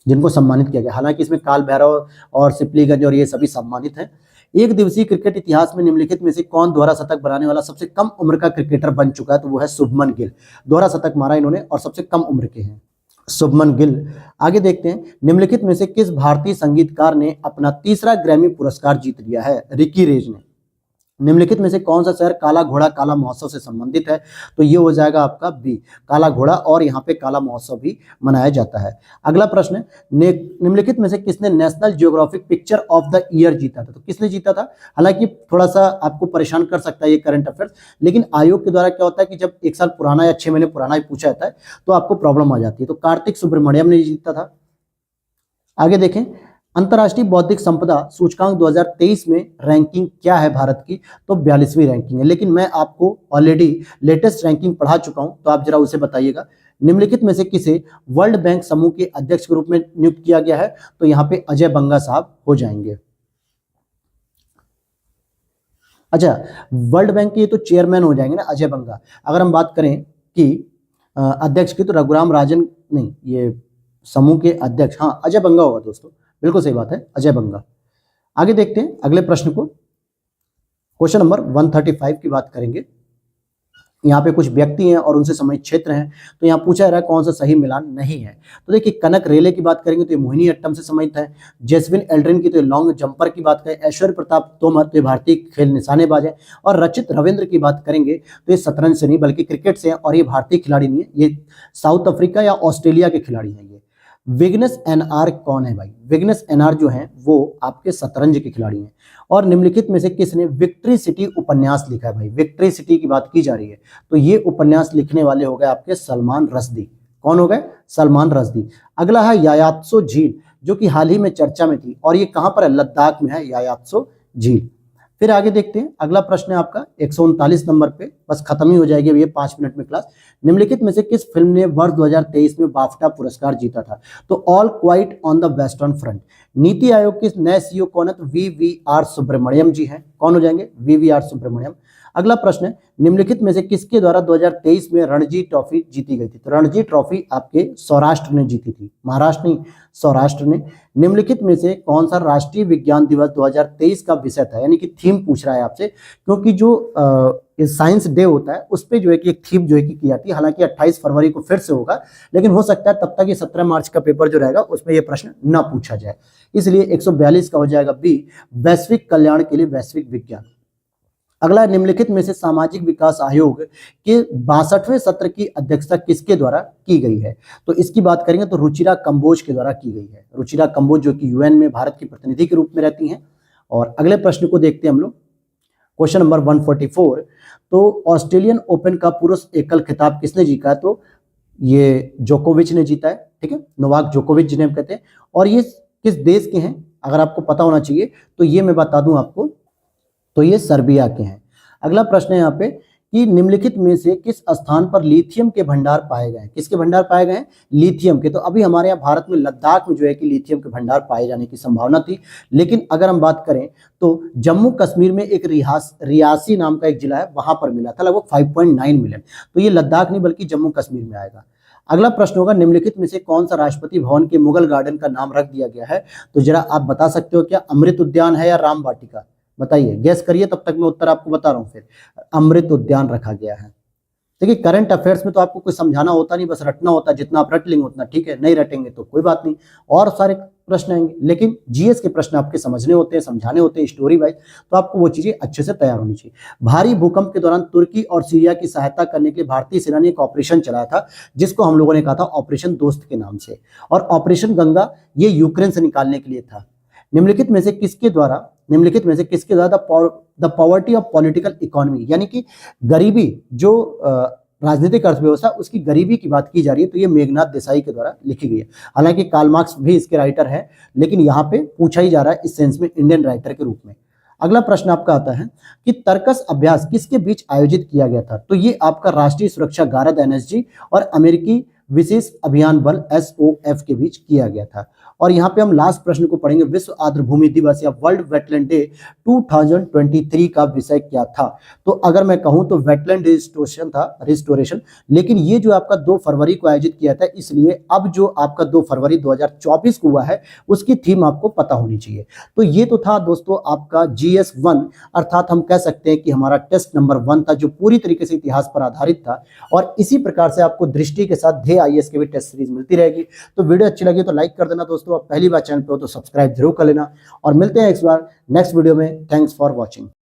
जिनको सम्मानित किया गया। हालांकि इसमें काल भैरव और सिप्लीगंज और ये सभी सम्मानित हैं। एक दिवसीय क्रिकेट इतिहास में निम्नलिखित में से कौन दोहरा शतक बनाने वाला सबसे कम उम्र का क्रिकेटर बन चुका है? तो वो है शुभमन गिल, दोहरा शतक मारा इन्होंने और सबसे कम उम्र के हैं शुभमन गिल। आगे देखते हैं, निम्नलिखित में से किस भारतीय संगीतकार ने अपना 3रा ग्रैमी पुरस्कार जीत लिया है? रिकी रेज ने। निम्नलिखित में से कौन सा शहर काला घोड़ा काला महोत्सव से संबंधित है? तो ये हो जाएगा आपका बी, काला घोड़ा, और यहाँ पे काला महोत्सव भी मनाया जाता है। अगला प्रश्न, निम्नलिखित में से किसने national geographic picture of the year जीता था? तो किसने जीता था? हालांकि थोड़ा सा आपको परेशान कर सकता है ये करंट अफेयर्स, लेकिन आयोग के द्वारा क्या होता है कि जब 1 साल पुराना या 6 महीने पुराना ही पूछा जाता है तो आपको प्रॉब्लम आ जाती है। तो कार्तिक सुब्रमण्यम ने जीता था। आगे देखें, अंतर्राष्ट्रीय बौद्धिक संपदा सूचकांक 2023 में रैंकिंग क्या है भारत की? तो 42वीं रैंकिंग है, लेकिन मैं आपको ऑलरेडी लेटेस्ट रैंकिंग पढ़ा चुका हूं, तो आप जरा उसे बताइएगा। निम्नलिखित में से किसे वर्ल्ड बैंक समूह के अध्यक्ष के रूप में नियुक्त किया गया है? तो यहाँ पे अजय बंगा साहब हो जाएंगे। अच्छा, वर्ल्ड बैंक के तो चेयरमैन हो जाएंगे ना अजय बंगा। अगर हम बात करें कि अध्यक्ष की, तो रघुराम राजन नहीं, ये समूह के अध्यक्ष, हाँ अजय बंगा होगा दोस्तों, बिल्कुल सही बात है, अजय बंगा। आगे देखते हैं अगले प्रश्न को, क्वेश्चन नंबर 135 की बात करेंगे। यहाँ पे कुछ व्यक्ति हैं और उनसे संबंधित क्षेत्र हैं, तो यहाँ पूछा जा रहा है कौन सा सही मिलान नहीं है। तो देखिए, कनक रेले की बात करेंगे तो ये मोहिनी अट्टम से संबंधित है। जेसविन एल्ड्रिन की तो लॉन्ग जंपर की बात करें, ऐश्वर्य प्रताप तोमर तो ये भारतीय खेल निशानेबाज है, और रचित रविंद्र की बात करेंगे तो ये शतरंज से नहीं बल्कि क्रिकेट से है, और ये भारतीय खिलाड़ी नहीं है, ये साउथ अफ्रीका या ऑस्ट्रेलिया के खिलाड़ी हैं। ये विग्नेस एनआर कौन है भाई? विग्नेस एनआर जो है वो आपके शतरंज के खिलाड़ी हैं। और निम्नलिखित में से किसने विक्ट्री सिटी उपन्यास लिखा है भाई? विक्ट्री सिटी की बात की जा रही है, तो ये उपन्यास लिखने वाले हो गए आपके सलमान रश्दी। कौन हो गए? सलमान रश्दी। अगला है यायात्सो झील, जो कि हाल ही में चर्चा में थी, और ये कहां पर है? लद्दाख में है यायात्सो झील। फिर आगे देखते हैं, अगला प्रश्न है आपका 139 नंबर पे, बस खत्म ही हो जाएगी ये 5 मिनट में क्लास। निम्नलिखित में से किस फिल्म ने वर्ष 2023 में बाफ्टा पुरस्कार जीता था? तो all quite on the western front. NITI Aayog के नए सीईओ कौन है? तो वीवीआर सुब्रमण्यम जी हैं। कौन हो जाएंगे? वीवीआर सुब्रमण्यम। अगला प्रश्न है, निम्नलिखित में से किसके द्वारा 2023 में रणजी ट्रॉफी जीती गई थी? तो रणजी ट्रॉफी आपके सौराष्ट्र ने जीती थी, महाराष्ट्र नहीं, सौराष्ट्र ने। निम्नलिखित में से कौन सा राष्ट्रीय विज्ञान दिवस 2023 का विषय था? यानी कि थीम पूछ रहा है आपसे, क्योंकि जो साइंस डे होता है उस पे जो है कि एक थीम जो है कि की जाती है। हालांकि 28 फरवरी को फिर से होगा, लेकिन हो सकता है तब तक ये 17 मार्च का पेपर जो रहेगा उसमें ये प्रश्न ना पूछा जाए, इसलिए 142 का हो जाएगा बी, वैश्विक कल्याण के लिए वैश्विक विज्ञान। अगला, निम्नलिखित में से सामाजिक विकास आयोग के 62वें सत्र की अध्यक्षता किसके द्वारा की गई है? तो इसकी बात करेंगे तो रुचिरा कंबोज के द्वारा की गई है। रुचिरा कंबोज जो कि यूएन में भारत की प्रतिनिधि के रूप में रहती हैं। और अगले प्रश्न को देखते हैं हम लोग, क्वेश्चन नंबर 144। तो ऑस्ट्रेलियन ओपन का पुरुष एकल खिताब किसने जीता है? तो ये जोकोविच ने जीता है, ठीक है, नोवाक जोकोविच जिन्हें हम कहते हैं। और ये किस देश के हैं? अगर आपको पता होना चाहिए तो ये मैं बता दूं आपको, तो ये सर्बिया के हैं। अगला प्रश्न है यहाँ पे कि निम्नलिखित में से किस स्थान पर लिथियम के भंडार पाए गए हैं? किसके भंडार पाए गए हैं? लिथियम के। तो अभी हमारे यहाँ भारत में लद्दाख में जो है कि लिथियम के भंडार पाए जाने की संभावना थी, लेकिन अगर हम बात करें तो जम्मू कश्मीर में एक रियासी नाम का एक जिला है, वहां पर मिला था लगभग 5.9 मिलियन। तो ये लद्दाख नहीं बल्कि जम्मू कश्मीर में आएगा। अगला प्रश्न होगा, निम्नलिखित में से कौन सा राष्ट्रपति भवन के मुगल गार्डन का नाम रख दिया गया है? तो जरा आप बता सकते हो क्या? अमृत उद्यान है या राम वाटिका? बताइए, गैस करिए, तब तक मैं उत्तर आपको बता रहा हूँ। फिर अमृत उद्यान रखा गया है। देखिए करंट अफेयर्स में तो आपको कुछ समझाना होता नहीं, बस रटना होता है, जितना आप रट लेंगे उतना ठीक है, नहीं रटेंगे तो कोई बात नहीं, और सारे प्रश्न आएंगे। लेकिन जीएस के प्रश्न आपके समझने होते हैं, समझाने होते हैं स्टोरी वाइज, तो आपको वो चीजें अच्छे से तैयार होनी चाहिए। भारी भूकंप के दौरान तुर्की और सीरिया की सहायता करने के लिए भारतीय सेना ने एक ऑपरेशन चलाया था, जिसको हम लोगों ने कहा था ऑपरेशन दोस्त के नाम से, और ऑपरेशन गंगा ये यूक्रेन से निकालने के लिए था। निम्नलिखित में से किसके द्वारा the poverty of political economy, यानी कि गरीबी, जो राजनीतिक अर्थव्यवस्था, उसकी गरीबी की बात की जा रही है, तो ये मेघनाथ देसाई के द्वारा लिखी गई है। हालांकि कार्ल मार्क्स भी इसके राइटर है, लेकिन यहाँ पे पूछा ही जा रहा है इस सेंस में इंडियन राइटर के रूप में। अगला प्रश्न आपका आता है कि तर्कस अभ्यास किसके बीच आयोजित किया गया था? तो ये आपका राष्ट्रीय सुरक्षा गारद एनएसजी और अमेरिकी विशेष अभियान बल एसओएफ के बीच किया गया था। और यहाँ पे हम लास्ट प्रश्न को पढ़ेंगे, विश्व आर्द्रभूमि दिवस या वर्ल्ड वेटलैंड डे 2023 का विषय क्या था? तो अगर मैं कहूं तो वेटलैंड रिस्टोरेशन, लेकिन ये जो आपका 2 फरवरी को आयोजित किया था, इसलिए अब जो आपका 2 फरवरी 2024 को हुआ है उसकी थीम आपको पता होनी चाहिए। तो ये तो था दोस्तों आपका GS1, अर्थात हम कह सकते हैं कि हमारा टेस्ट नंबर 1 था, जो पूरी तरीके से इतिहास पर आधारित था। और इसी प्रकार से आपको दृष्टि के साथ ध्येय IAS के भी टेस्ट सीरीज मिलती रहेगी। तो वीडियो अच्छी लगी तो लाइक कर देना दोस्तों, आप पहली बार चैनल पे हो तो सब्सक्राइब जरूर कर लेना, और मिलते हैं एक बार नेक्स्ट वीडियो में। Thanks for watching.